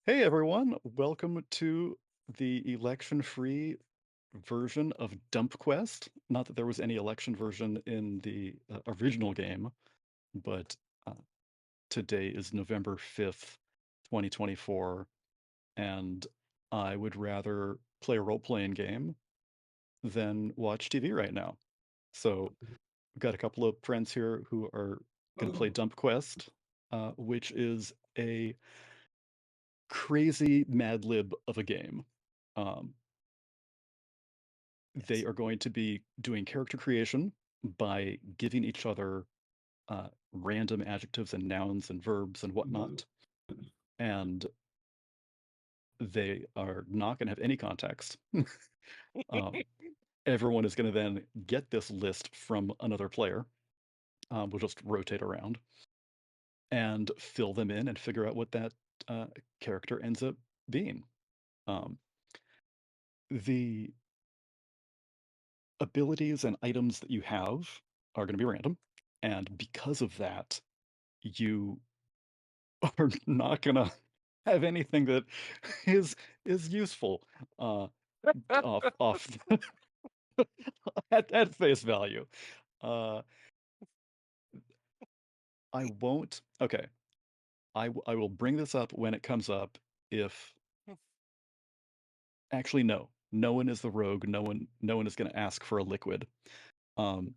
Hey everyone, welcome to the election-free version of Dump Quest. Not that there was any election version in the original game, but uh, today is November 5th, 2024, and I would rather play a role-playing game than watch TV right now. So we've got a couple of friends here who are going to play Dump Quest, which is a crazy Mad Lib of a game. Um, they Yes. are going to be doing character creation by giving each other random adjectives and nouns and verbs and whatnot. And they are not going to have any context. um, everyone is going to then get this list from another player. We'll just rotate around and fill them in and figure out what that uh, character ends up being. Um, the abilities and items that you have are going to be random. And because of that, you are not going to have anything that is is useful uh, off at face value. Uh, I won't. Okay, I will bring this up when it comes up. If actually no one is the rogue. No one is going to ask for a liquid. Um,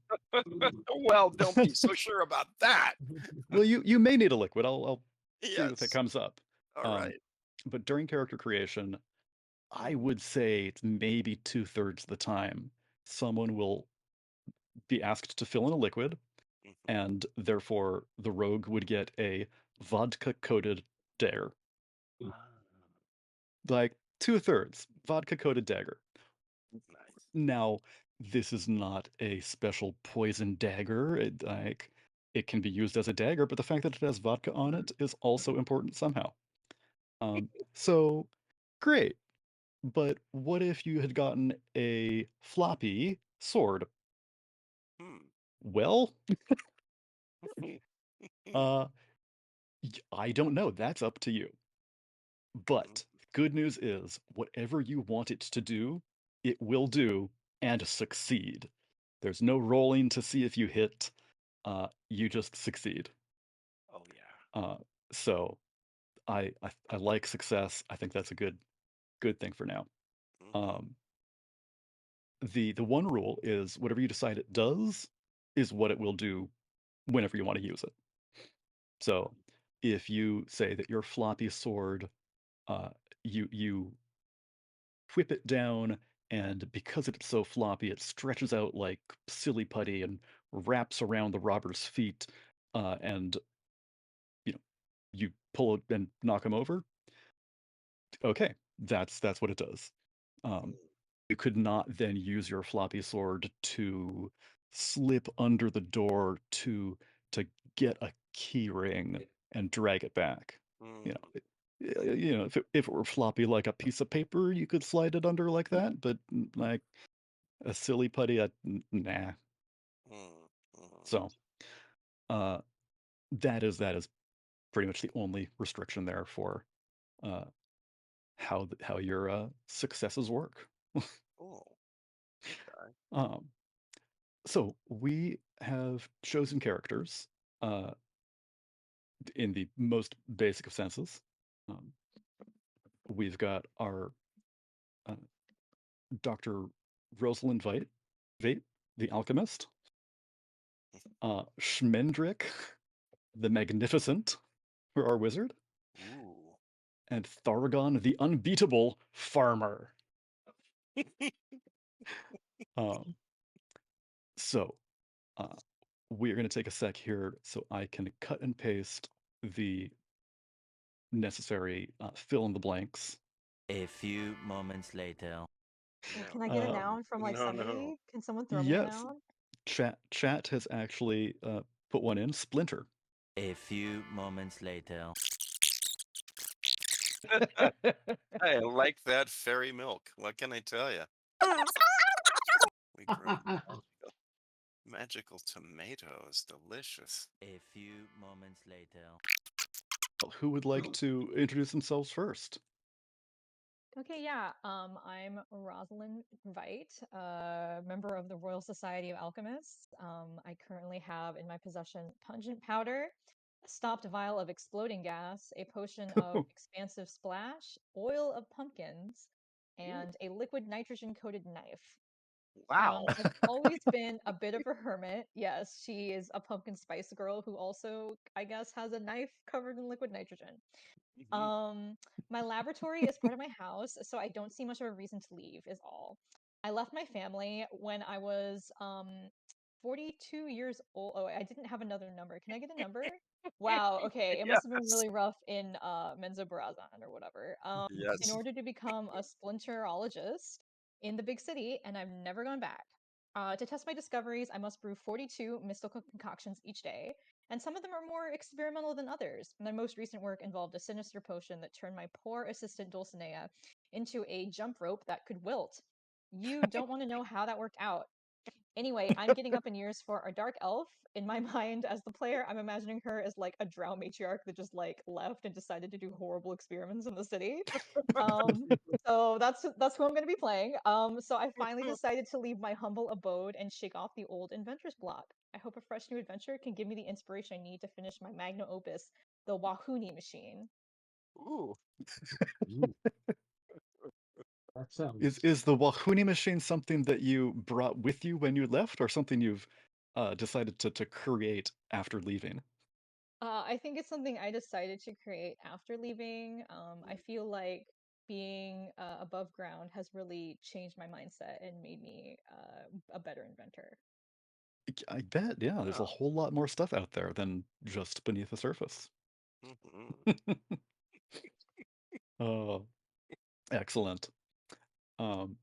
Well, don't be so sure about that. well, you may need a liquid. I'll see if it Yes. comes up. All Um, right. but during character creation, I would say it's maybe 2/3 of the time someone will be asked to fill in a liquid, Mhm. and therefore the rogue would get a vodka-coated dagger. Ah, Like 2/3 vodka-coated dagger. nice. Now, this is not a special poison dagger. It can be used as a dagger, but the fact that it has vodka on it is also important somehow. So great. But what if you had gotten a floppy sword? Hmm. Well, Hmm. uh, I don't know. That's up to you. But good news is, whatever you want it to do, it will do and succeed. There's no rolling to see if you hit. You just succeed. Oh yeah. Uh, so I like success. I think that's a good thing for now. Hmm. Um, the one rule is whatever you decide it does is what it will do whenever you want to use it. So if you say that your floppy sword, uh, you whip it down, and because it's so floppy, it stretches out like silly putty and wraps around the robber's feet, and you know you pull it and knock him over. Okay, that's what it does. Um, you could not then use your floppy sword to slip under the door to get a key ring and drag it back. You know, Hmm. if it were floppy like a piece of paper, you could slide it under like that. But like a silly putty, nah. Hmm. Hmm. So uh, that is pretty much the only restriction there for uh, how your successes work. Oh. Okay. Um, So we have chosen characters uh, in the most basic of senses. Um, we've got our uh, Dr. Rosalind Veit, the alchemist, Schmendrick, the magnificent, for our wizard, Ooh. and Tharagon, the unbeatable farmer. Um, so uh, we're going to take a sec here so I can cut and paste the necessary fill in the blanks. A few moments later. No. Can I get a Uh, noun from like No. No. somebody? Can someone throw me a yes, noun? chat has actually put one in. Splinter. A few moments later. I like that fairy milk. What can I tell you? We grow magical tomatoes. Delicious. A few moments later. Who would like to introduce themselves first? Okay, yeah. I'm Rosalind Veit, member of the Royal Society of Alchemists. I currently have in my possession pungent powder, a stopped vial of exploding gas, a potion of expansive splash, oil of pumpkins, Ooh, and a liquid nitrogen-coated knife. wow. I've always been a bit of a hermit. Yes, she is a pumpkin spice girl who also, I guess, has a knife covered in liquid nitrogen. Mhm. Um, my laboratory is part of my house, so I don't see much of a reason to leave, is all. I left my family when I was 42 years old. Oh, I didn't have another number. Can I get a number? Wow, okay. It must have been Yes. really rough in Menzoberranzan or whatever. In Yes. order to become a splinterologist in the big city, and I've never gone back. To test my discoveries, I must brew 42 mystical concoctions each day, and some of them are more experimental than others. My most recent work involved a sinister potion that turned my poor assistant Dulcinea into a jump rope that could wilt. You don't want to know how that worked out. Anyway, I'm getting up in years for a dark elf. In my mind, as the player, I'm imagining her as like a drow matriarch that just like left and decided to do horrible experiments in the city. Um, so that's who I'm going to be playing. So I finally decided to leave my humble abode and shake off the old inventor's block. I hope a fresh new adventure can give me the inspiration I need to finish my magnum opus, the Wahuni machine. Ooh. Ooh, that Is sounds. is the Wahuni machine something that you brought with you when you left, or something you've decided to create after leaving? I think it's something I decided to create after leaving. I feel like being above ground has really changed my mindset and made me a better inventor. I bet, yeah. There's a Wow. whole lot more stuff out there than just beneath the surface. Mhm. Oh, excellent. Um,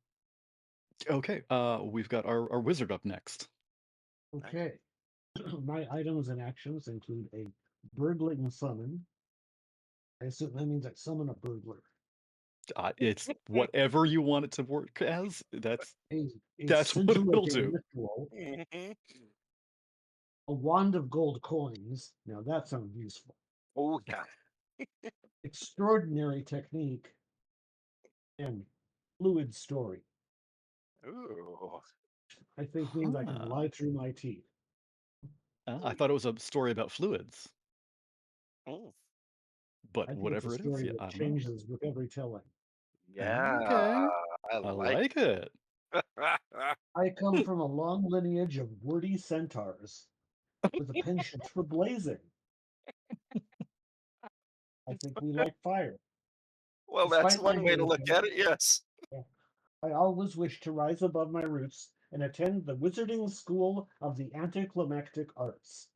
okay, we've got our wizard up next. Nice. Okay. My items and actions include a burgling summon. I assume that means I summon a burglar. It's whatever you want it to work as. That's A, a that's what it'll scintillating do. ritual, Mhm. a wand of gold coins. Now that sounds useful. Oh, yeah. Extraordinary technique and fluid story. Ooh. I think means I can Huh. lie through my teeth. I thought it was a story about fluids, Mm. but I think it's a whatever it is, story yeah, that I don't know. changes with every telling. Yeah, Okay, I I like like it. I come from a long lineage of wordy centaurs with a penchant for blazing. I think we like fire. Well, that's Despite my one way to look naivety, at it, yes. I always wish to rise above my roots and attend the wizarding school of the anticlimactic arts.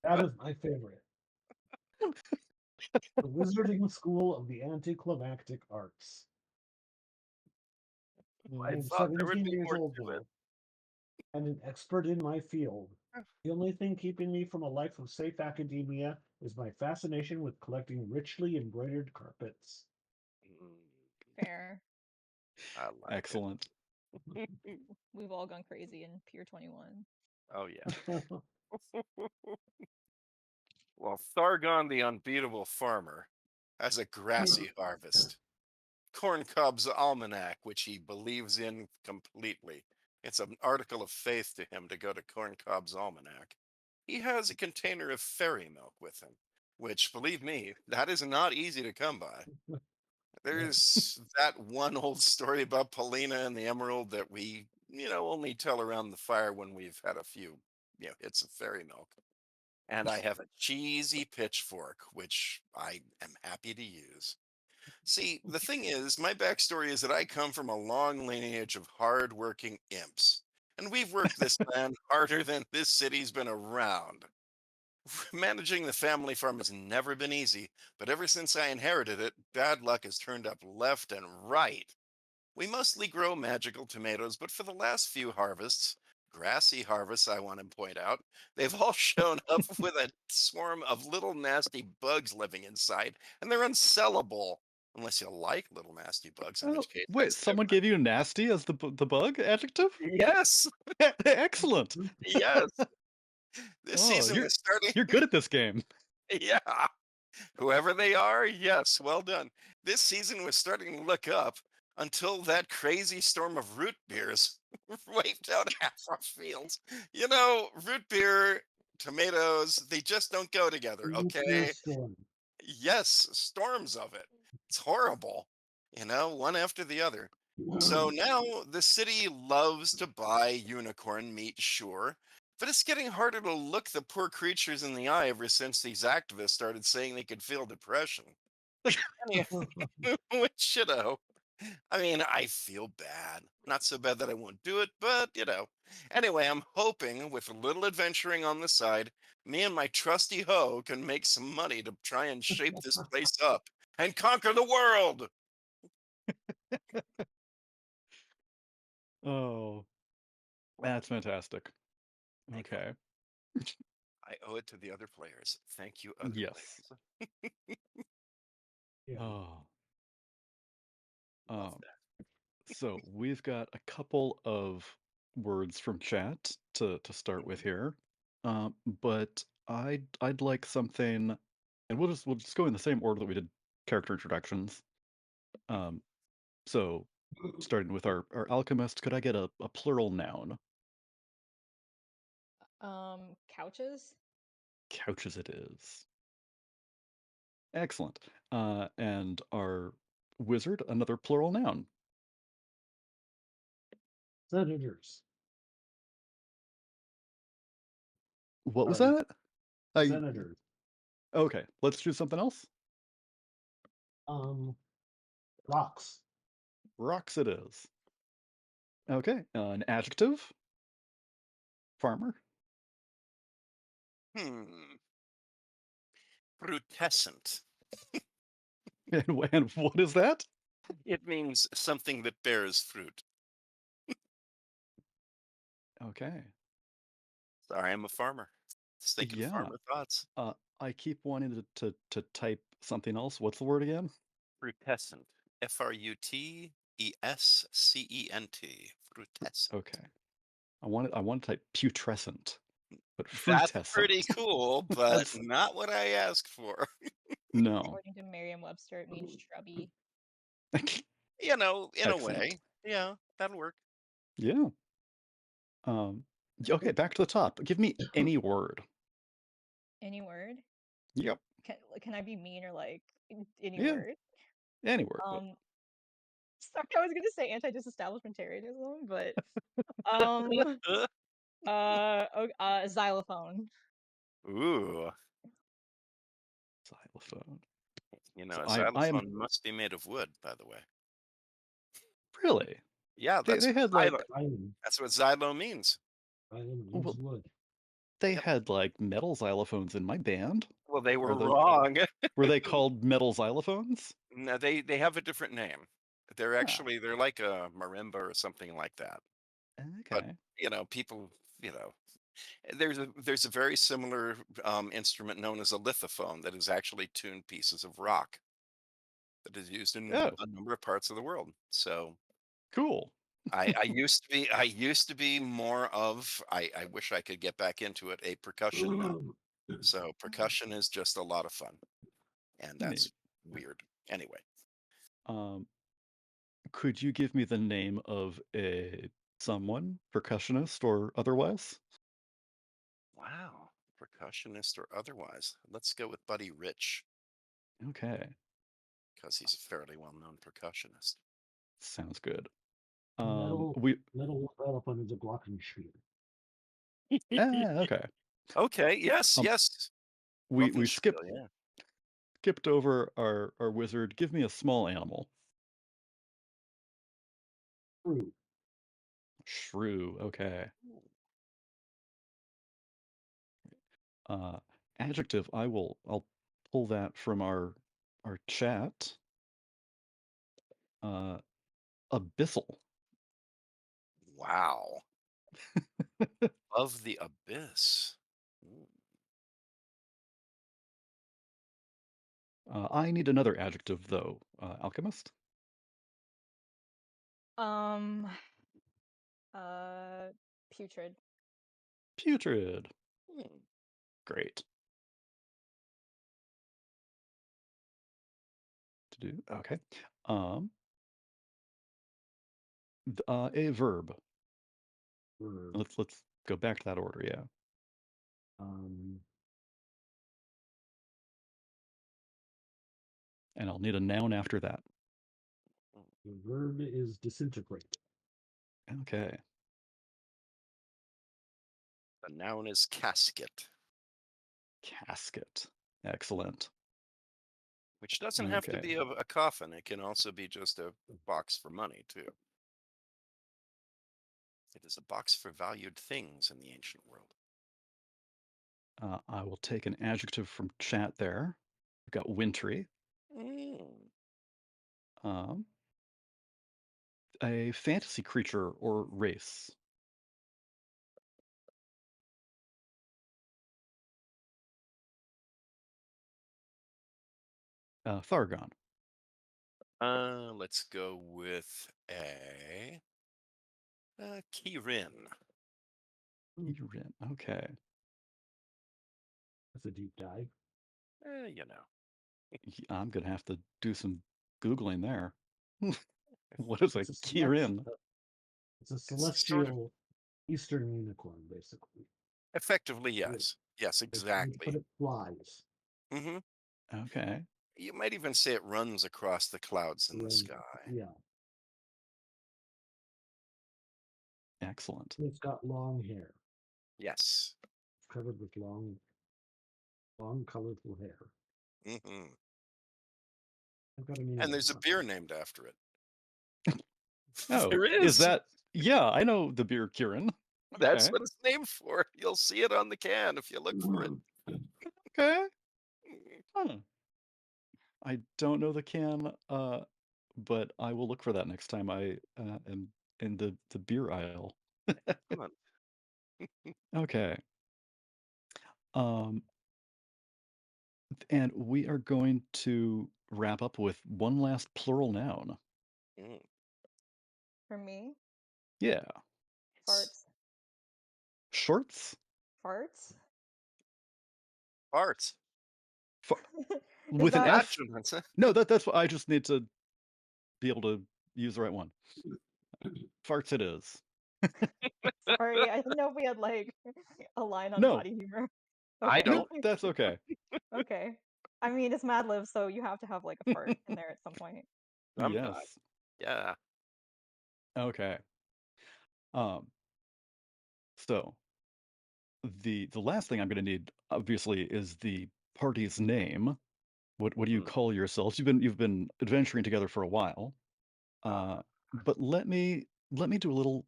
That is my favorite. The wizarding school of the anticlimactic arts. I I am thought there would 17 be years more old to it. now and an expert in my field. The only thing keeping me from a life of safe academia is my fascination with collecting richly embroidered carpets. Mm, Fair. I like it. Excellent. We've all gone crazy in Pier 21. Oh, yeah. Well, Thargon the Unbeatable Farmer has a grassy harvest. Corncob's Almanac, which he believes in completely. It's an article of faith to him to go to Corncob's Almanac. He has a container of fairy milk with him, which, believe me, that is not easy to come by. There's that one old story about Paulina and the Emerald that we, only tell around the fire when we've had a few, hits of fairy milk. And I have a cheesy pitchfork, which I am happy to use. See, the thing is, my backstory is that I come from a long lineage of hard-working imps. And we've worked this land harder than this city's been around. Managing the family farm has never been easy, but ever since I inherited it, bad luck has turned up left and right. We mostly grow magical tomatoes, but for the last few harvests, grassy harvests, I want to point out, they've all shown up with a swarm of little nasty bugs living inside, and they're unsellable. Unless you like little nasty bugs, in Oh, which case wait, that's someone different. gave you nasty as the bug adjective? Yes, Excellent. yes. This Oh, season is starting. you're good at this game. Yeah. Whoever they are, yes, well done. This season was starting to look up until that crazy storm of root beers wiped out half our fields. Root beer, tomatoes, they just don't go together, Root beer okay? storm. Yes, storms of it. It's horrible, one after the other. So now the city loves to buy unicorn meat, sure, but it's getting harder to look the poor creatures in the eye ever since these activists started saying they could feel depression. Any- Which, I mean, I feel bad. Not so bad that I won't do it, but Anyway, I'm hoping with a little adventuring on the side, me and my trusty hoe can make some money to try and shape this place up and conquer the world. Oh, that's fantastic. Thank you. Okay. I owe it to the other players. Thank you, other Yes. players. Yeah. Oh. Love Um, that. so we've got a couple of words from chat to start with Mhm. here. But I'd like something, and we'll just go in the same order that we did character introductions. Um, so starting with our alchemist, could I get a plural noun? Couches. Couches it is. Excellent. And our wizard, another plural noun. Senators. What was Sorry. that? I Senators. Okay, let's do something else. Um, rocks. Rocks it is. Okay, an adjective. Farmer. Hmm. Frutescent. And what is that? It means something that bears fruit. Okay. Sorry, I'm a farmer. Just thinking Yeah. farmer thoughts. Uh, I keep wanting to type something else. What's the word again? Frutescent. Frutescent. Frutescent. Okay. I want to type putrescent, but That's pretty frutescent. cool, but That's not what I asked for. no. According to Merriam-Webster, it means chubby. In a Excellent. way. Yeah, that'll work. Yeah. Okay, back to the top. Give me any word. Any word? Yep. Can I be mean or like any Yeah. word? Any word. Um, sorry, I was gonna say anti-disestablishmentarianism, but um, xylophone. Ooh, Xylophone. So a I'm xylophone must be made of wood, by the way. really. Yeah, They had like Island. that's what xylo means. Island means well, wood. they Yep. had like metal xylophones in my band. Well, they Are were those wrong. were they called metal xylophones? No, they have a different name. Ah, They're like a marimba or something like that. But okay. people, you know, there's a very similar instrument known as a lithophone that is actually tuned pieces of rock that is used in Oh, a number of parts of the world. So cool. I used to be more of I wish I could get back into it, a percussion nut. So percussion is just a lot of fun, and Neat. that's weird. Anyway, Um, could you give me the name of a someone, percussionist or otherwise? wow, percussionist or otherwise. Let's go with Buddy Rich Okay, because he's a fairly well-known percussionist. sounds good. Metal We metal xylophone is a glockenspiel. okay. Okay, yes, Um, yes. we Glockenspiel, skipped yeah. skipped over our wizard. Give me a small animal. True. Shrew. Okay. Uh, adjective. I'll pull that from our chat. Uh, abyssal. Wow. Of the abyss. Ooh. I need another adjective though. Alchemist. Um, uh, putrid. Putrid. Hmm. Great. Okay. Um, a verb. Verb. Let's go back to that order. Yeah. Um, And I'll need a noun after that. the verb is disintegrate. Okay. The noun is casket, Casket. Excellent. which doesn't have to Okay. be a coffin. It can also be just a box for money, too. It is a box for valued things in the ancient world. I will take an adjective from chat there. We've got wintry. Mm. Um, a fantasy creature or race. Thargon. Let's go with Kirin. Irin. Okay. That's a deep dive. You know, I'm gonna have to do some googling there. What is a It's a Kirin? it's a it's sort of celestial eastern unicorn, basically. effectively, But yes. Yes, but exactly. it flies. Hmm. Okay. You might even say it runs across the clouds in the Right. sky. Yeah. Excellent. It's got long hair. Yes. It's covered with long, colorful hair. Hmm. I've got an And image there's a of beer named after it. Oh, There is is. that? Yeah, I know the beer Kirin. That's Okay. what it's named for. You'll see it on the can if you look for it. it. Okay. Huh. I don't know the can, but I will look for that next time I am in the beer aisle. Excellent. Okay. Um, and we are going to wrap up with one last plural noun. Mm, For me, Yeah. yes. farts. Shorts? Farts? Farts. F Is with an that F? Flatulence. No, that's what I just need to be able to use the right one. Farts it is. sorry? I didn't know if we had like a line on No, potty humor. I Okay. no, don't. that's okay. Okay. I mean, it's Mad Lib, so you have to have like a fart in there at some point. Yes. Yeah. Okay. Um, so the last thing I'm gonna need, obviously, is the party's name. What do you Hmm. call yourselves? You've been adventuring together for a while. Ah. Uh, but let me do a little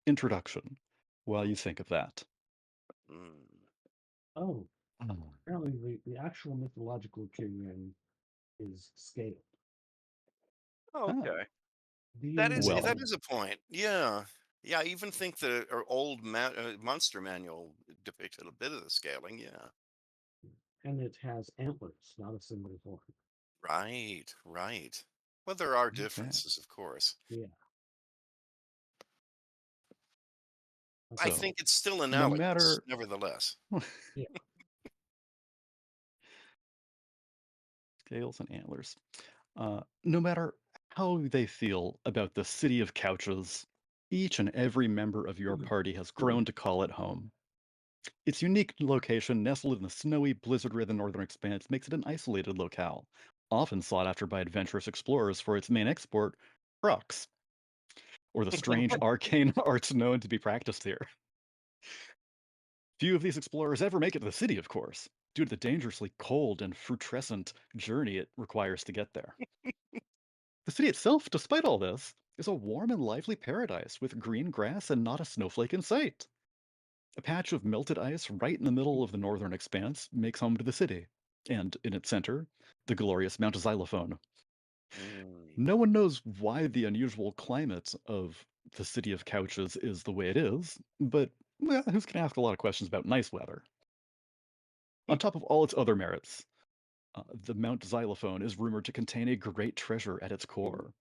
introduction while you Mm, think of that. mm. Oh, Oh. apparently the actual mythological king is scaled. Oh, Okay. That well, D&D, is a point. Yeah. Yeah, I even think the old monster manual depicted a bit of the scaling. Yeah. and it has antlers, not a single horn. Right. Right. Well, there are okay. differences, of course. Yeah. I Okay. So think it's still no analogous, matter nevertheless. Yeah. scales and antlers, no matter how they feel about the city of couches, each and every member of your party has grown to call it home. Its unique location, nestled in the snowy, blizzard-ridden northern expanse, makes it an isolated locale, often sought after by adventurous explorers for its main export, rocks, or the strange arcane arts known to be practiced here. Few of these explorers ever make it to the city, of course, due to the dangerously cold and frutrescent journey it requires to get there. The city itself, despite all this, is a warm and lively paradise with green grass and not a snowflake in sight. A patch of melted ice right in the middle of the northern expanse makes home to the city, and in its center, the glorious Mount Xylophone. Mm. No one knows why the unusual climate of the city of couches is the way it is, but well, who's going to ask a lot of questions about nice weather? On top of all its other merits, the Mount Xylophone is rumored to contain a great treasure at its core.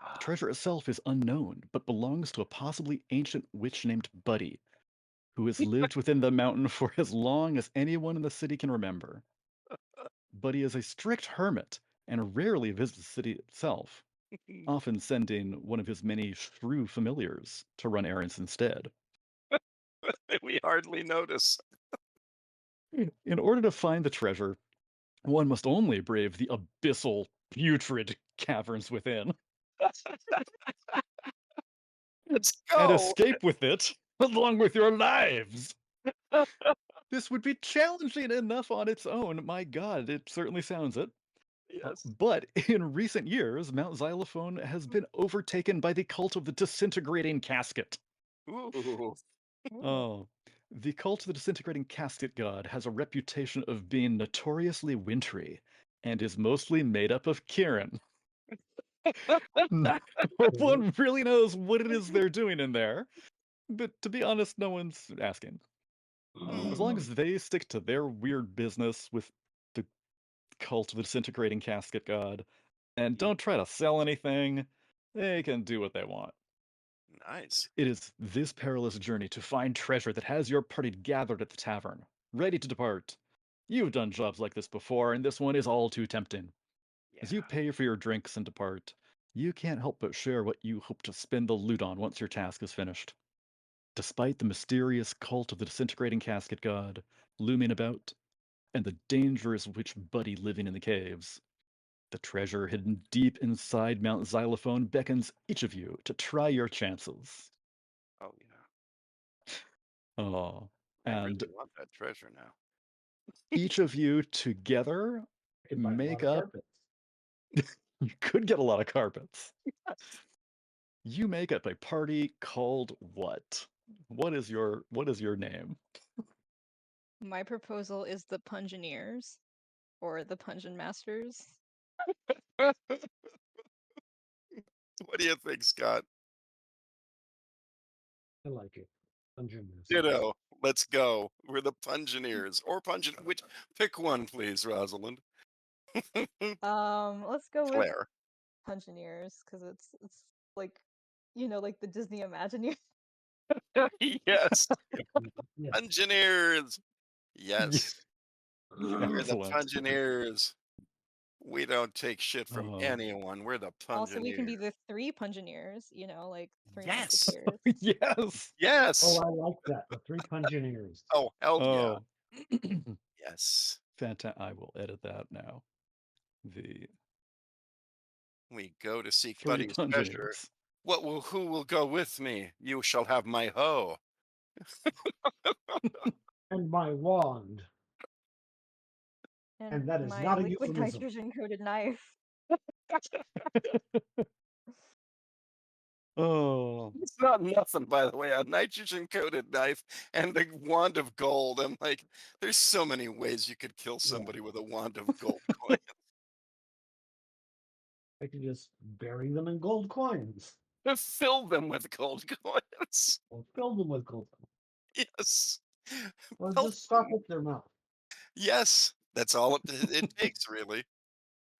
The Ah. treasure itself is unknown, but belongs to a possibly ancient witch named Buddy, who has lived within the mountain for as long as anyone in the city can remember. Buddy is a strict hermit and rarely visits the city itself, often sending one of his many shrew familiars to run errands instead. We hardly notice. In order to find the treasure, one must only brave the abyssal, putrid caverns within Let's and go. escape with it along with your lives. This would be challenging enough on its own. My God, it certainly sounds it. Yes. But in recent years, Mount Xylophone has been overtaken by the cult of the disintegrating casket. Ooh. Ooh. Oh, the cult of the disintegrating casket god has a reputation of being notoriously wintry and is mostly made up of Kieran. No Mhm. one really knows what it is they're doing in there, but to be honest, no one's asking. As long Hmm. as they stick to their weird business with the cult of the disintegrating casket god and Yeah. don't try to sell anything, they can do what they want. Nice. It is this perilous journey to find treasure that has your party gathered at the tavern, ready to depart. You've done jobs like this before, and this one is all too tempting. As you Yeah. pay for your drinks and depart, you can't help but share what you hope to spend the loot on once your task is finished. Despite the mysterious cult of the disintegrating casket god looming about, and the dangerous witch buddy living in the caves, the treasure hidden deep inside Mount Xylophone beckons each of you to try your chances. Oh yeah. Oh, I and really want that treasure now. each of you together I could buy a lot make of up, carpets. you could get a lot of carpets. You make up a party called what? What is your name? My proposal is the Pungineers or the Pungeon Masters. What do you think, Scott? I like it. Dungeon Masters. Ditto. Let's go. We're the Pungineers or Pungent. Which pick one, please, Rosalind. Let's go with Claire. Pungineers because it's like, like the Disney Imagineers. Yes. Yes. Pungineers. Yeah, Yes. We're the excellent. Pungineers. We don't take shit from Oh, anyone. We're the Also, we can be Pungineers. the three Pungineers, like three Yes. musketeers. yes. Oh, Yes. I like that. The three Pungineers. Oh, hell yeah. Oh, Yes. fantastic. I will edit that now. The We go to seek three Buddy's treasure. Pungineers. Who will go with me? You shall have my hoe. And my wand. And And that is my not a liquid euphemism. nitrogen coated knife. Oh, It's not nothing, by the way. A nitrogen coated knife and a wand of gold. I'm like, there's so many ways you could kill Yeah. somebody with a wand of gold coin. I could just bury them in gold coins. Fill them with gold coins. Or fill them with gold coins. Yes. Or Pelt just stop them. at their mouth. Yes. That's all it takes, really.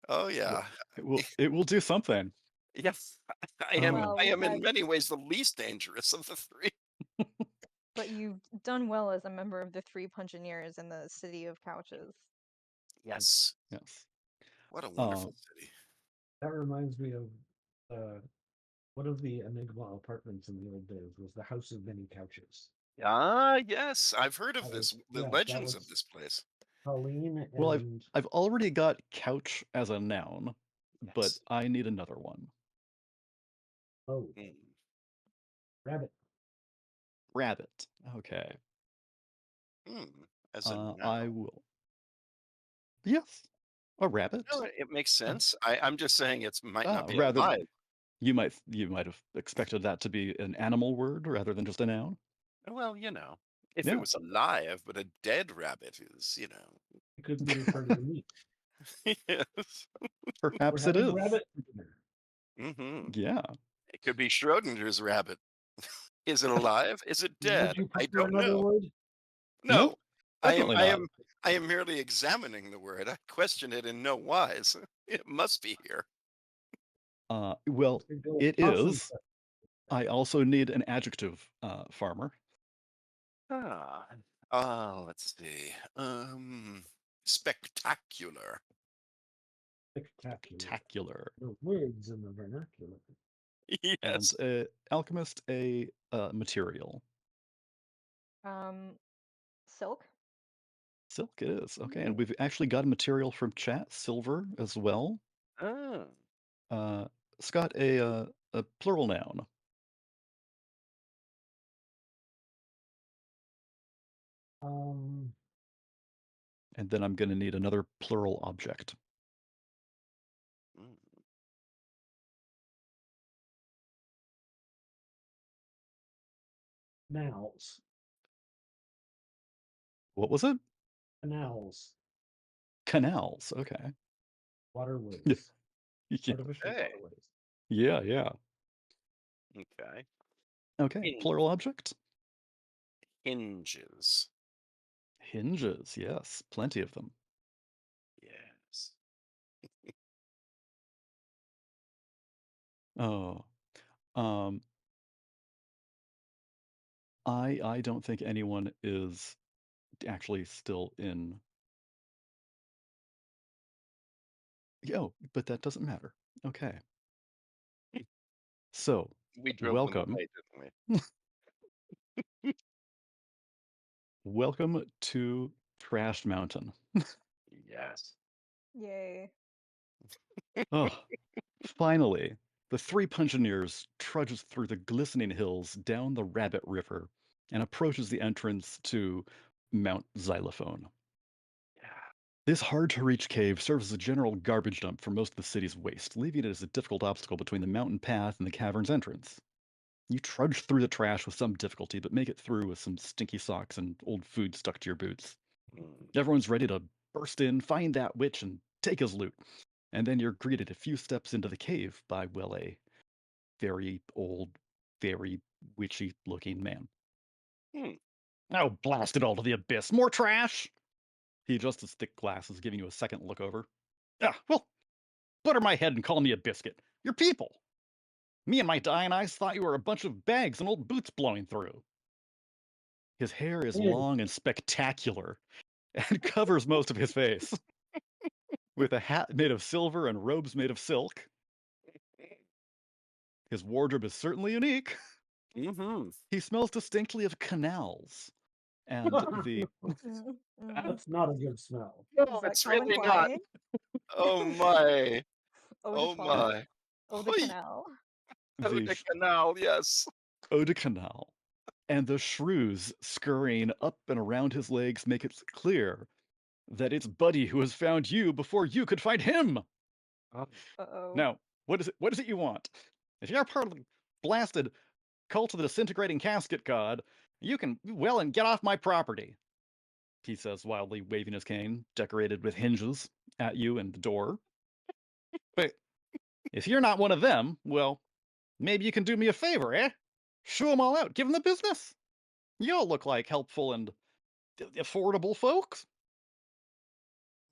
Oh yeah. yeah. It will do something. Yes. I am Oh, Well, I am in many ways the least dangerous of the three. but you've done well as a member of the three Pungineers in the City of Couches. Yes. yes. What a Uh, wonderful city. That reminds me of one of the Enigma apartments in the old days was the House of Many Couches. Ah, yes. I've heard of That this. was The that legends of was this place. Colleen well, I've and I've already got couch as a noun, but Yes. I need another one. oh, Mm. Rabbit. Rabbit. Okay. Hmm. As a I noun. will. Yes, a No, rabbit. it makes Uh, sense. I'm just saying it might not be rather, alive. you might have expected that to be an animal word rather than just a noun. Well, if it Yeah. was alive, but a dead rabbit is, It could be referred to meat. yes. We're Perhaps it having is. rabbit for dinner. Hmm. Yeah. It could be Schrodinger's rabbit. Is it alive? Is it Would dead? you I prefer don't another know. word? No, No, I am definitely I not. am I am merely examining the word. I question it in no wise. It must be here. Well, To go it possum. is. I also need an adjective, farmer. Ah, let's see. Spectacular. Spectacular. Spectacular. The words in the vernacular. And Yes. alchemist, a material. Silk. Silk it is. Okay, and we've actually got a material from chat, silver as well. Oh. Scott, a plural noun. Um, And then I'm going to need another plural object. Mm. Canals. What was it? Canals. Canals. Okay. Waterways. Yeah. Artificial Hey. waterways. Yeah, yeah. Okay. Okay, plural object. Hinges. Hinges. Yes, plenty of them. Yes. Oh, um, I don't think anyone is actually still in. Oh, but that doesn't matter. Okay. So, We drove them welcome. away, didn't we? Welcome to Trash Mountain. Yes. Yay. Oh, finally, the three Pungineers trudges through the glistening hills down the Rabbit River and approaches the entrance to Mount Xylophone. Yeah. This hard-to-reach cave serves as a general garbage dump for most of the city's waste, leaving it as a difficult obstacle between the mountain path and the cavern's entrance. You trudge through the trash with some difficulty, but make it through with some stinky socks and old food stuck to your boots. Mm. Everyone's ready to burst in, find that witch, and take his loot. And then you're greeted a few steps into the cave by, well, a very old, very witchy-looking man. Hmm. Oh, blast it all to the abyss! More trash! He adjusts his thick glasses, giving you a second look over. Ah, well, butter my head and call me a biscuit. You're people. Me and my dying eyes thought you were a bunch of bags and old boots blowing through. His hair is Hey, long and spectacular and covers most of his face. With a hat made of silver and robes made of silk. His wardrobe is certainly unique. Mm-hmm. He smells distinctly of canals. And the Mm, mm. that's not a good smell. No, Is that it's Colin really not. Klein? Oh my. Eau de Oh Toilette? my. Eau de Hoi. Canal? Oh, the the canal, yes. eau de canal and the shrews scurrying up and around his legs make it clear that it's Buddy who has found you before you could find him. Oh. Uh-oh. Now, what is it you want? If you're part of the blasted cult of the disintegrating casket god, you can well and get off my property, he says, wildly waving his cane, decorated with hinges, at you and the door. But if you're not one of them, well, maybe you can do me a favor, eh? Shoo 'em all out, give 'em the business. You all look like helpful and affordable folks.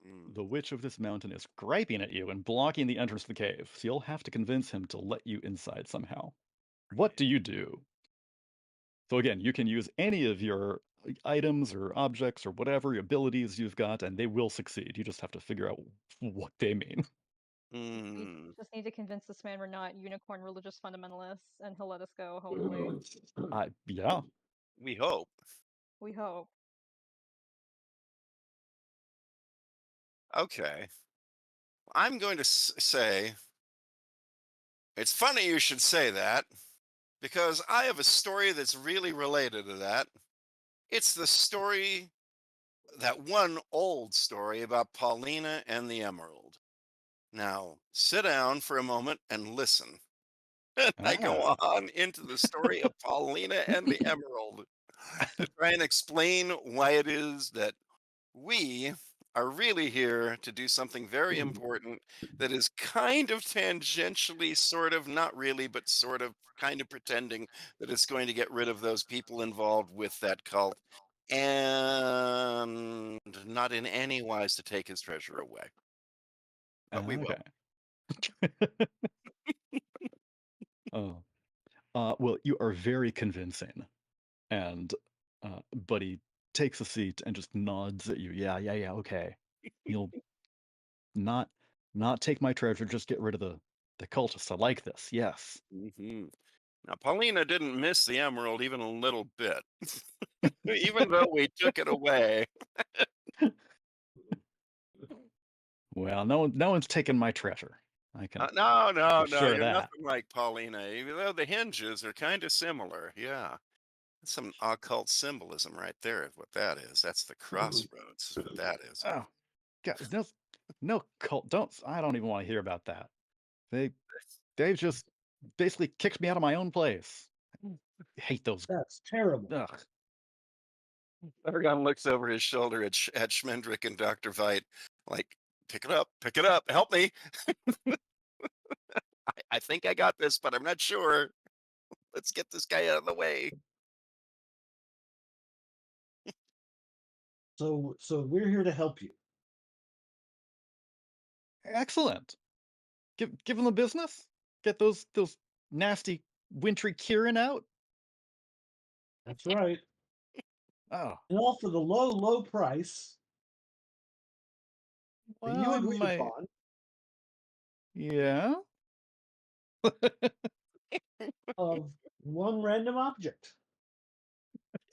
Mm. The witch of this mountain is griping at you and blocking the entrance to the cave, so you'll have to convince him to let you inside somehow. What do you do? So again, you can use any of your items or objects or whatever abilities you've got, and they will succeed. You just have to figure out what they mean. We Mm. just need to convince this man we're not unicorn religious fundamentalists, and he'll let us go, hopefully. Yeah. We hope. We hope. Okay. I'm going to say it's funny you should say that because I have a story that's really related to that. It's the story, that one old story about Paulina and the Emerald. Now, sit down for a moment and listen. And I go Ah. on into the story of Paulina and the Emerald to try and explain why it is that we are really here to do something very important that is kind of tangentially, sort of, not really, but sort of, kind of pretending that it's going to get rid of those people involved with that cult and not in any wise to take his treasure away. But we will. Okay. Oh. Well, you are very convincing. And Buddy takes a seat and just nods at you. Yeah, yeah, yeah, okay. He'll not Not take my treasure, just get rid of the cultists. I like this. Yes. Hmm. Now, Paulina didn't miss the emerald even a little bit, even though we took it away. Well, no one's taken my treasure. I can No, be no, no, sure of you're that. nothing like Paulina, even though the hinges are kind of similar. Yeah. That's some occult symbolism right there, is what that is. That's the crossroads, is what that is. Oh, God, no cult. I don't even want to hear about that. They they've just basically kicked me out of my own place. I hate those. That's terrible. Ugh. Argon looks over his shoulder at Schmendrick and Dr. Veit, like, pick it up, help me. I think I got this, but I'm not sure. Let's get this guy out of the way. So we're here to help you. Excellent. Give them the business. Get those nasty wintry Kieran out. That's right. Oh, And all for the low price that well, you I agreed might. upon Yeah. of one random object.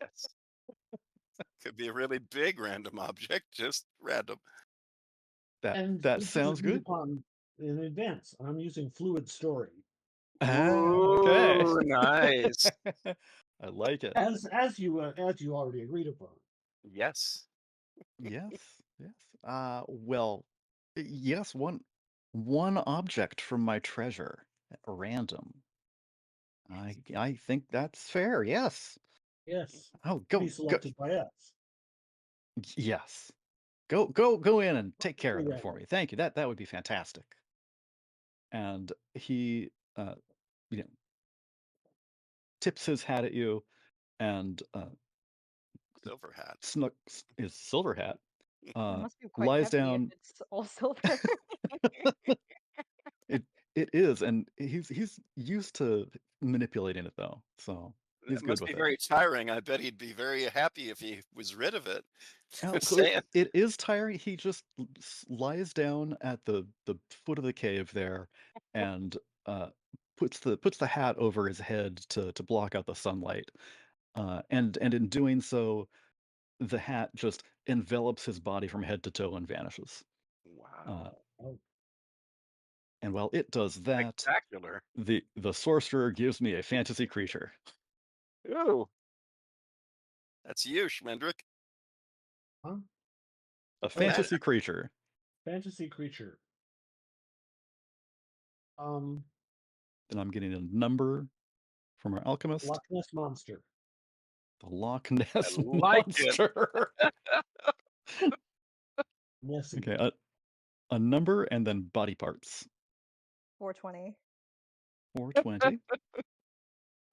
Yes. Could be a really big random object, just random. And That this was sounds agreed good. upon in advance. I'm using fluid story. Ah, okay. Ooh, nice. I like it. As you already agreed upon. Yes. Yes, yes. Well, yes, one object from my treasure at random. I think that's fair. Yes. Yes. Oh, To be go. selected by us. Yes. Go in and take care of Completely them for random. me. Thank you. That would be fantastic. And he you know, tips his hat at you and Silver hat. snooks his silver hat, That uh, must be quite lies heavy if down. it's all silver. It it is, and he's used to manipulating it though, so he's It good must with be it. very tiring. I bet he'd be very happy if he was rid of it. Oh, Just so saying. it is tiring. He just lies down at the foot of the cave there, and puts the hat over his head to block out the sunlight. And in doing so, the hat just envelops his body from head to toe and vanishes. Uh, Wow. Oh, and while it does that, Spectacular. the sorcerer gives me a fantasy creature. Ooh. That's you, Schmendrick. huh? A Oh, that's fantasy creature. fantasy creature. Um, Then I'm getting a number from our alchemist. Loch Ness monster. The Loch I Ness like it. monster. Nessie. Okay, a number and then body parts. 420. 420.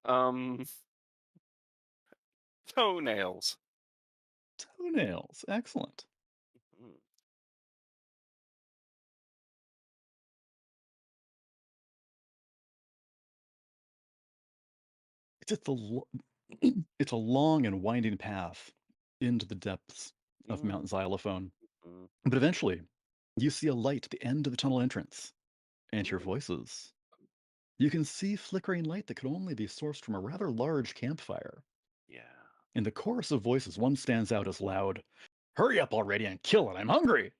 Um, toenails. Toenails. Excellent. Mm. It's at it's a long and winding path into the depths of Mm. Mount Xylophone. Mm. But eventually, you see a light at the end of the tunnel entrance, and your Mm. voices. You can see flickering light that could only be sourced from a rather large campfire. Yeah. In the chorus of voices, one stands out as loud, "Hurry up already and kill it, I'm hungry!"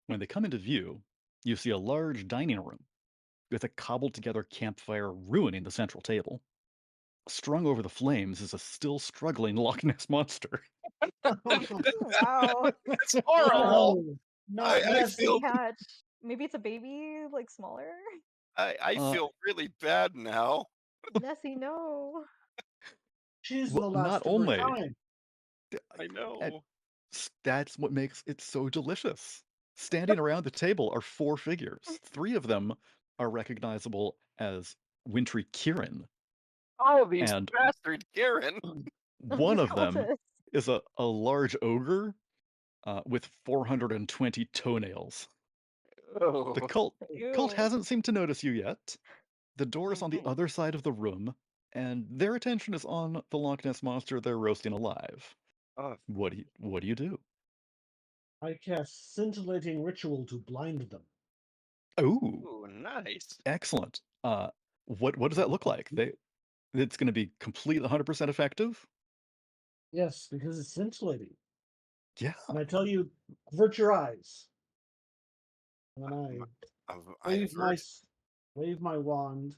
When they come into view, you see a large dining room with a cobbled together campfire ruining the central table. Strung over the flames is a still struggling Loch Ness monster. Wow. It's horrible. No, I, not I It's feel Nessie. detached. Maybe it's a baby, like smaller. I Uh, feel really bad now. Nessie, no. She's well, the not last of her only, kind. I and know. that's what makes it so delicious. Standing around the table are four figures. Three of them are recognizable as Wintry Kieran, Oh, these and bastard Karen. one The of them cultist. is a large ogre with 420 toenails. The Oh. cult Ew. hasn't seemed to notice you yet. The door is on the other side of the room, and their attention is on the Loch Ness monster they're roasting alive. Oh, What do you do? I cast scintillating ritual to blind them. Ooh, Ooh, nice. excellent. What does that look like? It's going to be complete 100% effective? Yes, because it's scintillating. Yeah. And I tell you, avert your eyes. And then Um, I wave my avert. s- wave my wand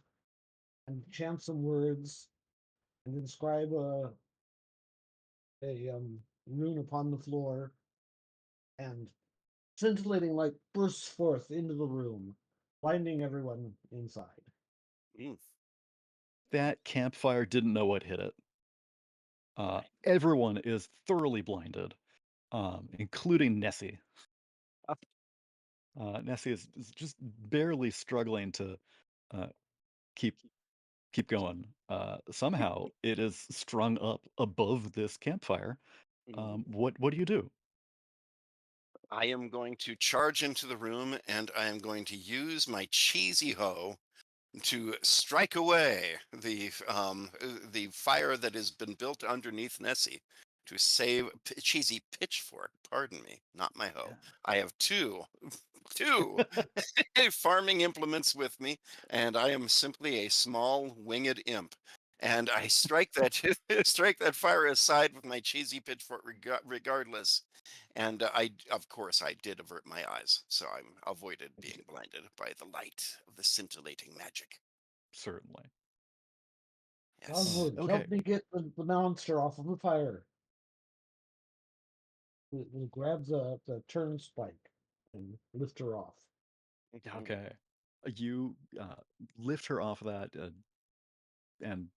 and chant some words and inscribe a rune upon the floor, and scintillating light bursts forth into the room, blinding everyone inside. Mm, That campfire didn't know what hit it. right. Everyone is thoroughly blinded, including Nessie. Uh, Nessie is just barely struggling to uh, keep keep going. Somehow it is strung up above this campfire. mm. What do you do? I am going to charge into the room and I am going to use my cheesy hoe to strike away the fire that has been built underneath Nessie to save cheesy pitchfork. Pardon me, not my hoe. I have two farming implements with me, and I am simply a small winged imp. And I strike that strike that fire aside with my cheesy pitchfork, regardless. And of course, I did avert my eyes, so I'm avoided being blinded by the light of the scintillating magic. Certainly. Yes. Oswald, Okay. help me get the monster off of the fire. He grabs the turn spike and lift her off. Mhm. Okay. You lift her off of that and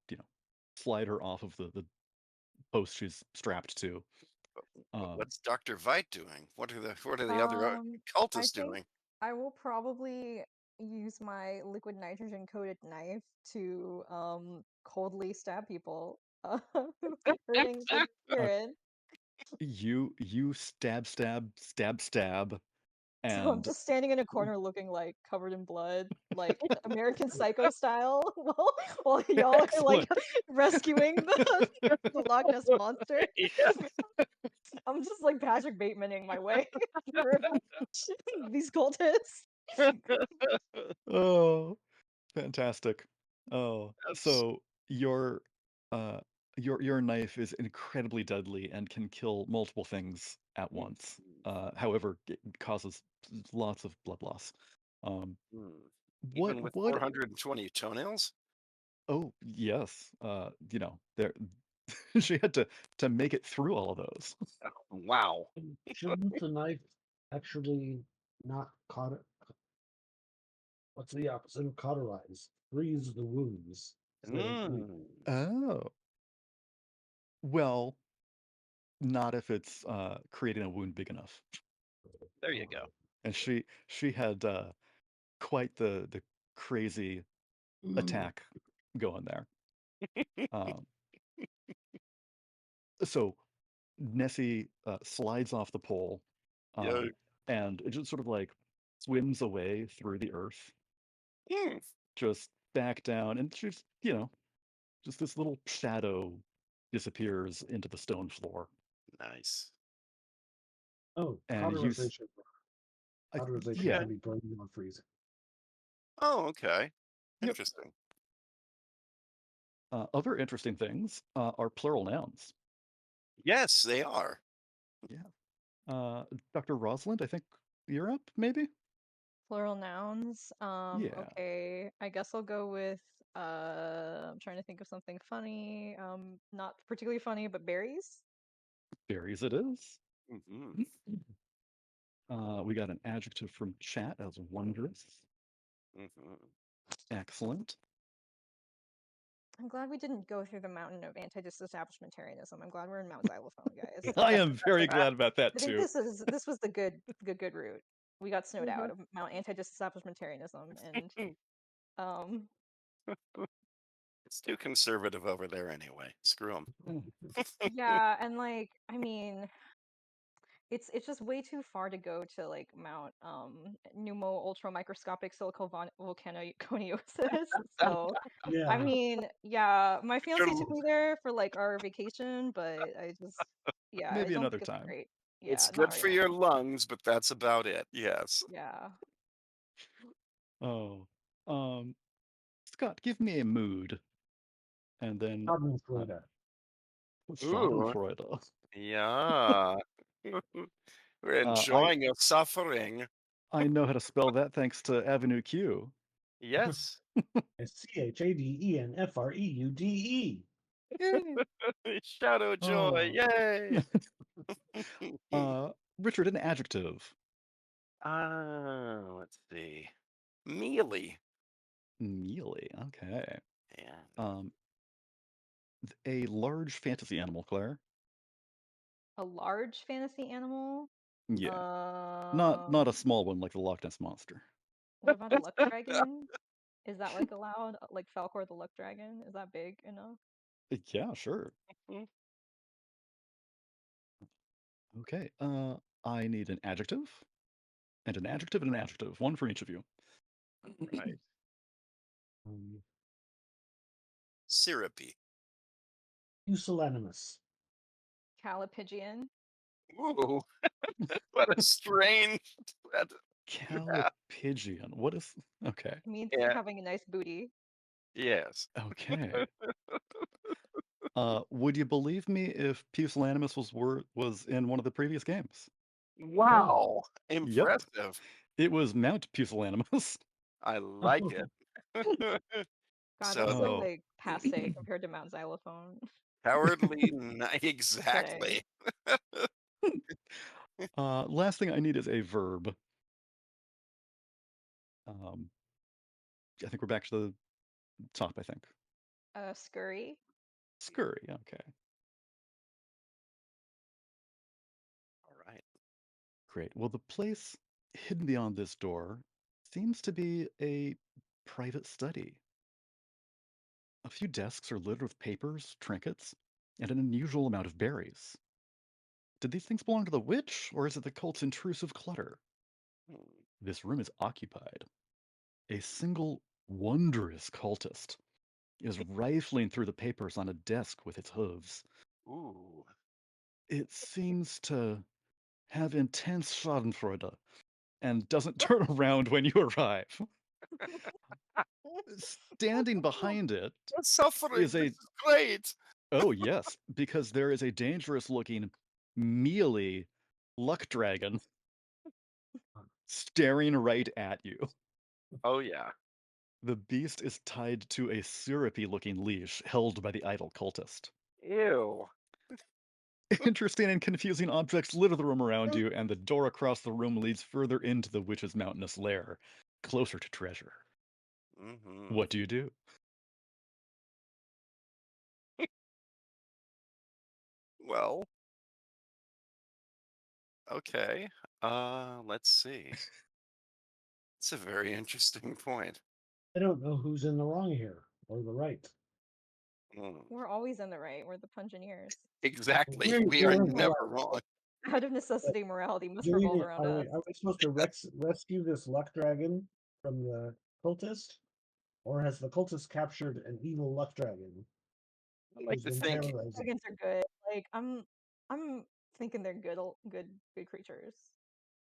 slide her off of the post she's strapped to. But Um, what's Dr. Veit doing? What are the other I cultists think doing? I will probably use my liquid nitrogen coated knife to coldly stab people, hurting the uh, spirit. you stab, So I'm and just standing in a corner looking like covered in blood, like American Psycho style, while y'all are like excellent. rescuing the Loch Ness monster. Yeah. I'm just like Patrick Batemaning my way through these cultists. Oh, fantastic. Oh, That's so uh your knife is incredibly deadly and can kill multiple things at mm, once. However, it causes lots of blood loss. Um, mm. what Even with what 420 toenails? Oh, yes. There she had to make it through all of those. Wow. And shouldn't the knife actually not what's the opposite of cauterize? Freeze the wounds so they don't bleed. Mm. Oh. Well, not if it's creating a wound big enough. There you go. Oh. And she had quite the crazy attack going there. Um, so Nessie slides off the pole, Yeah. and it just sort of like swims away through the earth, Mm. just back down, and she's, just this little shadow disappears into the stone floor. Nice. Oh, And cauterization. I, Cauterization yeah, can be burning or freezing. Oh, okay. yep. Interesting. Other interesting things are plural nouns. Yes, they are. Yeah. Dr. Rosalind, I think you're up, maybe? Plural nouns. Yeah, Okay. I guess I'll go with I'm trying to think of something funny. Not particularly funny, but berries. berries it is. Hmm. We got an adjective from chat as wondrous. Hmm. Excellent. I'm glad we didn't go through the mountain of anti-disestablishmentarianism. I'm glad we're in Mount Xylophone, guys. I think I that's am very depressing. glad about that I think too. this was the good route. We got snowed out of Mount anti-disestablishmentarianism, and um, It's too conservative over there anyway. Screw them. yeah, and like I mean, it's just way too far to go to like Mount Pneumo ultra microscopic volcanoconiosis. So I Yeah. mean, yeah, my fiance took me there for like our vacation, but I just yeah, I Maybe don't another think it's time. great. It's Yeah, not good right for your now. lungs, but that's about it. Yes. Yeah. Oh, um, Scott, give me a mood, and then uh, Schadenfreude. Ooh, Schadenfreude. yeah. We're I enjoying your suffering. I know how to spell that thanks to Avenue Q. Yes. Schadenfreude. Yay. Shadow joy. Oh. Yay. Richard, an adjective. Let's see. Mealy. Mealy. Okay. Yeah. Um, a large fantasy animal, Claire. A large fantasy animal? Yeah. Not a Um, small one like the Loch Ness monster. what about a luck dragon? Is that like allowed? Like Falcor the luck dragon? Is that big enough? Yeah, sure. Okay. I need an adjective and an adjective and an adjective, one for each of you. Right. Um, Syrupy. Pusillanimous. Calipigian? Ooh, what a strange. that- Calipigian. What is? Okay. It means Yeah. having a nice booty. Yes. Okay. Would you believe me if Pusillanimous was in one of the previous games? Oh. Wow. Yep. Impressive. It was Mount Pusillanimous. I like it. God, that's So so Oh. like passe compared to Mount Xylophone cowardly. today. Exactly. Last thing I need is a verb. Um, I think we're back to the top, I think. Scurry? Scurry, okay. All right. Great. Well, the place hidden beyond this door seems to be a private study. A few desks are littered with papers, trinkets, and an unusual amount of berries. Did these things belong to the witch, or is it the cult's intrusive clutter? Hmm. This room is occupied. A single wondrous cultist is rifling through the papers on a desk with its hooves. Ooh. It seems to have intense schadenfreude and doesn't turn around when you arrive. Standing behind it The suffering. is This a is great. oh yes, because there is a dangerous looking mealy luck dragon staring right at you. Oh yeah. The beast is tied to a syrupy looking leash held by the idle cultist. Ew. Interesting and confusing objects litter the room around you, and the door across the room leads further into the witch's mountainous lair, closer to treasure. Mm-hmm. What do you do? Well, okay. Let's see. It's a very interesting point. I don't know who's in the wrong here or the right. Mm. We're always in the right. We're the Pungineers. Exactly. We are We're in the never right. wrong. Out of necessity, morality must Do we revolve need, around us. are we supposed to rescue this luck dragon from the cultist? Or has the cultist captured an evil luck dragon I like who's to been think. terrorizing? Dragons are good. Like I'm thinking they're good creatures.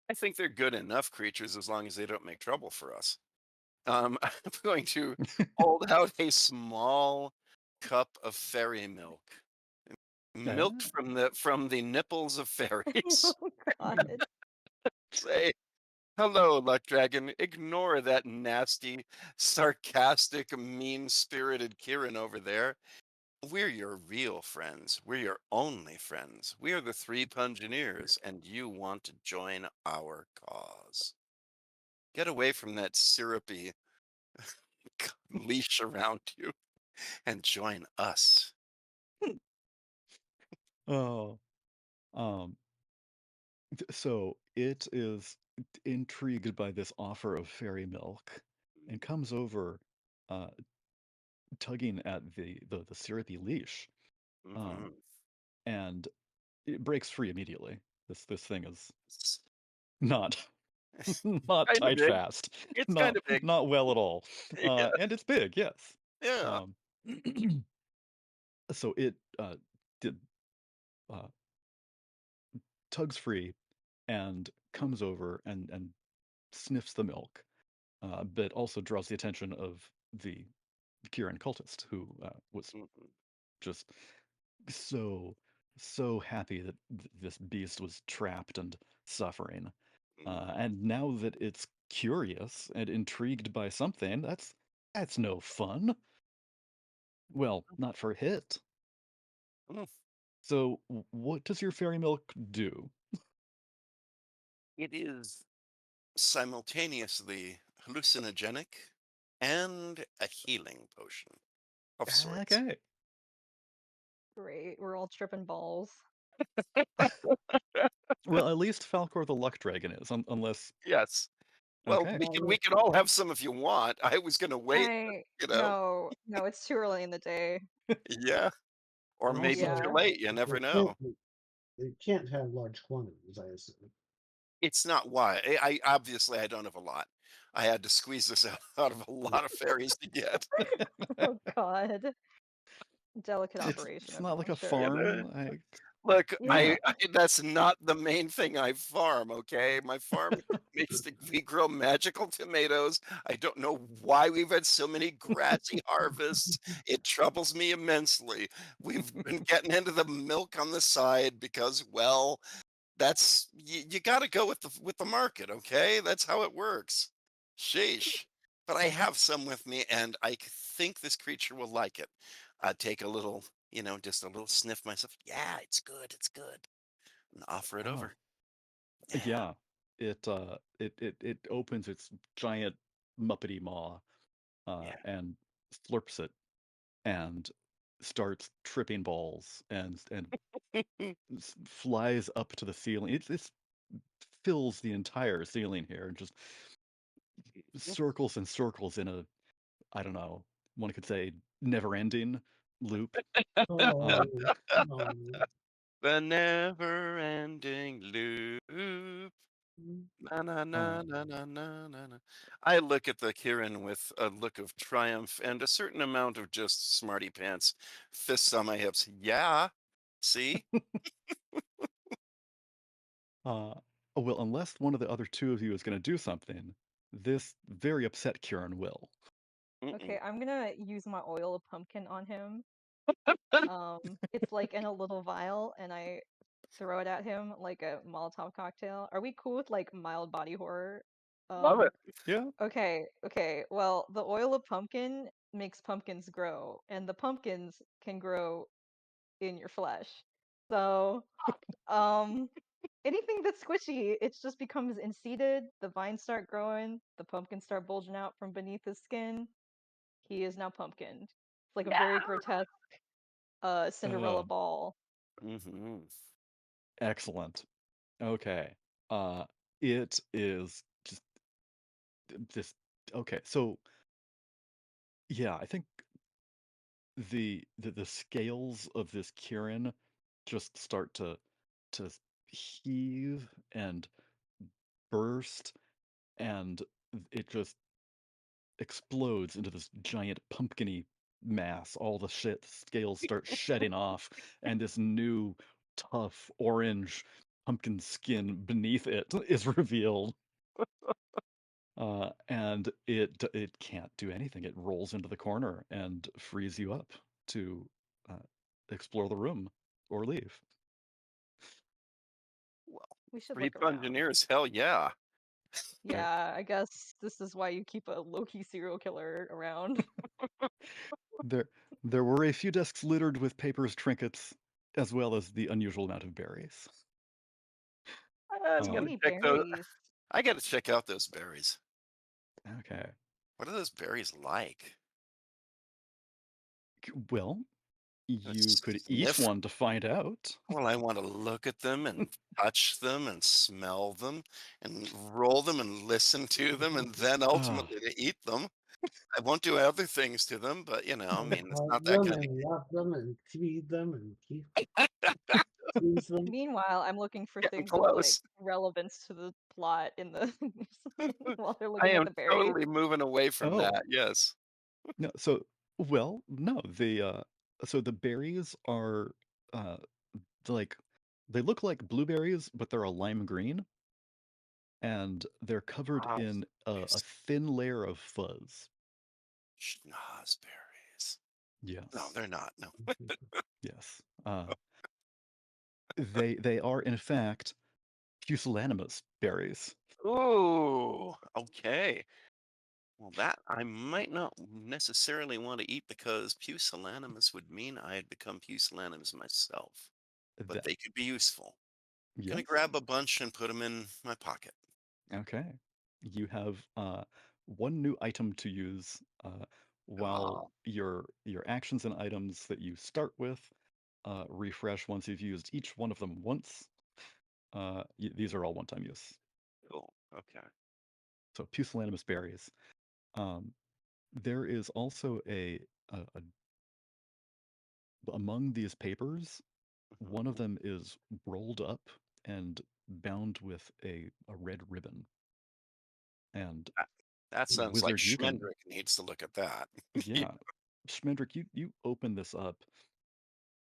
I think they're good enough creatures as long as they don't make trouble for us. I'm going to hold out a small cup of fairy milk, milked Ah. from the nipples of fairies. Oh God. Say, hello, Luck Dragon. Ignore that nasty, sarcastic, mean-spirited Kieran over there. We're your real friends. We're your only friends. We are the three Pungineers, and you want to join our cause. Get away from that syrupy leash around you and join us. Oh, um, so it is intrigued by this offer of fairy milk and comes over, uh, tugging at the syrupy leash, um, Hmm. and it breaks free immediately. This thing is not not Kind of tied big. fast, It's kind not of big. not well at all, Yeah. and it's big, yes. Yeah. Um, so it did, uh, tugs free and comes over and sniffs the milk but also draws the attention of the Kieran cultist, who was Mhm. just so so happy that this beast was trapped and suffering. Mhm. And now that it's curious and intrigued by something, that's no fun. Well, not for Hit. Mm. So, what does your fairy milk do? It is simultaneously hallucinogenic and a healing potion of sorts. Okay. Great. We're all tripping balls. Well, at least Falcor the Luck Dragon is, unless. Yes. Well, Okay. we can all have some if you want. I was gonna wait, I you know. no, no, it's too early in the day. Yeah. Or And maybe also, too Yeah. late. You never they can't, know. they can't have large quantities, I assume. It's not why. I obviously I don't have a lot. I had to squeeze this out of a Yeah. lot of fairies to get. Oh God. Delicate it's operation, it's not like everyone, a You sure. know? farm. Look, Yeah. I that's not the main thing I farm, okay? My farm makes we grow magical tomatoes. I don't know why we've had so many grassy harvests. It troubles me immensely. We've been getting into the milk on the side because, well, that's you got to go with the market, okay? That's how it works. Sheesh. But I have some with me, and think this creature will like it. Take a little, just a little sniff myself. Yeah, it's good. It's good. And offer it Oh, over. Yeah. yeah. It opens its giant muppety maw, Yeah. and slurps it and starts tripping balls and flies up to the ceiling. It fills the entire ceiling here and just circles and circles in a, I don't know, one could say never-ending loop. Um, Oh, no. The never-ending loop. Na na na uh, na na na na na. I look at the Kirin with a look of triumph and a certain amount of just smarty pants, fists on my hips. Yeah, see? uh, well, unless one of the other two of you is going to do something, this very upset Kieran will. Mm-mm. Okay, I'm gonna use my oil of pumpkin on him. It's like in a little vial, and I throw it at him like a Molotov cocktail. Are we cool with like mild body horror? Love Um, it. Yeah. okay, okay. Well, the oil of pumpkin makes pumpkins grow, and the pumpkins can grow in your flesh. So, um, anything that's squishy, it just becomes inseeded. The vines start growing, the pumpkins start bulging out from beneath his skin. He is now pumpkin. It's like a very grotesque Cinderella Uh, ball. Hmm. Excellent. Okay. Uh, it is just this. Okay, so yeah, I think the scales of this Kirin just start to heave and burst, and it just explodes into this giant pumpkiny mass. All the scales start shedding off, and this new tough orange pumpkin skin beneath it is revealed. And it can't do anything. It rolls into the corner and frees you up to uh, explore the room or leave. Well, We should free look around. engineers, hell yeah. Okay. Yeah, I guess this is why you keep a low-key serial killer around. There there were a few desks littered with papers, trinkets, as well as the unusual amount of berries. I Too gotta Um, many check those. berries. I gotta check out those berries. okay. What are those berries like? Well, you Let's could eat sniff. one to find out. Well, I want to look at them and touch them and smell them and roll them and listen to them and then Ah, ultimately to eat them. I won't do other things to them, but I And mean, it's hug not that them kind of and love them and feed them and keep tease them. Meanwhile, I'm looking for getting things of like close. relevance to the plot in the while they're I looking at am the berries. totally moving away from oh, that. Yes. no, so well, no, so the berries are uh like they look like blueberries, but they're a lime green, and they're covered Wow. in a thin layer of fuzz. Schnozberries. No, Yes, they're not. No. yes. They are in fact pusillanimous berries. Ooh, okay. Well, that I might not necessarily want to eat because pusillanimous would mean I had become pusillanimous myself, but That they could be useful. Gonna yes. grab a bunch and put them in my pocket. Okay. You have one new item to use while Oh, your actions and items that you start with refresh once you've used each one of them once. These are all one-time use. cool. Okay. So pusillanimous berries. Um, there is also among these papers, one of Mhm. them is rolled up and bound with a red ribbon. And That, that sounds like wizard, you can, Schmendrick needs to look at that. yeah, Schmendrick, you open this up,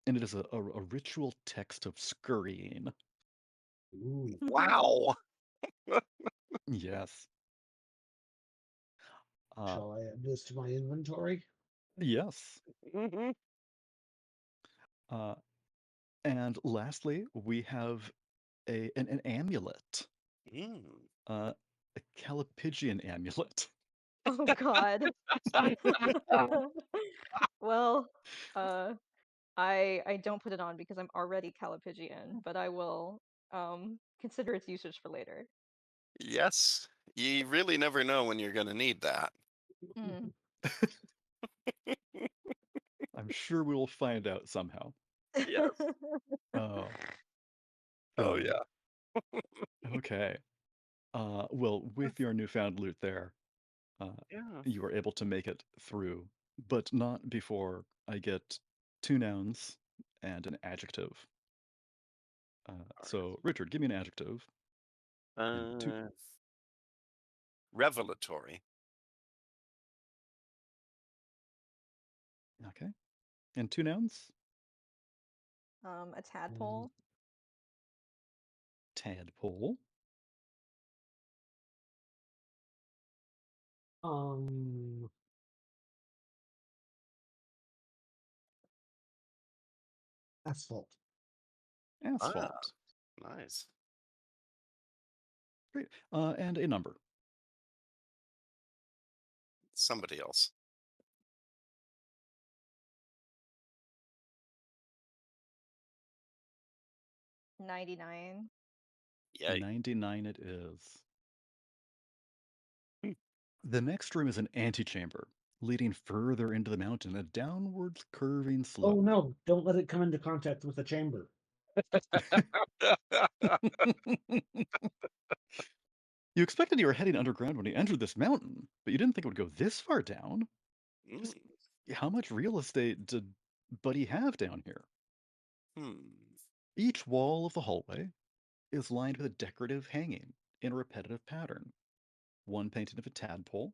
and it is a ritual text of scurrying. Ooh. Wow. Yes. Uh, Shall I add this to my inventory? yes. Mhm. Uh, and lastly, we have an amulet, Mm. a Calipigian amulet. Oh God. Well, uh, I don't put it on because I'm already Calipigian, but I will consider its usage for later. Yes. You really never know when you're going to need that. Mm. I'm sure we will find out somehow. Yes. Oh, Oh, um, yeah. okay. Well, with your newfound loot there, uh, Yeah. you are able to make it through, but not before I get two nouns and an adjective. So, Richard, give me an adjective and two. Uh, revelatory. Okay, and two nouns. A tadpole, Tadpole, Um, asphalt. Ah, asphalt. nice. Great. And a number. Somebody else. 99. Yay. 99 it is. Hmm. The next room is an antechamber, leading further into the mountain, a downwards curving Oh slope. no, don't let it come into contact with the chamber. You expected you were heading underground when you entered this mountain, but you didn't think it would go this far down. Mm. Just how much real estate did Buddy have down here? Hmm. Each wall of the hallway is lined with a decorative hanging in a repetitive pattern. One painted of a tadpole,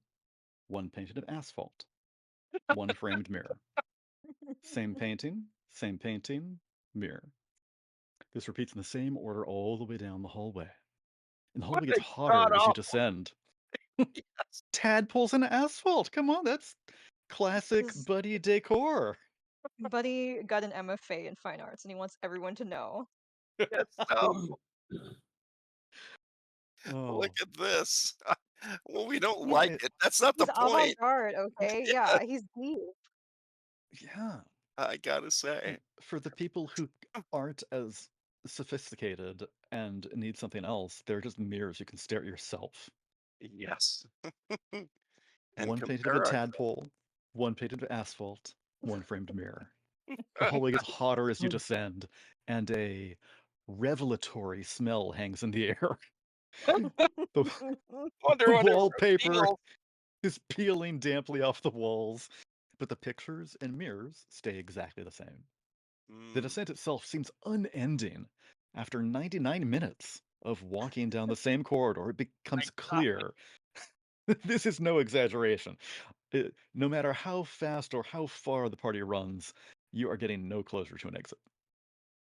one painted of asphalt, one framed mirror. Same painting, mirror. This repeats in the same order all the way down the hallway. And the What hallway gets a god hotter as you awful. descend. Yes. Tadpoles and asphalt. Come on, that's classic His Buddy decor. buddy got an MFA in fine arts and he wants everyone to know. Yes. Oh, look Oh, at this. Well, we don't He's like it, it. That's not the he's point. avant-garde, okay? Yeah, Yeah, he's deep. yeah. I gotta say. And for the people who aren't as sophisticated and need something else, they're just mirrors you can stare at yourself. Yes. And One painted of a compare ourselves. tadpole, one painted of asphalt, one framed mirror. The hallway gets hotter as you descend, and a revelatory smell hangs in the air. The, Wonder the what it wallpaper reveals. is peeling damply off the walls, but the pictures and mirrors stay exactly the same. The Mm, descent itself seems unending. After 99 minutes of walking down the same corridor, it my becomes God. clear. This is no exaggeration. No matter how fast or how far the party runs, you are getting no closer to an exit.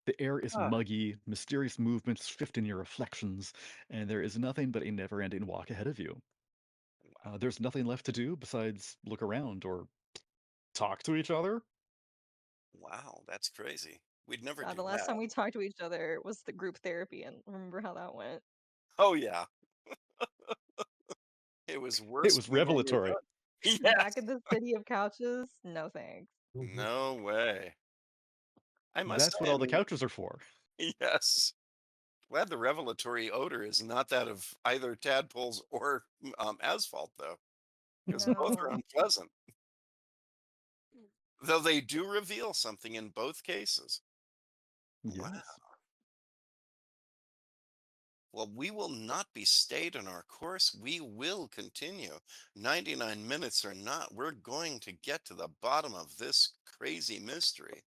The air is Ah, muggy, mysterious movements shift in your reflections, and there is nothing but a never-ending walk ahead of you. There's nothing left to do besides look around or talk to each other. wow, that's crazy. We'd never God, do the last that. time we talked to each other was the group therapy, and remember how that went. Oh yeah, it was It worse was than the one we were revelatory. done. Back Yes. in the city of couches? No thanks. Mhm. No way. I must That's what say, I all the mean, couches are for. yes. Glad the revelatory odor is not that of either tadpoles or asphalt, though, because both are No. unpleasant. Though they do reveal something in both cases. Wow. Yes. Well, we will not be stayed on our course. We will continue. 99 minutes or not, we're going to get to the bottom of this crazy mystery.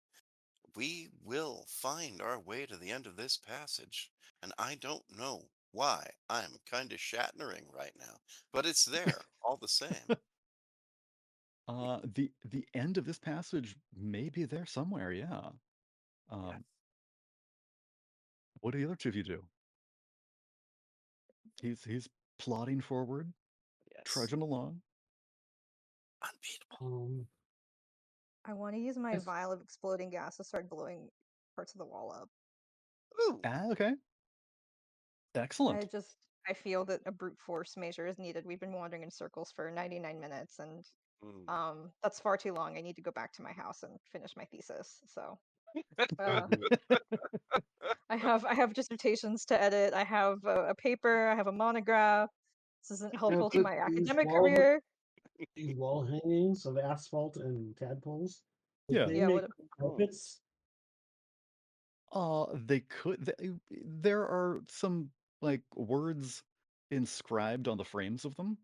We will find our way to the end of this passage. And I don't know why I'm kind of Shatnering right now, but it's there all the same. The end of this passage may be there somewhere, yeah. Yeah. Um, what do the other two of you do? He's plodding forward, Yes. trudging along. Unbeatable. Um, I want to use my yes. vial of exploding gas to start blowing parts of the wall up. Ooh. Ah, okay. I Excellent. just I feel that a brute force measure is needed. We've been wandering in circles for 99 minutes, and Mm. that's far too long. I need to go back to my house and finish my thesis. So uh, Mhm. I have dissertations to edit. I have a paper. I have a monograph. This isn't Yeah, helpful to put my academic career. these wall hangings of asphalt and tadpoles. If Yeah. they Yeah, make what? Mm. carpets, They could. There are some like words inscribed on the frames of them.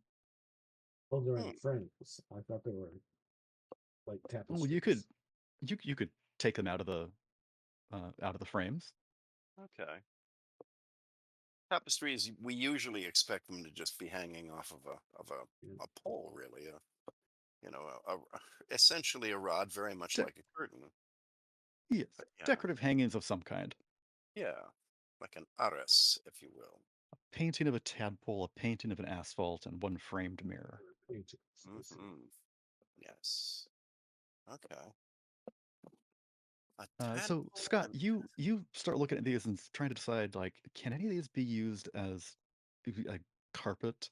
well, they're in Mm. frames. I thought they were like Well, you could tapestries. you could take them out of the frames. Okay. Tapestries, we usually expect them to just be hanging off of Yeah. a pole, really. Essentially a rod, very much De- like a curtain. yes, But yeah, decorative hangings of some kind. yeah, like an arras, if you will. Painting of a tadpole, a painting of an asphalt, and one framed mirror. Paintings. I see. Hmm. Yes. Okay. A So tadpole Scott, and you start looking at these and trying to decide like, can any of these be used as a carpet?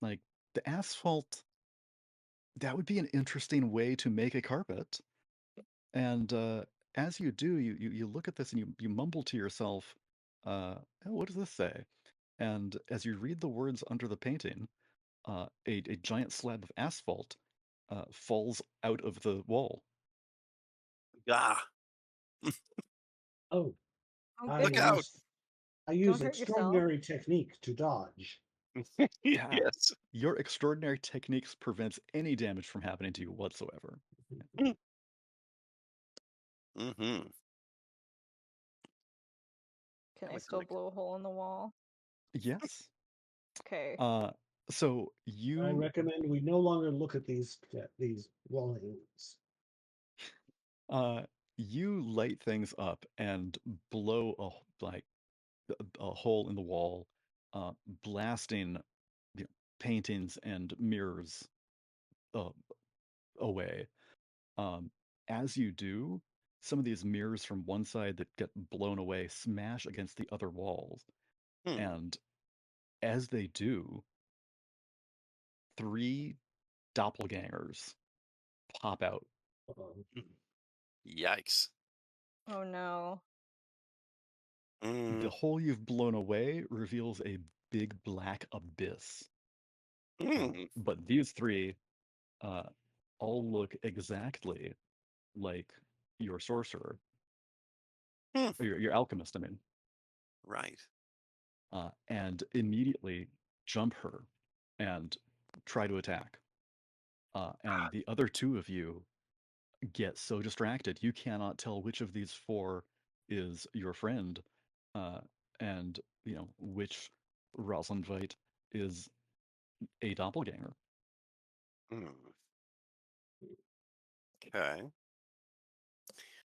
Like the asphalt, that would be an interesting way to make a carpet. And as you do, you look at this and you mumble to yourself, "Oh, what does this say?" And as you read the words under the painting, a giant slab of asphalt falls out of the wall. ah, Oh, Oh I look out! use goodness! I Don't use hurt yourself. extraordinary technique to dodge. Yeah, Yes. your extraordinary techniques prevents any damage from happening to you whatsoever. Mm-hmm. Can And I we can still make blow a hole in the wall? Yes. Okay. Uh, so I you recommend we no longer look at these wall hangings. uh you light things up and blow like a hole in the wall, blasting paintings and mirrors uh, away. Um, as you do, some of these mirrors from one side that get blown away smash against the other walls, Hmm. and as they do, three doppelgangers pop out. Uh, Yikes. Oh no. The Mm. hole you've blown away reveals a big black abyss. Mm. But these three uh, all look exactly like your sorcerer, Hmm. or your alchemist, I mean, Right. and immediately jump her and try to attack. And the other two of you get so distracted you cannot tell which of these four is your friend, uh, and which Rosalindvite is a doppelganger. Mm. Okay.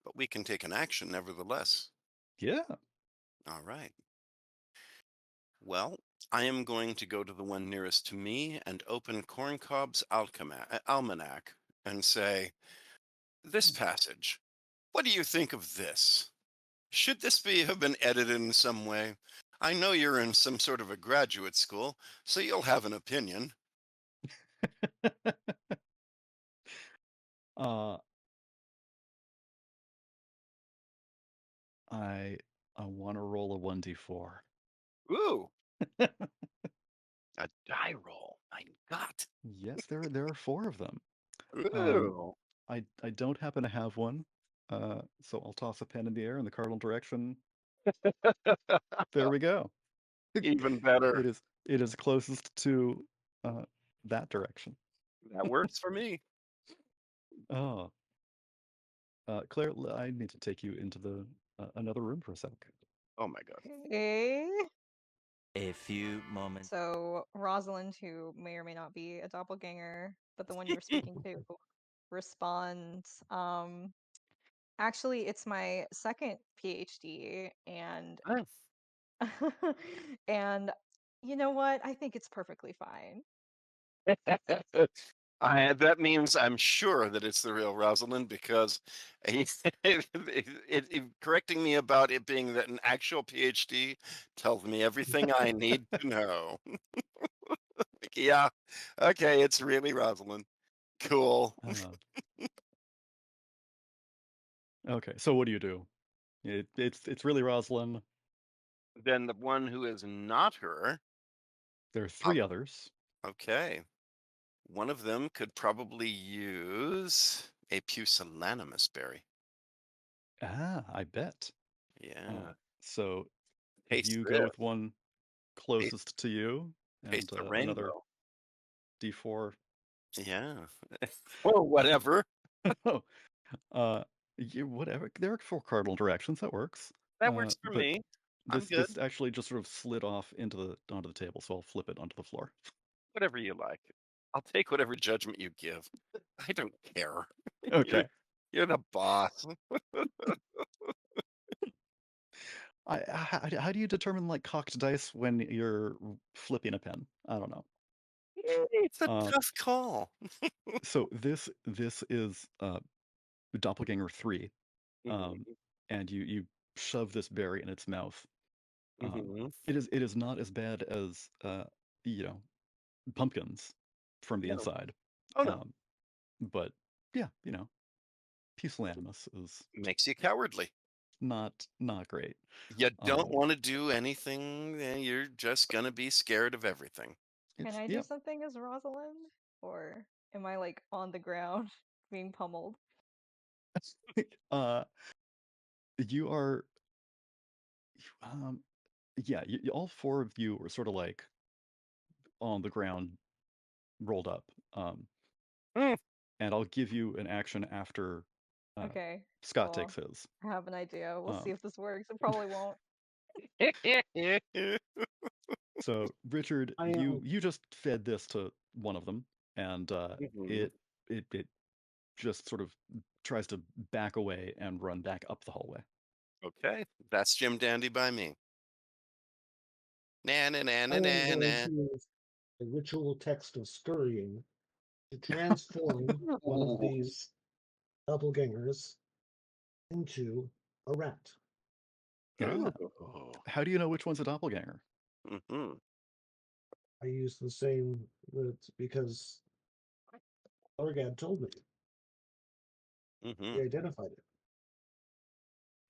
But we can take an action nevertheless. Yeah. All right. Well, I am going to go to the one nearest to me and open Corncob's almanac and say, "This passage. What do you think of this? Should this be have been edited in some way? I know you're in some sort of a graduate school, so you'll have an opinion." uh, I I want to roll a 1d4. Ooh, a die roll. My God. Yes, there are four of them. Um, Ooh. I don't happen to have one, so I'll toss a pen in the air in the cardinal direction. There we go. Even better. It is closest to uh, that direction. That works for me. Oh, Claire, I need to take you into the another room for a sec. Oh my God. Okay. A few moments. So Rosalind, who may or may not be a doppelganger, but the one you were speaking to, responds, actually, it's my second PhD, and Ah. and you know what? I think it's perfectly fine. That means I'm sure that it's the real Rosalind because correcting me about it being that an actual PhD tells me everything I need to know. Like, yeah, okay, it's really Rosalind. Cool. Okay, so what do you do? It's really Rosalind. Then the one who is not her, There are three others. okay, one of them could probably use a pusillanimous berry. Ah, I bet. Yeah, So taste you go this. with one Taste, closest to you, and taste the another rainbow. D4. Yeah. Or whatever. Oh, whatever. There are four cardinal directions. That works. That works for But me. I'm this good. actually just sort of slid off into the onto the table, so I'll flip it onto the floor. Whatever you like. I'll take whatever judgment you give. I don't care. You're Okay. you're the boss. How do you determine like cocked dice when you're flipping a pen? I don't know. It's a Uh, tough call. so this is Doppelganger 3, um, Mhm, and you shove this berry in its mouth. mhm. It is not as bad as you know pumpkins from the No. inside, Oh no. um, but yeah, pusillanimous is Makes you cowardly. not great. You don't Um, want to do anything, you're just gonna be scared of everything. Can it's I do yeah. something as Rosalind? Or am I like on the ground being pummeled? uh, you are um, yeah. All four of you are sort of like on the ground, rolled up. Mm. And I'll give you an action after Okay. Scott takes Well, his. I have an idea. We'll see Um, if this works. It probably won't. so Richard, I am. you just fed this to one of them, and Mhm. it just sort of tries to back away and run back up the hallway. Okay, that's Jim Dandy by me. Na na na I na am na going na. to use the ritual text of scurrying to transform one of these doppelgangers into a rat. Yeah. Ooh. How do you know which one's a doppelganger? Mhm, I use the same because Orgad told me he mhm. identified it.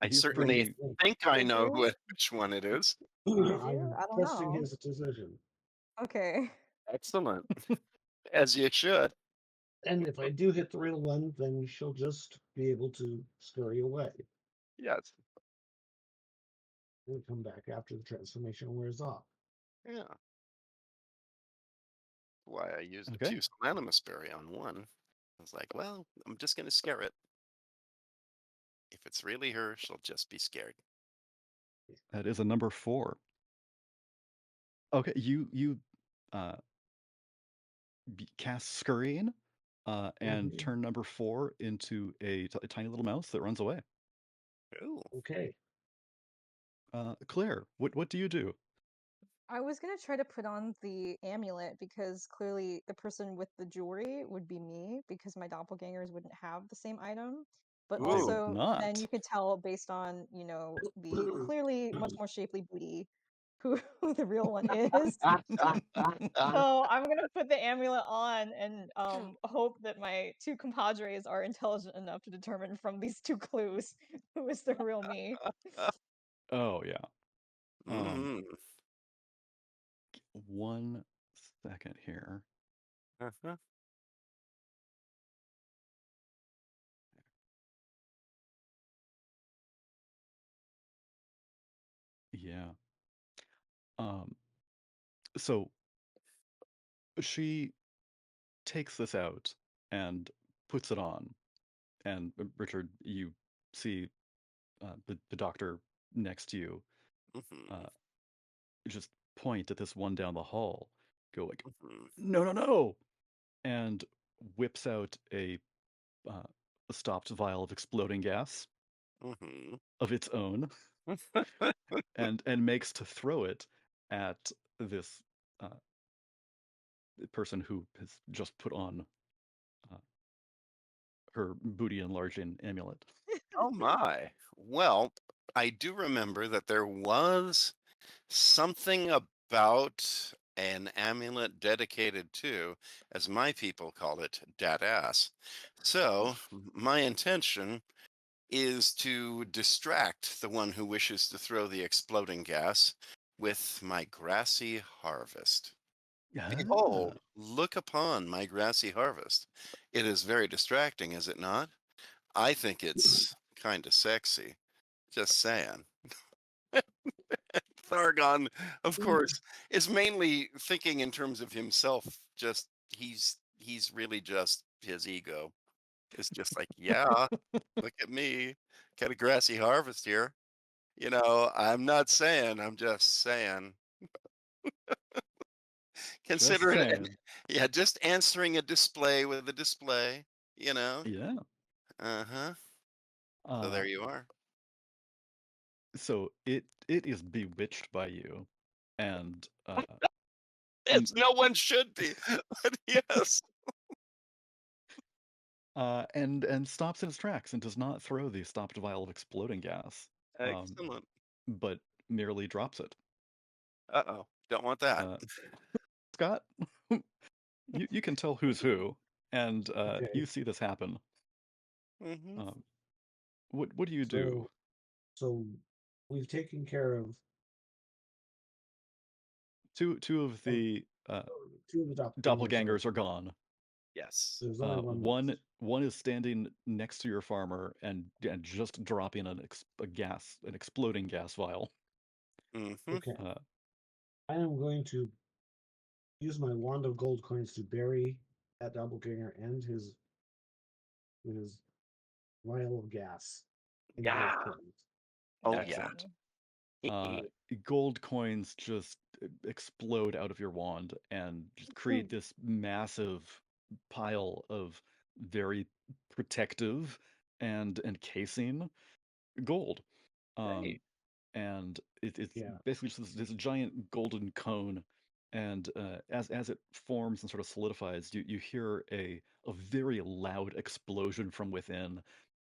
I He's certainly pretty. think I Did know you? which one it is. Did you? I'm I don't trusting know. his decision. Okay. Excellent, as you should. And if I do hit the real one, then she'll just be able to scurry away Yes, and come back after the transformation wears off. yeah. Why I used a Okay. pusillanimous berry on one. I was like, well, I'm just gonna scare it. If it's really her, she'll just be scared. That is a number 4. Okay, you uh, cast scurrying, and Mhm. turn number 4 into a tiny little mouse that runs away. Ooh. Okay. Claire, what do you do? I was gonna try to put on the amulet because clearly the person with the jewelry would be me because my doppelgangers wouldn't have the same item. But They would Ooh. also, then not. you could tell based on, the clearly much more shapely booty who, who the real one is. So I'm gonna put the amulet on and hope that my two compadres are intelligent enough to determine from these two clues who is the real me. Oh yeah. Um, Mm-hmm. 1 second here. Uh-huh. Yeah. Um, so she takes this out and puts it on, and Richard, you see the doctor next to you Mm-hmm. uh, just point at this one down the hall, go like, Mm-hmm. no, no, no, and whips out uh, a stopped vial of exploding gas Mm-hmm. of its own, and makes to throw it at this uh, person who has just put on uh, her booty enlarging amulet. Oh my. Well, I do remember that there was something about an amulet dedicated to, as my people call it, dat ass. So my intention is to distract the one who wishes to throw the exploding gas with my grassy harvest. Ah, Behold, look upon my grassy harvest. It is very distracting, is it not? I think it's kind of sexy. Just saying. Thargon, of course, is mainly thinking in terms of himself. Just he's really just his ego. It's just like, yeah, look at me, got a grassy harvest here. I'm not saying. I'm just saying. just Consider it, saying. yeah, just answering a display with a display. You know. Yeah. Uh huh. So Uh, there you are. so it is bewitched by you, and m- It's no one should be, but yes. and stops in its tracks and does not throw the stopped vial of exploding gas, um, Excellent. but merely drops it. Uh-oh. Don't want that. Uh, Scott, you can tell who's who, and Okay, you see this happen. Hmm. Um, what do you do? so so we've taken care Two of of the two of the doppelgangers. doppelgangers are gone. Yes. There's only one left. One is standing next to your farmer and just dropping an exploding gas vial. Hmm. Okay, Uh, I am going to use my wand of gold coins to bury that doppelganger and his vial of gas in gold Yeah. coins. Oh yeah. Excellent. Uh, Gold coins just explode out of your wand and just create this massive pile of very protective and encasing gold. Great. Um, and it's Yeah. basically just this giant golden cone. And as it forms and sort of solidifies, you hear a very loud explosion from within,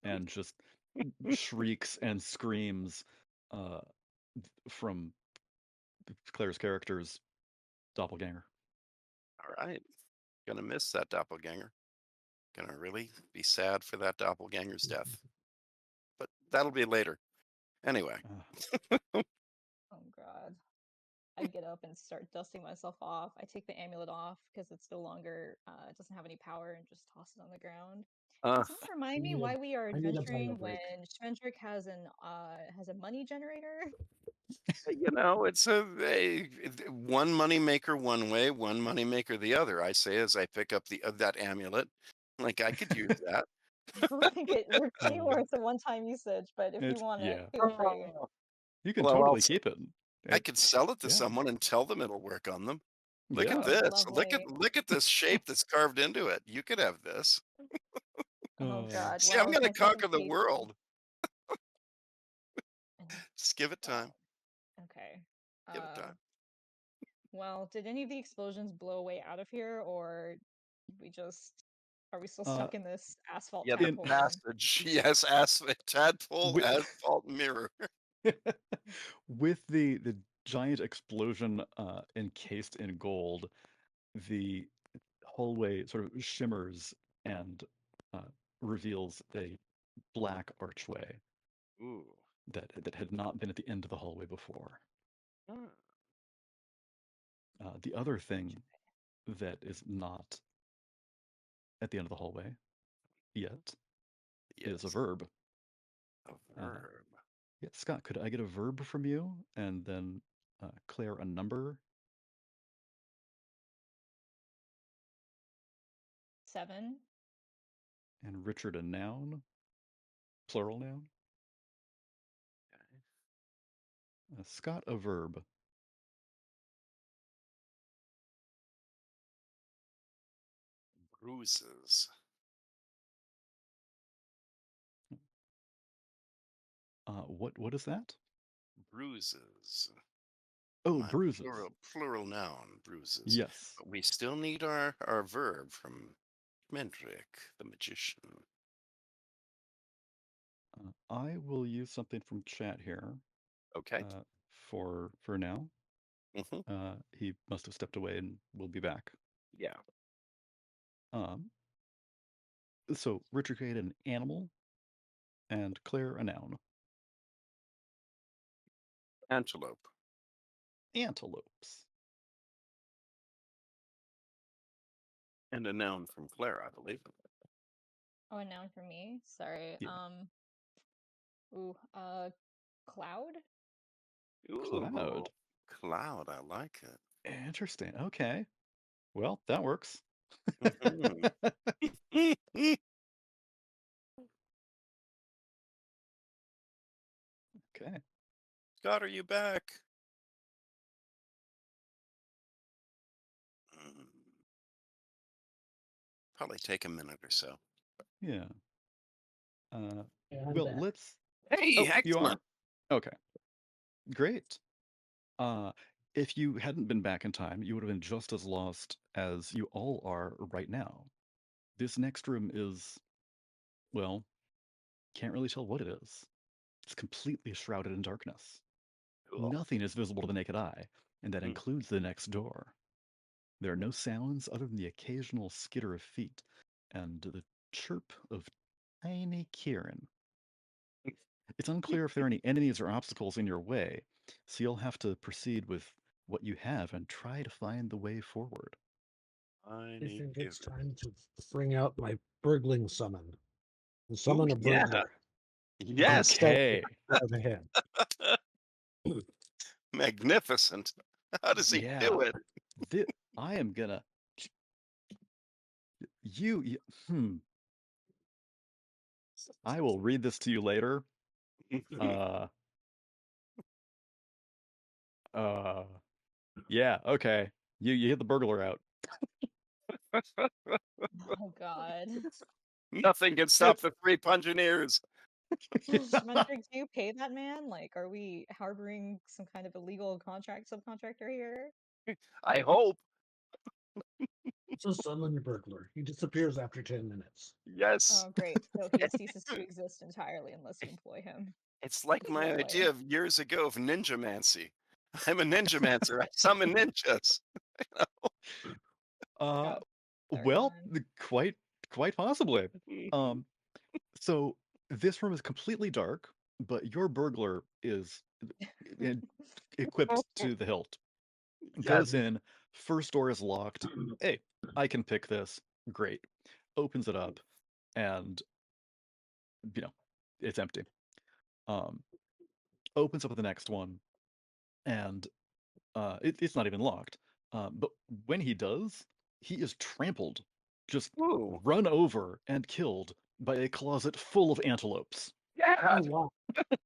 and just shrieks and screams uh, from Claire's character's doppelganger. All right. Gonna miss that doppelganger. Gonna really be sad for that doppelganger's death. But that'll be later. Anyway. Uh, Oh god. I get up and start dusting myself off. I take the amulet off because it's no longer it doesn't have any power and just toss it on the ground. Uh, Can someone remind I me need a why we are I need a bio adventuring when break. Schmendrick has a money generator? it's one money maker one way, one money maker the other. I say as I pick up the that amulet, like I could use that. I don't think it works uh, anymore. It's a one-time usage, but if you want it, yeah, feel free. Oh. you can Well, totally keep it. I It could sell it to yeah, someone and tell them it'll work on them. Look at yeah. Oh, this. lovely. Look at this shape that's carved into it. You could have this. Oh Uh, god. See, I'm Well, going to my conquer the teleportation world. and Just give it wow. time. Okay. Give it Uh, time. well, did any of the explosions blow away out of here, or we just are we still Uh, stuck in this asphalt Yeah, the in tadpole room? passage. Yes, asphalt, tadpole, with, asphalt mirror. with the giant explosion encased in gold, the hallway sort of shimmers and uh, reveals a black archway Ooh. that had not been at the end of the hallway before. Hmm. The other thing that is not at the end of the hallway yet is a Yes, verb. a Uh, verb. yeah, Scott, could I get a verb from you and then Claire a number 7. and Richard a noun, plural noun? Okay. Scott a verb. Bruises. What is that? Bruises. Oh, My bruises. plural noun, bruises. Yes. But we still need our verb from Mendrick, the magician. I will use something from chat here Okay. for now. He must have stepped away and will be back. Yeah. Um, so Richard created an animal and Claire a noun. Antelope. Antelopes. And a noun from Claire, I believe. Oh, a noun for me. Sorry. Yeah. Ooh. Cloud. Ooh, Cloud. cloud. I like it. Interesting. Okay. Well, that works. Mhm. Okay. Scott, are you back? Mm, Probably take a minute or so. Yeah. Yeah, I'm Well, back. let's. Hey, Oh, you are? excellent. Okay. Great. Uh, if you hadn't been back in time, you would have been just as lost as you all are right now. This next room is, well, can't really tell what it is. It's completely shrouded in darkness. Cool. Nothing is visible to the naked eye, and that Mm. includes the next door. There are no sounds other than the occasional skitter of feet and the chirp of tiny Kieran. It's unclear if there are any enemies or obstacles in your way, so you'll have to proceed with what you have and try to find the way forward. I I need think you. it's time to bring out my burgling summon and Ooh, summon a yeah. burglar and then Yes. stab it Okay. in the head. Magnificent. How does he Yeah. do it? I am gonna you hmm. I will read this to you later. Uh uh yeah, okay. You hit the burglar out. Oh God. Nothing can stop It's the three Pungineers. Shmendrick, do you pay that man? Like, are we harboring some kind of illegal contract subcontractor here? I hope. It's a summon burglar. He disappears after 10 minutes. Yes. Oh, great. So he ceases to exist entirely unless you employ him. It's like my Lovely. idea of years ago of ninjamancy. I'm a ninjamancer. I summon ninjas. uh Oh, sorry, well, man. quite possibly. Um so this room is completely dark, but your burglar is e- equipped to the hilt. Goes Yes. in, first door is locked. Hey, I can pick this. Great. Opens it up, and you know, it's empty. Um, Opens up the next one, and it's not even locked. But when he does, he is trampled, just Ooh. run over and killed by a closet full of antelopes. Yeah. Oh,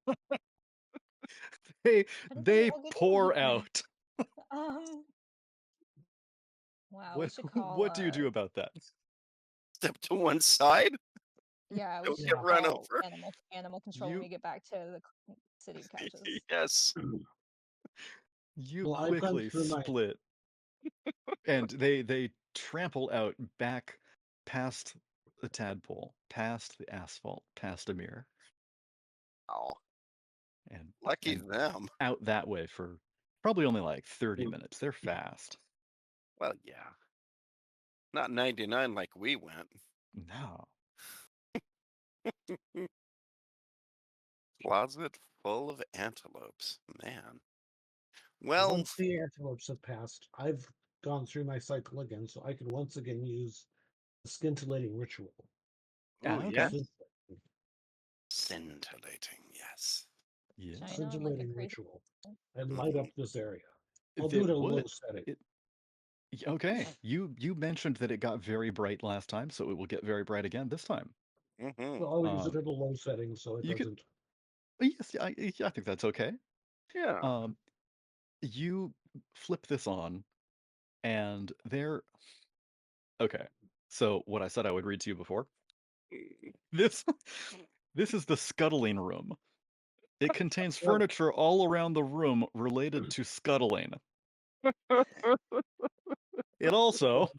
wow. They How did they they all get in pour here? out. Um, wow, we What should call, what do you do about that? Step to one side. yeah, we Don't should get Yeah. run call over. animal control when You we get back to the city of couches. Yes. You Well, I've gone quickly through my. split, and they trample out back past the tadpole, past the asphalt, past a mirror, Oh, and lucky and them. out that way for probably only like 30 minutes. They're fast. Well, yeah. Not 99 like we went. No. Closet full of antelopes. Man. Well, Once the antelopes have passed, I've gone through my cycle again, so I can once again use the scintillating ritual. oh, Okay. yeah. Scint- Scintillating, yes. Yes. Shine on like a Scintillating crazy. ritual and light Mhm. up this area. I'll do That it at a low would. setting. It, okay. You mentioned that it got very bright last time, so it will get very bright again this time. Mhm. So I'll use it Um, at a low setting so it you could. doesn't. Yes, I think that's okay. Yeah. Um, you flip this on, and there. Okay. So what I said I would read to you before. This this is the scuttling room. It contains Well, furniture all around the room related to scuttling. It also well,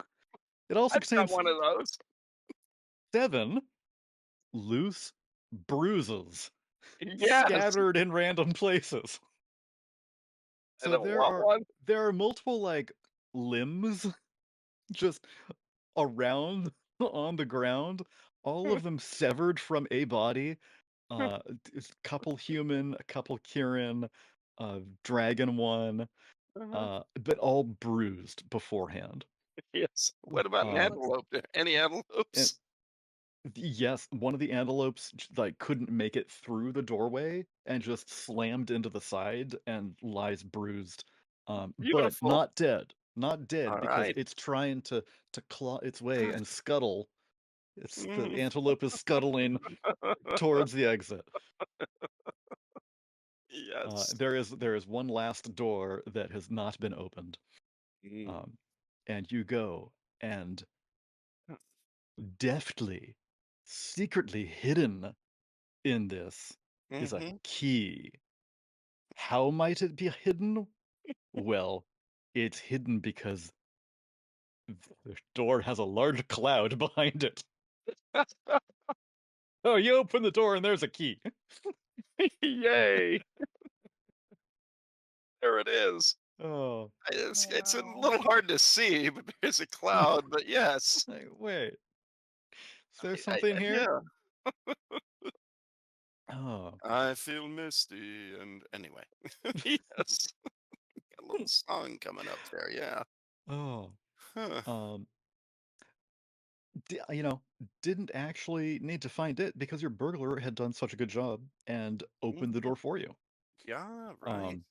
it also I've got contains one of those. 7 loose bruises Yes. scattered in random places. I So don't want one. there are multiple like limbs just around on the ground, all of them severed from a body. A couple human, a couple Kirin, a dragon one, Uh-huh. but all bruised beforehand. Yes. What about an That Um, looks antelope? Any and antelopes? yes, one of the antelopes like couldn't make it through the doorway and just slammed into the side and lies bruised, but Beautiful. not dead All because right. it's trying to claw its way and scuttle. It's the Mhm. antelope is scuttling towards the exit. Yes. There is one last door that has not been opened, Mm. um, and you go and deftly, secretly hidden in this is a Mm-hmm. key. How might it be hidden? Well, it's hidden because the door has a large cloud behind it. Oh, you open the door and there's a key. Yay. There it is. Oh, It's a wow. little hard to see, but there's a cloud. But yes. wait, is there something I here? yeah. Oh, I feel misty. And anyway, yes. A little song coming up there. Yeah. oh, Huh. um, you know, didn't actually need to find it because your burglar had done such a good job and opened the Mhm. door for you. Yeah. Right. Um,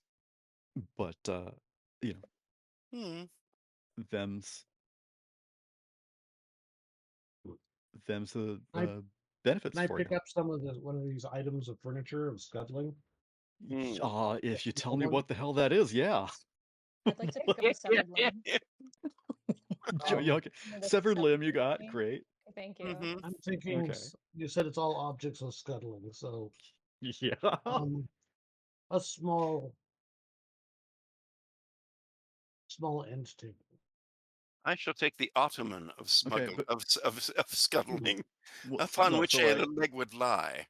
but you know, Hmm. them's them's I the benefits can I for pick you. up some of the one of these items of furniture of scuttling? Hmm. If you tell me One. what the hell that is, yeah. I'd like to pick up the severed limb. Um, Okay. One of the Severed severed limb you limb got. thing. Great. Okay, thank you. Mm-hmm. I'm thinking Okay. you said it's all objects of scuttling, so Yeah. um, a small end table. I shall take the ottoman of Okay, smuggle but of scuttling, upon no, which so a like leg would lie.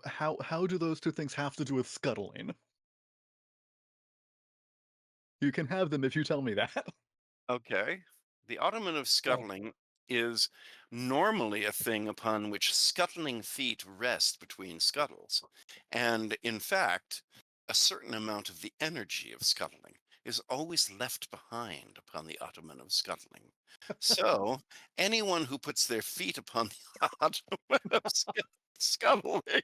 how do those two things have to do with scuttling? You can have them if you tell me that. Okay. The ottoman of Well, scuttling is normally a thing upon which scuttling feet rest between scuttles. And in fact, a certain amount of the energy of scuttling is always left behind upon the ottoman of scuttling. So, anyone who puts their feet upon the ottoman of scuttling,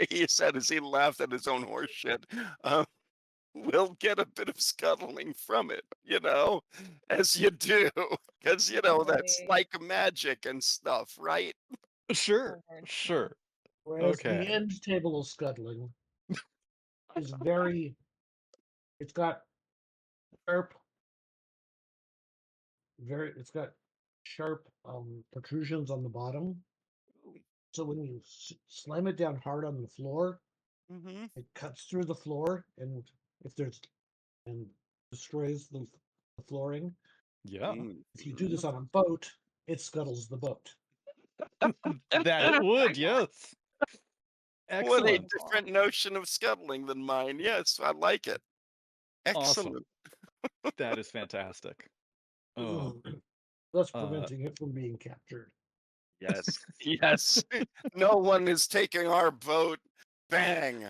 he said as he laughed at his own horse shit, will get a bit of scuttling from it, as you do, because that's Totally. like magic and stuff, right? Sure. Oh, word. Yeah. Sure. whereas the Okay. end table of scuttling is very, it's got sharp, it's got sharp protrusions on the bottom. So when you slam it down hard on the floor, Mm-hmm. It cuts through the floor, and if there's and destroys the flooring. Yeah. If you do this on a boat, it scuttles the boat. That it would, yes. What a Excellent. different notion of scuttling than mine. Yes, I like it. Awesome. Excellent. That is fantastic. Oh, Thus uh, preventing it from being captured. Yes. Yes. No one is taking our boat. Bang.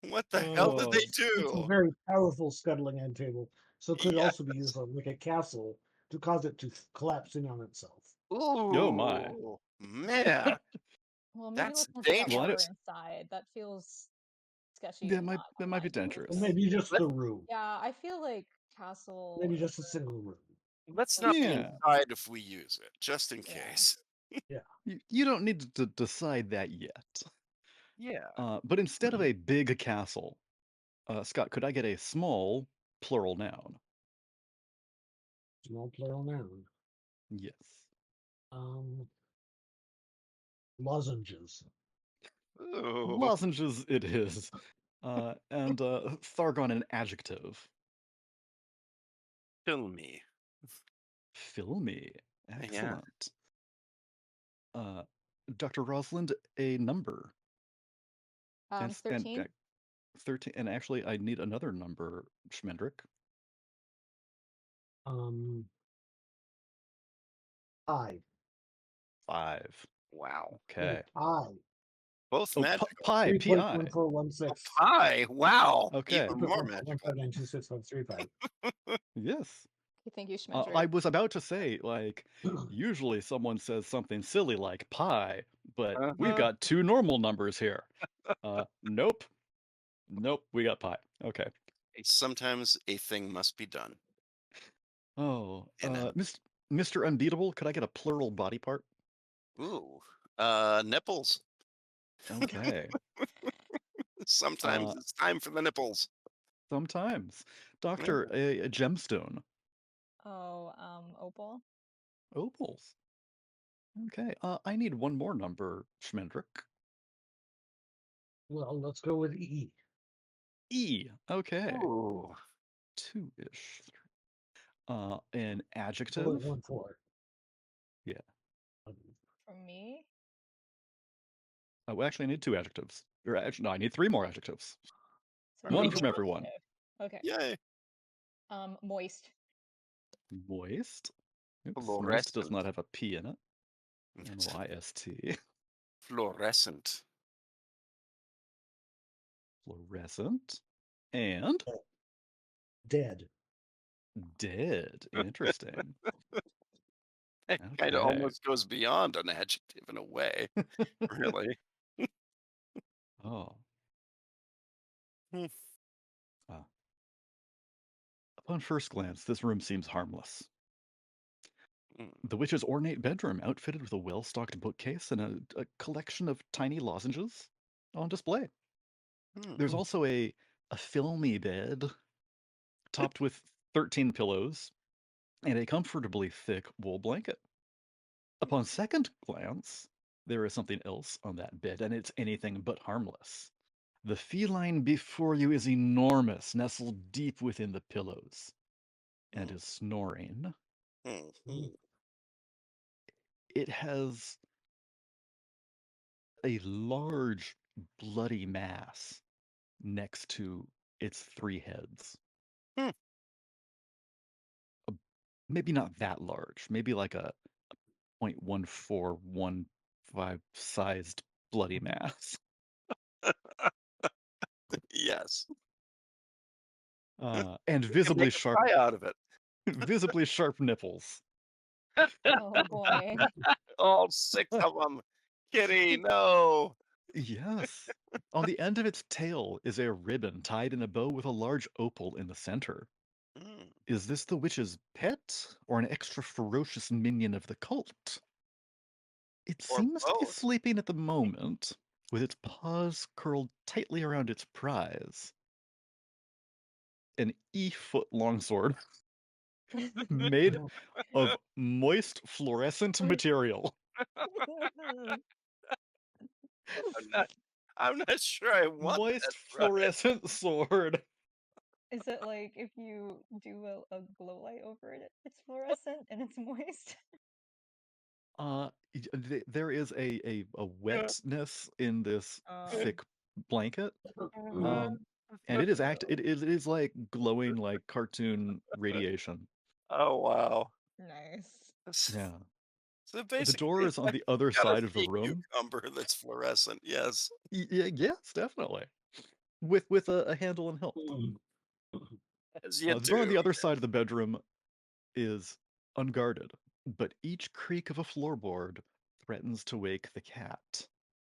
What the hell did they oh, It's a do? very powerful scuttling end table, so it could Yeah. also be used on like a castle to cause it to collapse in on itself. yo my. Ooh, man, Well, maybe that's let's not put that Well, I water don't, dangerous. inside. That feels sketchy that and might not that on might my be Or dangerous. terms. maybe just Let, the room. Yeah, I feel like castle Maybe or just a single room. let's not be Yeah. inside if we use it, just in yeah. case. Yeah. You don't need to decide that yet. Yeah. But instead of a big castle, Scott, could I get a small plural noun? Small plural noun. Yes. Um, lozenges. Ooh, Lozenges it is. And Thargon an adjective. filmy. Filmy. Yeah. Excellent. Uh, Dr. Rosalind, a number. And 13. 13. And actually, I need another number, Schmendrick. Um, 5. 5. Wow. No, Okay. pi. Both Oh, magical. pi, P-I. 3.1416. Oh, pie. Wow. Okay. Even more magical. 1592635. Yes. Okay, thank you, I Schmendrick. was about to say, like, usually someone says something silly like pi, but we've Uh-huh. got two normal numbers here. Nope. Nope, we got pi. Okay. Sometimes a thing must be done. Oh, And Mr. Unbeatable, could I get a plural body part? ooh, nipples. Okay. Sometimes Uh, it's time for the nipples. sometimes. Yeah. Doctor, a gemstone. Oh, opal. Opals. Okay. I need one more number, Schmendrick. Well, let's go with E. E. Okay. Ooh. Two-ish. An Oh, adjective. 0.14. Yeah. Um, From me. Oh, actually, I need two adjectives. Or actually, no, I need three more adjectives. So One three from more everyone. adjective. Okay. Yay. Moist. Moist. Oops, moist does Fluorescent. not have a P in it. M-O-I-S-T. Fluorescent. Fluorescent. And dead. dead. Interesting. It kind of Okay. almost goes beyond an adjective in a way. Really. Oh. Hmm. Uh, upon first glance, this room seems harmless. Mm. The witch's ornate bedroom, outfitted with a well-stocked bookcase and a collection of tiny lozenges on display. There's Hmm. also a filmy bed topped with 13 pillows and a comfortably thick wool blanket. Upon second glance, there is something else on that bed, and it's anything but harmless. The feline before you is enormous, nestled deep within the pillows, and Hmm. is snoring. Hmm. Mm. It has a large, bloody mass next to its three heads. Hmm. Uh, Maybe not that large, maybe like a 0.1415 sized bloody mass. Yes. And You can make a pie out of it. visibly sharp nipples. Oh boy. All six of them. Kitty, no. Yes. On the end of its tail is a ribbon tied in a bow with a large opal in the center. Mm. Is this the witch's pet or an extra ferocious minion of the cult? It Or seems to be both. sleeping at the moment, with its paws curled tightly around its prize. An E-foot longsword made of moist fluorescent material. I'm not I'm not sure I want that Moist drive. fluorescent sword. Is it like if you do a glow light over it, it's fluorescent and it's moist? There is a wetness in this Oh. thick blanket. Mhm. And it is like glowing like cartoon radiation. Oh, wow. Nice. Yeah. So The basically, door it's is on like the other got a side of the sea room. cucumber that's fluorescent. Yes. Yes, definitely. With a handle and hilt. As you The door on do. the other side of the bedroom is unguarded, but each creak of a floorboard threatens to wake the cat.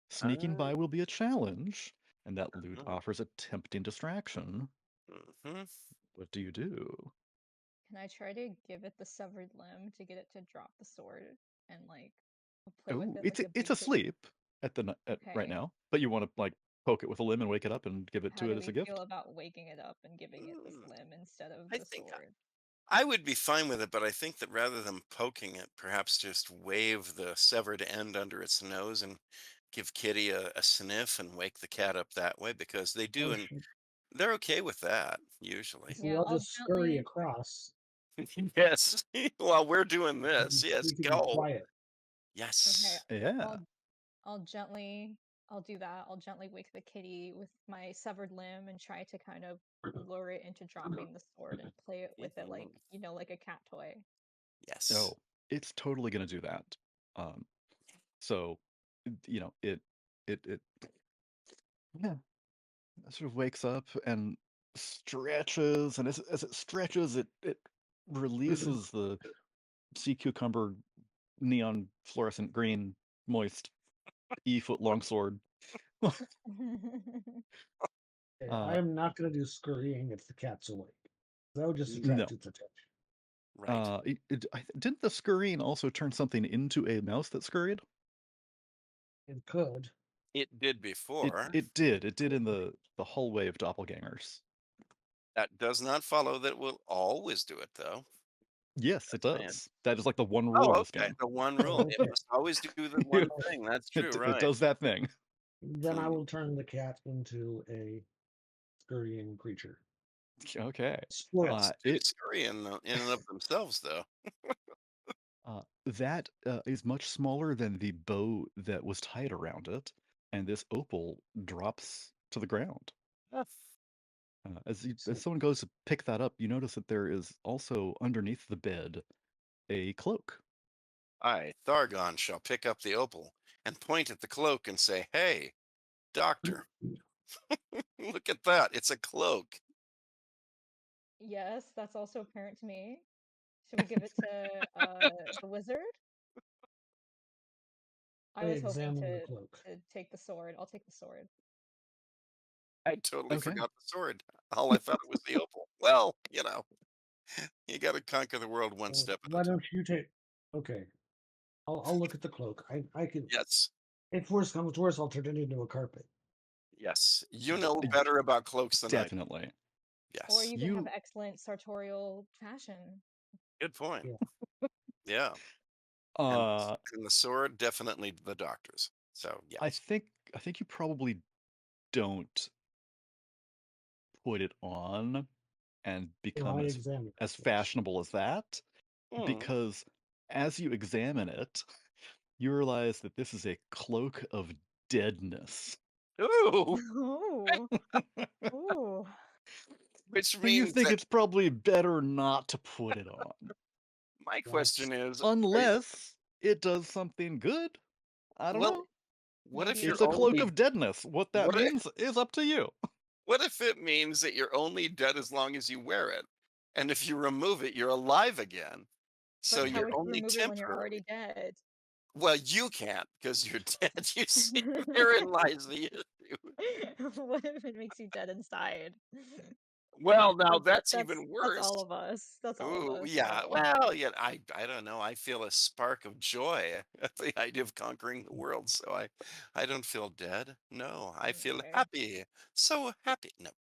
Sneaking Uh, by will be a challenge, and that loot uh, offers a tempting distraction. mhm. What do you do? Can I try to give it the severed limb to get it to drop the sword and like play with Oh, it it's like a it's big kitty? asleep at right Okay. now, but you want to like poke it with a limb and wake it up and give it How to it do as we a feel gift. about waking it up and giving it this Mm, limb instead of I the think sword? I would be fine with it, but I think that rather than poking it, perhaps just wave the severed end under its nose and give Kitty a sniff and wake the cat up that way because they do, Or and they're okay with that if usually. we Yeah, all I'll just scurry gently. across, Yes. While we're doing we this, yes, we can be go. quiet. Okay, Yes. Yeah. I'll I'll gently. I'll do that. I'll gently wake the kitty with my severed limb and try to kind of lure it into dropping the sword and play it with it like, Mhm. like a cat toy. Yes. Oh, it's totally gonna do that. Um, so it yeah, it sort of wakes up and stretches, and as it stretches, it releases the sea cucumber neon fluorescent green moist E-foot longsword. Okay, I uh, am not going to do scurrying if the cat's awake. That would just no. attract its attention. Right. Didn't the scurrying also turn something into a mouse that scurried? It could. It did It before. it did. It did in the hallway of doppelgangers. That does not follow that we'll always do it, though. Yes, it Man. does. That is like the one rule in Oh, this okay. game. The one rule. Oh, It okay. must always do the one it, Oh, thing. That's true, it right? does that thing. then I Hmm. will turn the cat into a scurrying creature. Okay. Squirrel. Cats Uh, do it scurry in and of themselves, though. that is much smaller than the bow that was tied around it, and this opal drops to the ground. Ah, As someone goes to pick that up, you notice that there is also underneath the bed a cloak. I, Thargon, shall pick up the opal and point at the cloak and say, "Hey, doctor, look at that. It's a cloak." Yes, that's also apparent to me. Should we give it to the wizard? I I was hoping examine the to cloak. take the sword. I'll take the sword. I totally Okay. forgot the sword. All I found was the opal. Well, you got to conquer the world one Well, step at a why time. don't you take? Okay, I'll look at the cloak. I can. Yes. If worse comes to worse, I'll turn it into a carpet. Yes. You know Uh, better about cloaks than I do. Definitely. Or Yes. you can have You excellent sartorial fashion. Good point. Yeah. Yeah. And uh and the sword, definitely the doctor's. So, I yes. think I think you probably don't put it on and So become I as examine it as first. fashionable as that, Hmm. because as you examine it, you realize that this is a cloak of deadness. Ooh, Ooh, ooh. which So you means think that it's probably better not to put it on, my That's question is, unless it does something good. I don't well, know. what if Maybe you're It's a cloak only of deadness. What that what if, means is up to you. what if it means that you're only dead as long as you wear it? And if you remove it, you're alive again. So But how you're would you only remove it when you're temporarily. already dead? Well, you can't because you're dead. You see, therein lies the issue. What if it makes you dead inside? Well, now That's that's that's even that's all worse. of us. That's all of Ooh, us, yeah. so Well, yeah, I don't know. I feel a spark of joy at the idea of conquering the world. So I don't feel dead. No, I feel okay. happy. So happy. No.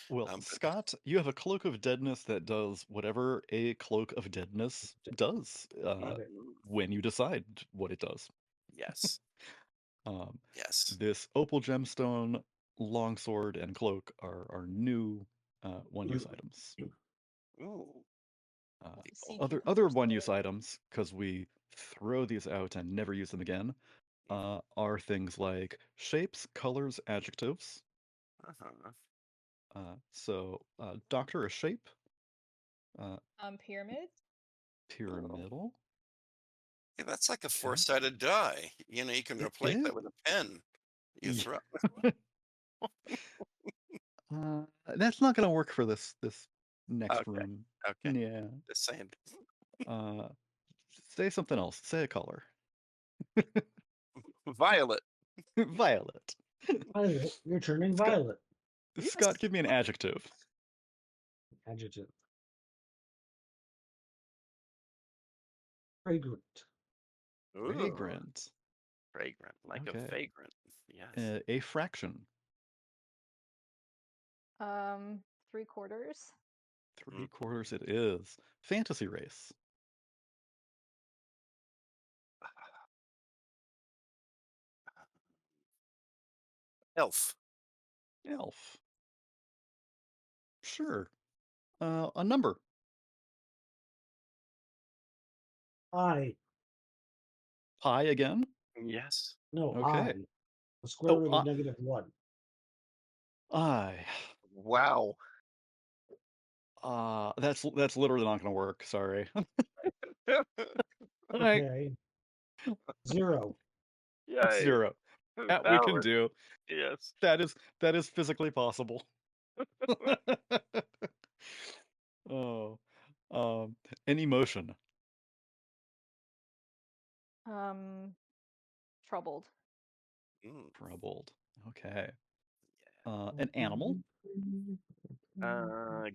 Well, But Scott, you have a cloak of deadness that does whatever a cloak of deadness does got it. mm, when you decide what it does. yes. Yes. This opal gemstone, longsword, and cloak are new one-use items. Ooh. Uh, The Sea opal other cucumber one-use sword. items, because we throw these out and never use them again, are things like shapes, colors, adjectives. Uh-huh. Doctor, a shape, uh, Pyramids. Oh. pyramidal. Yeah, that's like a Okay. four-sided die. You can It replace is. that with a pen. You Yeah. throw. That's not going to work for this next Okay. room. Okay. Yeah. Just saying. Uh, Say something else. Say a color. Violet. Violet. Violet, you're turning Scott, violet. Scott, Yes. give me an adjective. Adjective. Fragrant. Ooh, Fragrant. fragrant, like a Okay. vagrant. Yes. A fraction. Um, 3/4. Three Mm. quarters it is. Fantasy race. Elf. Elf. Sure. A number. I. Pi again. Yes. No, Okay. I. The square Oh, root of -1. I. Wow. That's literally not going to work. Sorry. All right. Okay. 0. Yay. 0. That we can Valor. do. Yes. That is physically possible. Oh. An emotion. Um, Troubled. Mm. Troubled. Okay. An animal.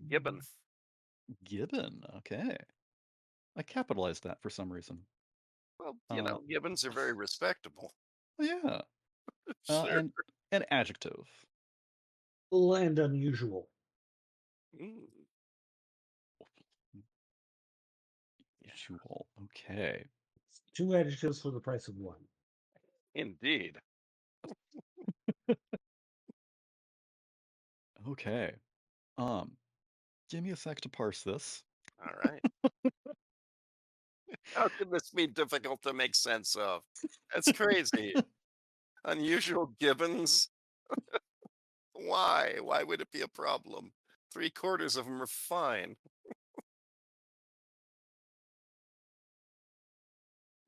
Gibbon. Gibbon. Okay. I capitalized that for some reason. Well, Uh, gibbons are very respectable. yeah. Sure. And an adjective. Full and unusual. Mm. Yeah, Usual. Okay. 2 adjectives for the price of 1. indeed. Okay. Um, Give me a sec to parse this. All right. How could this be difficult to make sense of? That's crazy. Unusual gibbons? Why? Why would it be a problem? Three-quarters of them are fine.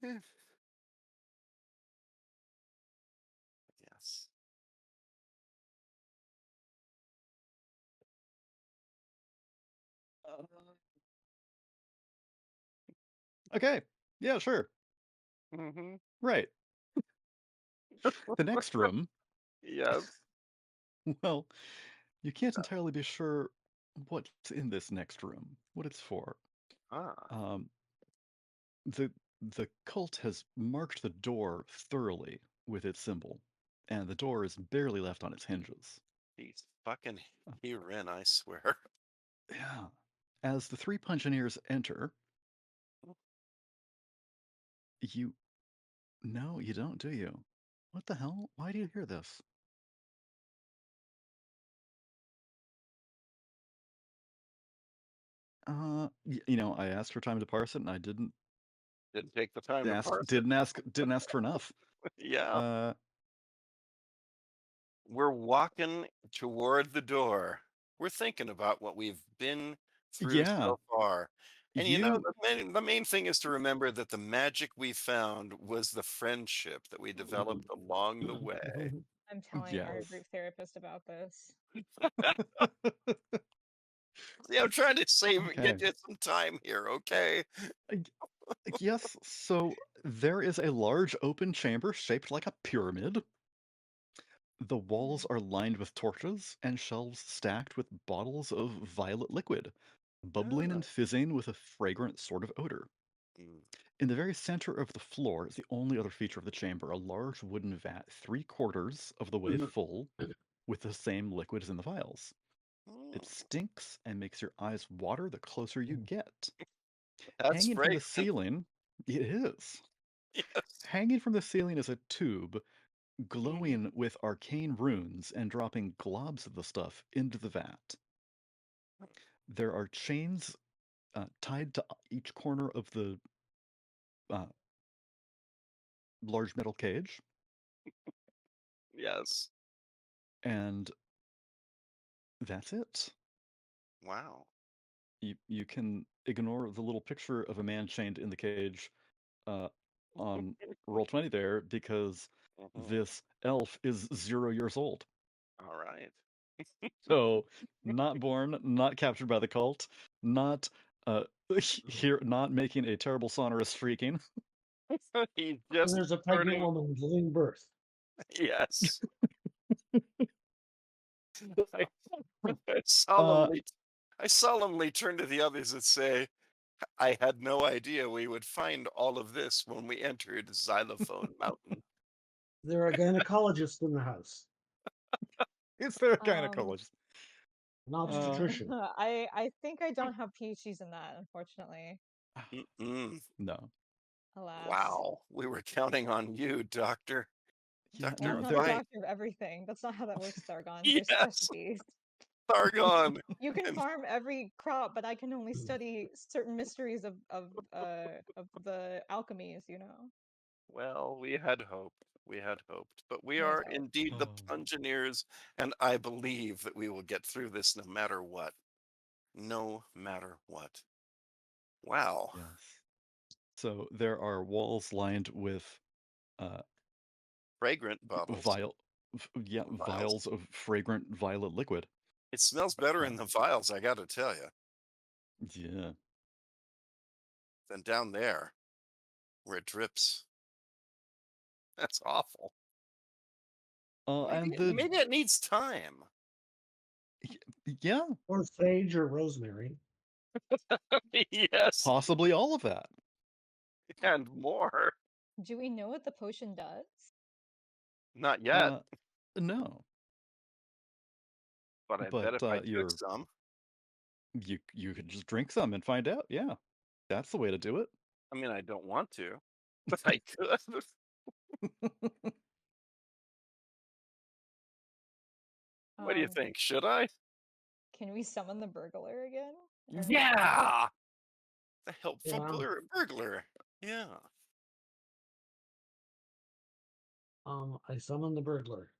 Eh, yes. Uh, okay. Yeah, sure. Hmm. Right. The next room. Yes. Well, you can't entirely be sure what's in this next room, what it's for. Ah, Um, the the cult has marked the door thoroughly with its symbol, and the door is barely left on its hinges. he's fucking herein, I swear. Yeah. As the three Pungineers enter, you no, you don't, do you? What the hell? Why do you hear this? I asked for time to parse it, and I Didn't take the time to parse it. didn't ask for enough. Yeah. Uh, We're walking toward the door. We're thinking about what we've been through yeah, so far. And you, the main thing is to remember that the magic we found was the friendship that we developed along the way. I'm telling our yes. group therapist about this. Yeah, I'm trying to Okay. get you some time here, okay? Uh, y- Yes, so there is a large open chamber shaped like a pyramid. The walls Mm. are lined with torches and shelves stacked with bottles of violet liquid, bubbling Ah, and fizzing with a fragrant sort of odor. mm, In the very center of the floor is the only other feature of the chamber, a large wooden vat, three-quarters of the way full, with the same liquid as in the vials. It mm. stinks and makes your eyes water the closer you get. That's Hanging from the fragrant. ceiling, it is. Yes. Hanging from the ceiling is a tube glowing with arcane runes and dropping globs of the stuff into the vat. There are chains tied to each corner of the uh, large metal cage, Yes. and that's it. Wow. You can ignore the little picture of a man chained in the cage uh, on Roll20 there because Mhm. this elf is 0 years old. All right. So not born, not captured by the cult, not here, not making a terrible sonorous shrieking. He's And just there's a pregnant starting. woman giving birth. Yes. I, I Uh, solemnly, I solemnly turn to the others and say, I had no idea we would find all of this when we entered Xylophone Mountain. There are gynecologists in the house, is there a Um, gynecologist? an Uh, obstetrician. I think I don't have PhDs in that, unfortunately. Mm-mm. no. Alas. Wow, we were counting on you, Doctor. Yeah, Well, Doctor I'm no, not the there are. doctor of everything. That's not how that works, Sargon. There's Yes, specialties. Sargon. You can And farm every crop, but I can only study certain mysteries of the alchemies, you know. well, we had hoped. We had hoped. But we Here's are hope. indeed the Oh, Plungineers, and I believe that we will get through this no matter what. No matter what. Wow. yes. So there are walls lined with uh, Fragrant bottles. vial, yeah, Vials. vials of fragrant violet liquid. It smells better Uh, in the vials, I gotta tell you, yeah. than down there where it drips. That's awful. Maybe And the maybe it needs time. yeah, Or sage or rosemary. Yes, possibly all of that. and more. Do we know what the potion does? Not yet, Uh, no, but I bet but if I took you're some, you could just drink some and find out. Yeah, that's the way to do it. I mean, I don't want to, but I could. What do you Um, think? Should I? can we summon the burglar again? Or no? Yeah, the helpful Yeah. burglar. Yeah. I summon the burglar.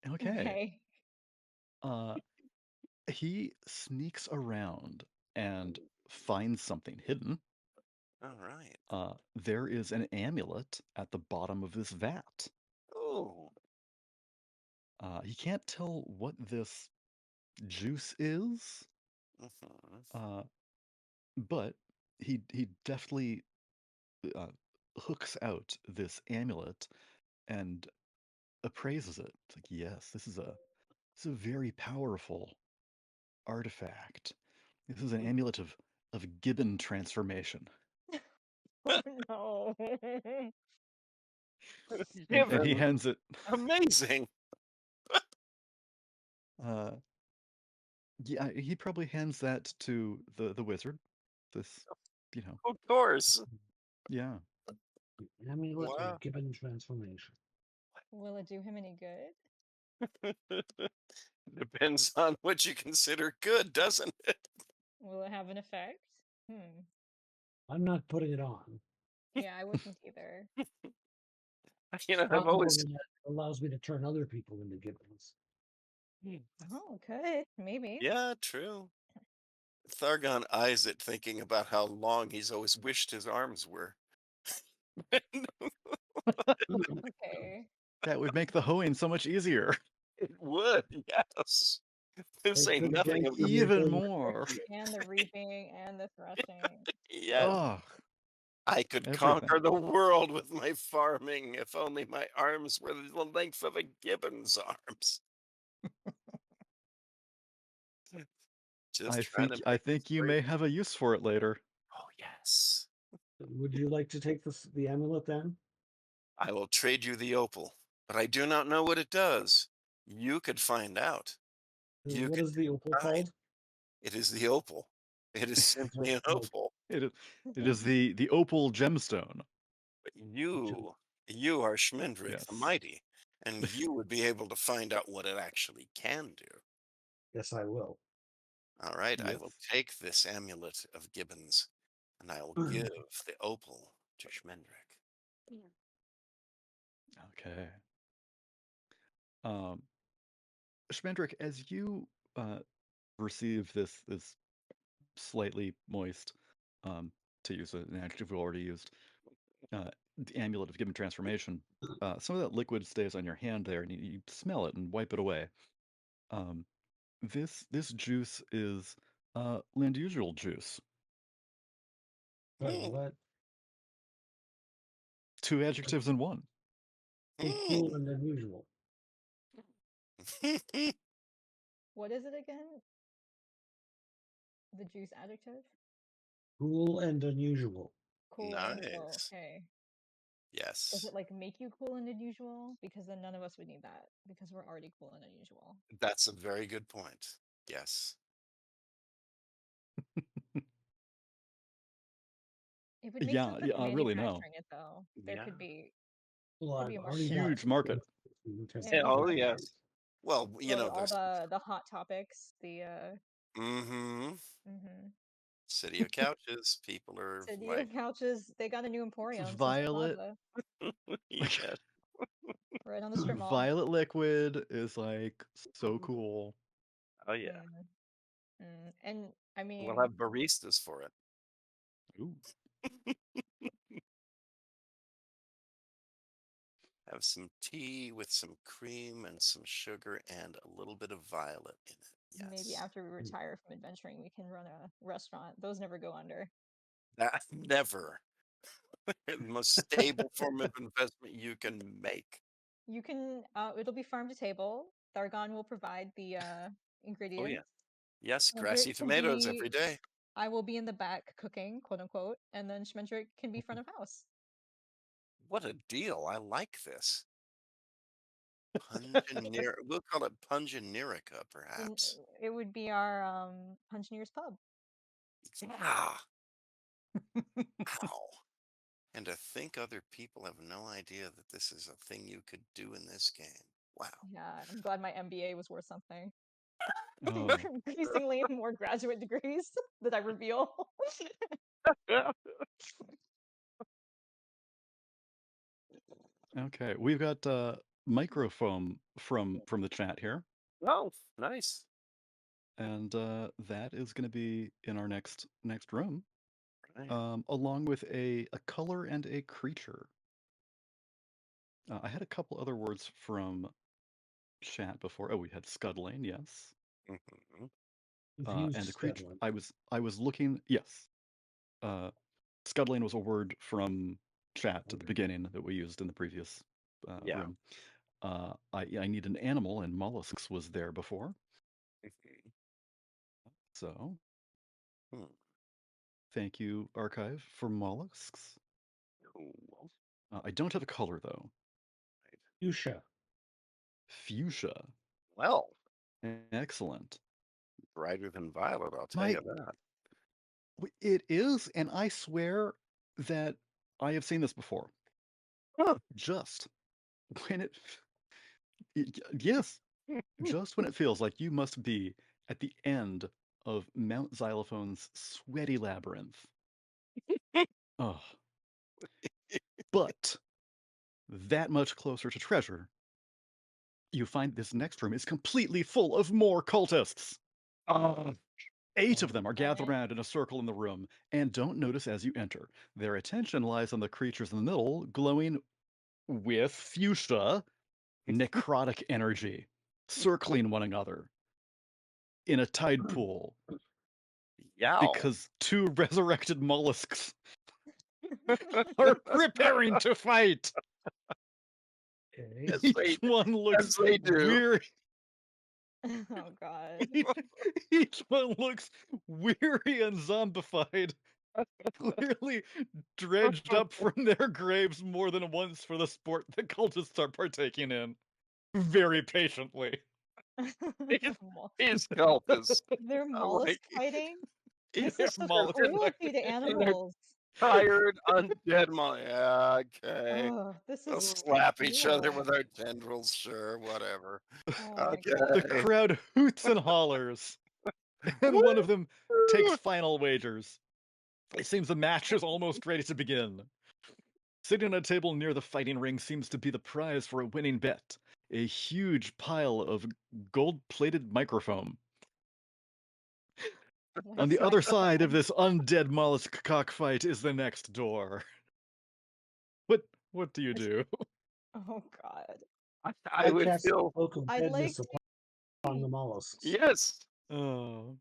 Okay. Okay. Uh, he sneaks around and finds something hidden. All right. There is an amulet at the bottom of this vat. Oh. He can't tell what this juice is, Mhm. uh, but he definitely uh, hooks out this amulet and appraises it. It's like, yes, this is a very powerful artifact. This is an amulet of gibbon transformation. Oh no. And he Given. hands it. Amazing. Uh, yeah, he probably hands that to the wizard. This, you know, Of course. yeah. The amulet Wow. of Gibbon transformation. Will it do him any good? Depends on what you consider good, doesn't it? Will it have an effect? I'm not putting it on. Yeah, I wouldn't either. I've always. Probably that allows me to turn other people into Gibbons. Oh, good. Maybe. Yeah, true. Thargon eyes it, thinking about how long he's always wished his arms were. Okay. That would make the hoeing so much easier. It would, yes. This They ain't could nothing drink of the. from your Even holy more. And the reaping and the threshing. Yes. Ugh, I could everything. conquer the world with my farming if only my arms were the length of a gibbon's arms. Just trying to I make think this you great. may have a use for it later. Oh, yes. Would you like to take the amulet then? I will trade you the opal, but I do not know what it does. You could find out. You What could is the opal decide. called? It is the opal. It is simply an Oh, opal. It is the opal gemstone. But you are Schmendrick the Yes. Mighty, and you would be able to find out what it actually can do. Yes, I will. All right, I will Yes. take this amulet of Gibbons, and I will give the opal to Schmendrick. Okay. Um, Schmendrick, as you receive this slightly moist, um, to use an adjective we already used, the amulet of given transformation, some of that liquid stays on your hand there, and you smell it and wipe it away. Um, this juice is usual juice. Wait, Mm, what? Two adjectives in one. So cool and unusual. mm. What is it again? The juice adjective? Cool and unusual. Cool and oh, Nice. okay. Does Yes, it like make you cool and unusual? Because then none of us would need that because we're already cool and unusual. that's a very good point. Yes. It would make Yeah, sense if yeah, we're I really know. manufacturing it though. There Yeah. Well, could I've be a already market for bought it. Huge market. Yeah. Oh, yes. Well, Well, all there's. the hot topics, the Mm-hmm. mhm. City of Couches. People are City like, of Couches, they got a new Emporium, Central Violet, Plaza, yes. right on the strip mall. Violet liquid is like so cool. Oh, yeah. And I We'll mean, have baristas for it. Ooh. Have some tea with some cream and some sugar and a little bit of violet in it. maybe Yes. after we retire from adventuring, we can run a restaurant. Those never go under. That never. The most stable form of investment you can make. You can, it'll be farm to table. Thargon will provide the Oh, yeah. ingredients. Yes, grassy Schmendrick can tomatoes every be, day. I will be in the back cooking, quote unquote, and then Schmendrick can be front of house. What a deal. I like this. Pungineer. We'll call it Pungenerica, And perhaps. it would be our Puncheneers pub. Yeah. Wow. And to think other people have no idea that this is a thing you could do in this game. Wow. Yeah, I'm glad my MBA was worth something. Oh, Increasingly more graduate degrees that I reveal. okay. We've got microfoam from the chat here, Oh, nice. and that is going to be in our next room, Right. along with a color and a creature. I had a couple other words from chat before. Oh, we had scuttling, yes, Mhm. Confused and a creature. Scotland. I was looking. Yes, scuttling was a word from chat at the Okay. beginning that we used in the previous Yeah. room. I need an animal, and mollusks was there before. Mhm. So Hmm. thank you, Archive, for mollusks. Cool. I don't have a color though. Right. Fuchsia. Fuchsia. Well, Excellent. brighter than violet, I'll tell My you that. it is, and I swear that I have seen this before. Huh. Just when yes, just when it feels like you must be at the end of Mount Xylophone's sweaty labyrinth. Oh, but that much closer to treasure, you find this next room is completely full of more cultists. Oh, 8 of them are gathered Dang. around in a circle in the room and don't notice as you enter. Their attention lies on the creatures in the middle, glowing with fuchsia, necrotic energy, circling one another in a tide pool yow. because 2 resurrected mollusks are preparing to fight. Okay. Yes, Each one looks yes, they do. weary. Oh god. Each one looks weary and zombified, clearly dredged up from their graves more than once for the sport the cultists are partaking in. Very patiently. Mol- His cultists. They're I'm mollusk like, fighting? yeah, This They're is such mollusk and cruelty to they're animals. Tired undead molly. Yeah, okay. Oh, this They'll is slap each other cruel. with their tendrils, sure, whatever. Oh my The god. Okay. crowd hoots and hollers, and one of them takes Woo! final wagers. It seems the match is almost ready to begin. Sitting at a table near the fighting ring seems to be the prize for a winning bet. A huge pile of gold-plated microfoam. What On is the other side of microphone? this undead mollusk cockfight is the next door. What do you This- do? Oh god. I I would cast feel cloak of I'd like deadness upon the mollusks. yes. Oh,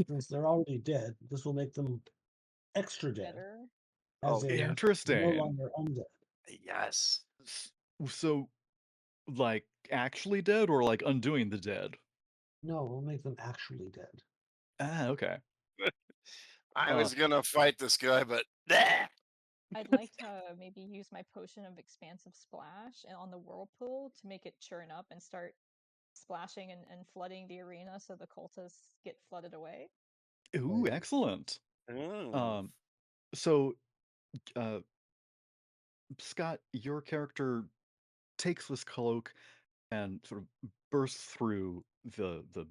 Since they're already dead, this will make them extra dead, better. as Oh in yeah. no interesting. longer undead. Yes. So, like, actually dead or like undoing the dead? No, it'll make them actually dead. Ah, okay. I Uh, was gonna fight this guy, but nah. I'd like to maybe use my potion of expansive splash on the whirlpool to make it churn up and start splashing and flooding the arena so the cultists get flooded away. ooh, Right. excellent. Mm. Um, so, uh, Scott, your character takes this cloak and sort of bursts through the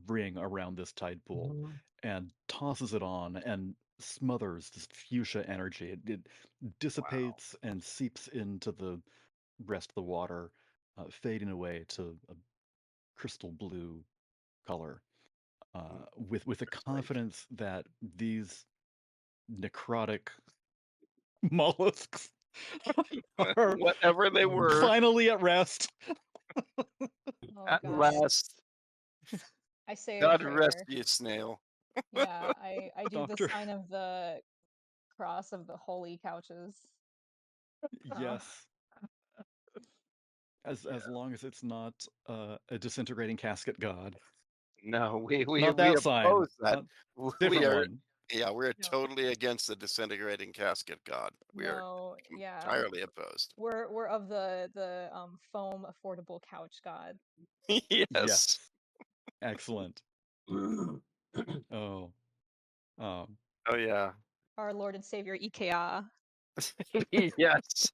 ring around this tide pool Mhm. and tosses it on and smothers this fuchsia energy. It Wow. dissipates and seeps into the rest of the water, fading away to a crystal blue color. Mm, With the It's like confidence that these necrotic mollusks are whatever they were finally at rest. Oh at god. last. I say a God rest prayer. ye, snail. Yeah, I do the Doctor, sign of the cross of the holy couches. yes. As Yeah. long as it's not a disintegrating casket god. No, Not we that sign. oppose that. Not We different are one. we're No. totally against the disintegrating casket god. We are No, yeah. entirely opposed. We're of the foam affordable couch god. Yes. Yes. Excellent. Oh. Um. Oh yeah. Our Lord and Savior Ikea. Yes.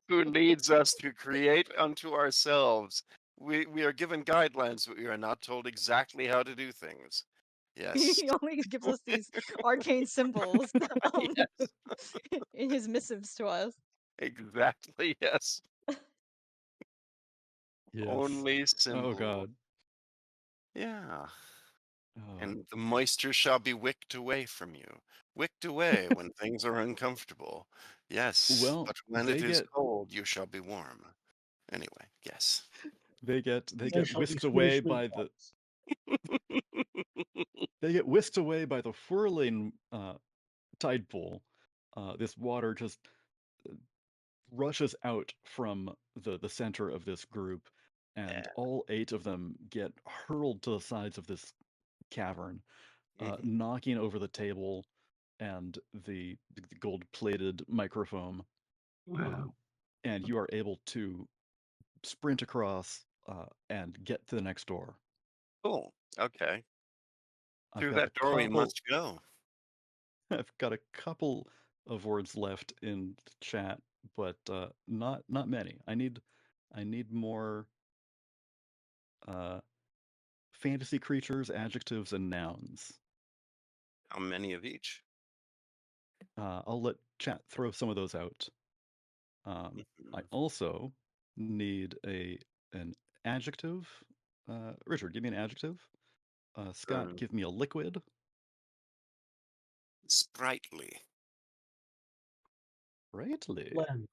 Who leads us to create unto ourselves. We are given guidelines, but we are not told exactly how to do things. Yes. He only gives us these arcane symbols Yes. in his missives to us. Exactly. Yes. Yes. Only Oh symbol. God. Yeah. Oh. And the moisture shall be wicked away from you. Wicked away when things are uncomfortable. Yes, Well, but when it they is get cold, you shall be warm. Anyway, yes. they They get shall be whisked away Swedish by the meatballs. they get whisked away by the whirling tide pool. This water just rushes out from the center of this group, and Yeah. all eight of them get hurled to the sides of this cavern, Mhm. knocking over the table and the gold-plated microphone. Wow. And you are able to sprint across and get to the next door. Cool. Okay. I've Through got a that door we couple. must go. I've got a couple of words left in the chat, but not many. I need more uh, fantasy creatures, adjectives, and nouns. How many of each? I'll let chat throw some of those out. I Mhm. also need an adjective. Richard, give me an adjective. Scott, Um, give me a liquid. sprightly. Rightly. Len.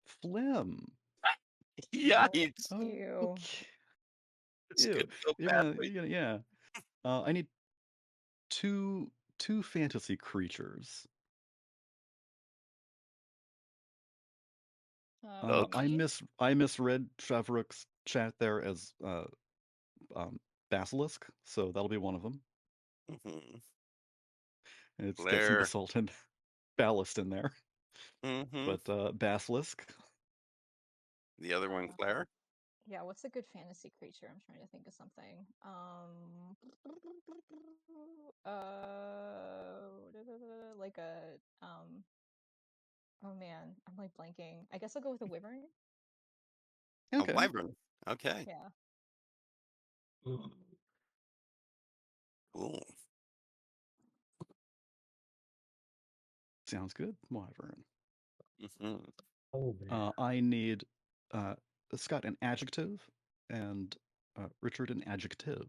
Phlegm. Yikes. Ew. Okay. This Ew. could go badly. Yeah. I need two fantasy creatures. Okay. Me? I misread Shavrook's chat there as um, basilisk, so that'll be one of them. Hmm. And it's got some Blair. basalt and ballast in there, Hmm. but basilisk. The other one, Uh, Claire. Yeah, what's a good fantasy creature? I'm trying to think of something. Like a oh man, I'm like blanking. I guess I'll go with a wyvern. A Okay, wyvern. Okay. Yeah. Mm. Cool. sounds good, Wyvern. Hmm. Oh man. I need Scott an adjective and Richard an adjective.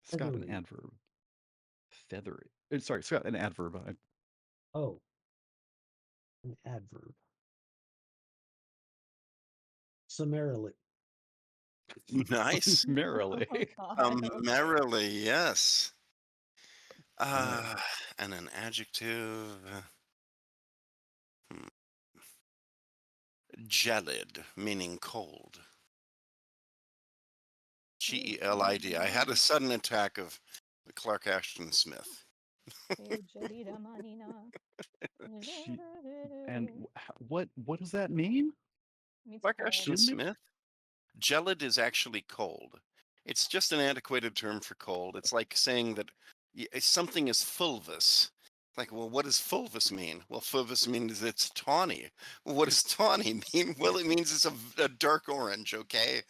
Scott an Feathery. adverb. Feathery. Sorry, Scott an adverb. Oh. An adverb. Summarily. Nice. Merrily. Oh God. Okay. Merrily, yes. Okay. And an adjective. Hmm. Gelid, meaning cold. Gelid. I had a sudden attack of the Clark Ashton Smith. She, and what does that mean? Means Clark cold. Ashton Excuse me? Smith? Gelid is actually cold. It's just an antiquated term for cold. It's like saying that something is fulvous. Like, well, what does fulvous mean? Well, fulvous means it's tawny. Well, what does tawny mean? Well, it means it's a dark orange, okay?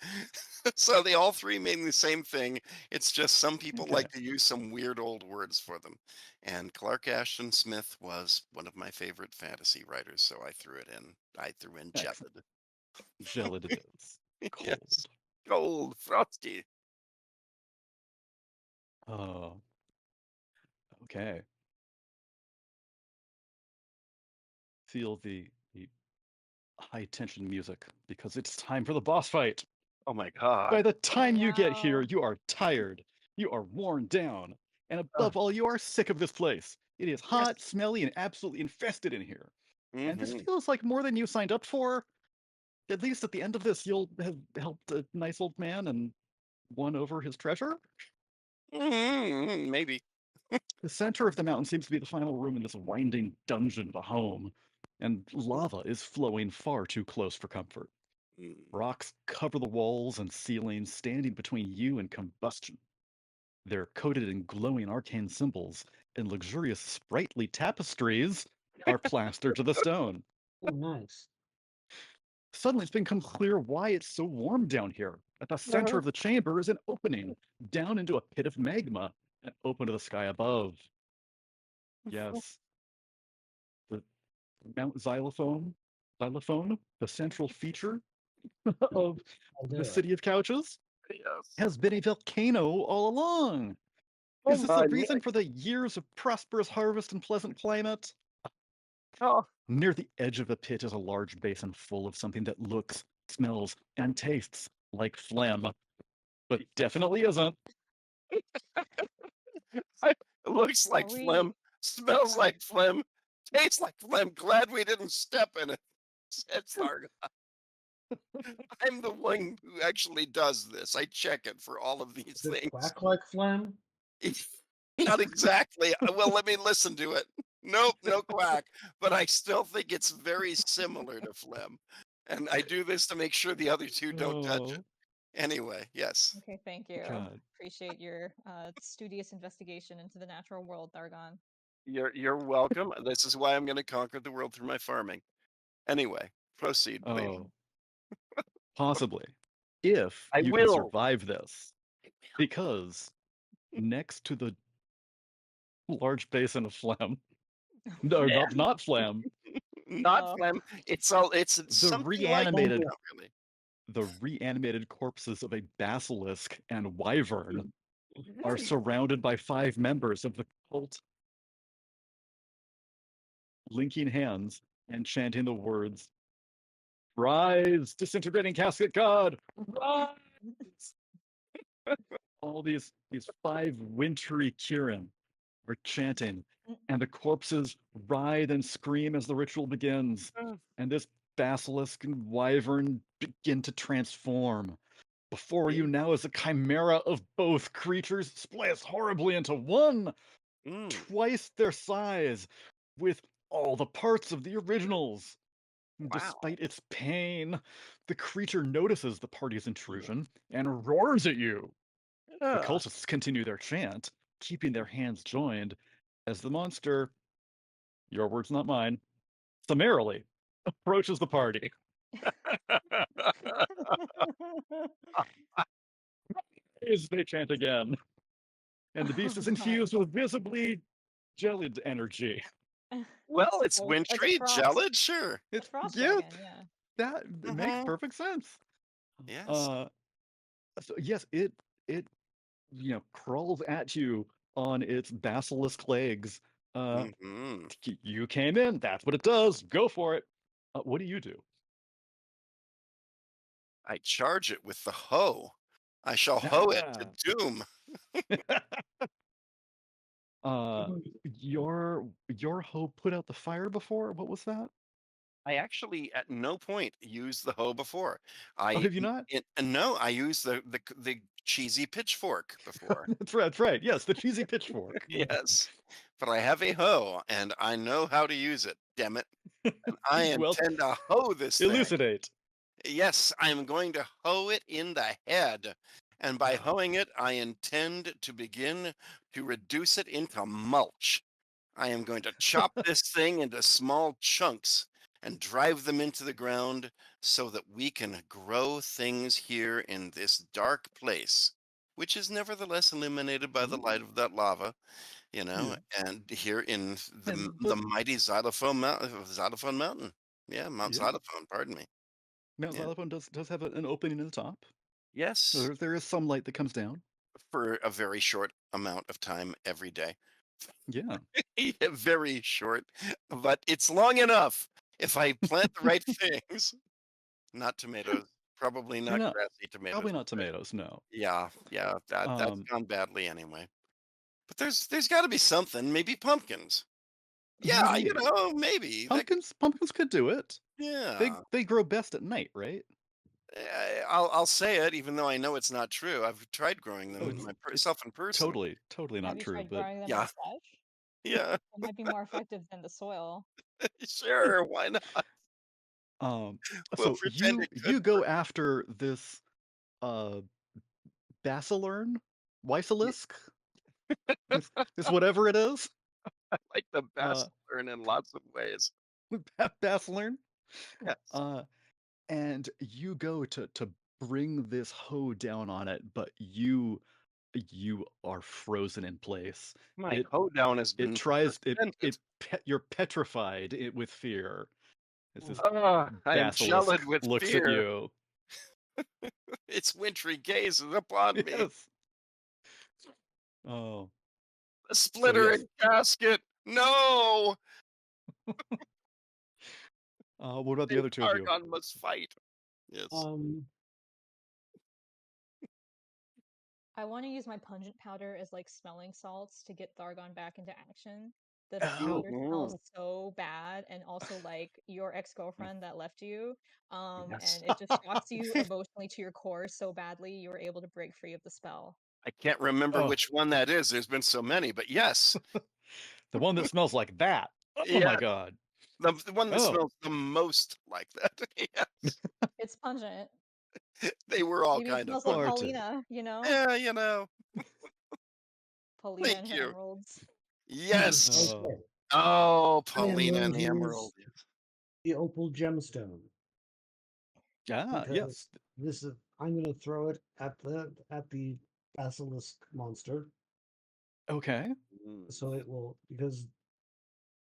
So they all three mean the same thing. It's just some people Okay. like to use some weird old words for them. And Clark Ashton Smith was one of my favorite fantasy writers, so I threw it in. I threw in Excellent. Gelid. Gelid it is. Yes. Cold. Cold, frosty. Oh, okay. Feel the high tension music because it's time for the boss fight. Oh my By god. the Oh time you get here, no. you are tired, you are worn down, and Ah, above all, you are sick of this place. It is Yes. hot, smelly, and absolutely infested in here. And this Hmm. feels like more than you signed up for. At least at the end of this, you'll have helped a nice old man and won over his treasure. Maybe. The center of the mountain seems to be the final room in this winding dungeon of a home, and lava is flowing far too close for comfort. Mm. Rocks cover the walls and ceilings, standing between you and combustion. They're coated in glowing arcane symbols, and luxurious sprightly tapestries are plastered to the stone. oh, nice. Suddenly, it's become clear why it's so warm down here. At the center of the chamber is an opening down into a pit of magma and open to the sky above. Yes, the Mount Xylophone, the central feature of the Caldera. city of couches, Yes. has been a volcano all along. Oh Is this the my reason neck. for the years of prosperous harvest and pleasant climate? Oh. Near the edge of the pit is a large basin full of something that looks, smells, and tastes like phlegm, but definitely isn't. It looks Are like we phlegm. Smells are like phlegm. Tastes like phlegm. Glad we didn't step in it. Said Sargon. I'm the one who actually does this. I check it for all of these Does it things. quack like phlegm? Not exactly. Well, let me listen to it. Nope, no quack. But I still think it's very similar to phlegm. And I do this to make sure the other two don't touch it. Oh, Anyway, yes. okay, thank you. God. Appreciate your studious investigation into the natural world, Dargon. You're welcome. This is why I'm going to conquer the world through my farming. Anyway, proceed, please. Oh, possibly. If I you can will. survive this, because next to the large basin of phlegm, no, Yeah, not phlegm, not Oh, phlegm. It's the something like reanimated not really. the reanimated corpses of a basilisk and wyvern are Mhm. surrounded by 5 members of the cult, linking hands and chanting the words, "Rise, disintegrating casket god! Rise!" All these 5 wintry Kirin are chanting, and the corpses writhe and scream as the ritual begins. And this basilisk and wyvern begin to transform. Before you now is a chimera of both creatures splits horribly into one, Mm. twice their size, with all the parts of the originals. Wow. Despite its pain, the creature notices the party's intrusion and roars at you. The Ugh. cultists continue their chant, keeping their hands joined, as the monster, your words not mine, summarily approaches the party. As they chant again, and the beast Oh is god. infused with visibly gelid energy. Well, it's So like a wintry, frost, gelid, sure. a It's frost yeah, dragon, yeah. that makes Hmm. perfect sense. Yes. Uh, so yes, it crawls at you on its basilisk legs. Uh, Hmm. you came in. That's what it does. Go for it. What do you do? I charge it with the hoe. I shall hoe it to Ah. doom. uh, your hoe put out the fire before. What was that? I actually at no point used the hoe before. Oh, have you not? No, I used the cheesy pitchfork before. That's right. That's right. Yes, the cheesy pitchfork. Yes, but I have a hoe and I know how to use it. Damn it! And I Well, intend to hoe this thing. elucidate. Yes, I am going to hoe it in the head. And by Ah. hoeing it, I intend to begin to reduce it into mulch. I am going to chop this thing into small chunks and drive them into the ground so that we can grow things here in this dark place, which is nevertheless illuminated by the light Ooh. of that lava, you know, Yeah. and here in the But mighty Xylophone Mountain. Yeah, Mount yeah, Xylophone, pardon me. Mount Yeah. Xylophone does have an opening in the top. Yes, There is some light that comes down. for a very short amount of time every day. Yeah. Yeah, very short, but it's long enough if I plant the right things. Not tomatoes, probably You're not not grassy tomatoes. probably not tomatoes. No. Yeah, yeah, that's Um. gone badly anyway. But there's got to be something. Maybe pumpkins. Yeah, Maybe maybe that. pumpkins could do it. Yeah, They grow best at night, right? I'll say it, even though I know it's not true. I've tried growing them Oh, in it's myself in person. totally Have not you true, tried but growing them Yeah, as such? yeah, It might be more effective than the soil. sure. Why not? um We'll so pretend it could you go work. after this uh Basilern? Weiselisk? This whatever it is? Like the Uh best learn in lots of ways. Basilern? Yes. Uh and you go to bring this hoe down on it, but you are frozen in place. My It hoedown has it been tries suspended. you're petrified with fear as this I am basilisk gelid with looks at fear. you. Its wintry gaze is upon me. Yes. Oh. A So yes. splittering casket. No! What about the other two of you? Argon must fight. Yes. Um, I want to use my pungent powder as like smelling salts to get Thargon back into action. The Oh, powder smells Mhm. so bad, and also like your ex-girlfriend that left you, Yes. and it just shocks you emotionally to your core so badly you were able to break free of the spell. I can't remember oh, which one that is. There's been so many, but yes. the one that smells like that. Oh Yeah, my god. the one that Oh, smells the most like that. Yes. It's pungent. They were all Maybe it kind of smells like far pungent. too. Paulina, you know? Yeah, Paulina and thank her you. emeralds. Yes. Oh. okay, Oh, I am Paulina going and to the use Emerald. Yes. the opal gemstone Ah, because yes. this is. I'm going to throw it at the basilisk monster, Okay. Mm, so it will because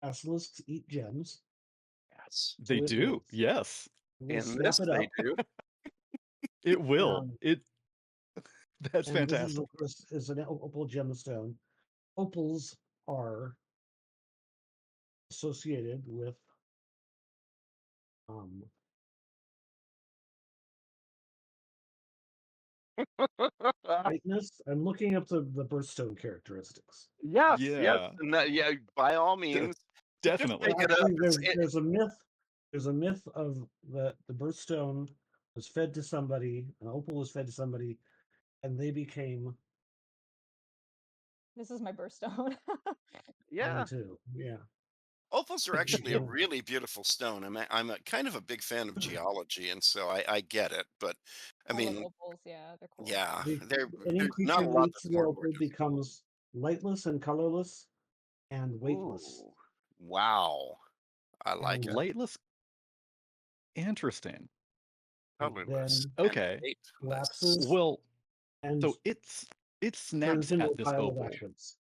basilisks eat gems, yes. They so do. Yes. it will In snap this, it they up. do. It will. Um, It that's and this is fantastic. of course is an opal gemstone. Opals are associated with um, brightness. I'm looking up the birthstone characteristics. Yes, yes, Yeah. and that, yeah, by all De- means, just definitely. make Well, it up. actually, there's a myth. There's a myth of the birthstone was fed to somebody, an opal was fed to somebody, and they became This is my birthstone. mine Yeah, too. Yeah. Opals are actually a Yeah. really beautiful stone. I'm a kind of a big fan of geology, and so I get it. But I I love mean, opals. Yeah, they're cool. yeah, The, any there's not creature a that lot eats that's the more opal gorgeous. becomes lightless and colorless and weightless. Ooh, wow, I like And it. Lightless, interesting. it Colorless then and Okay. weightless. collapses Well, and so it turns snaps into at a this pile of opal. ashes.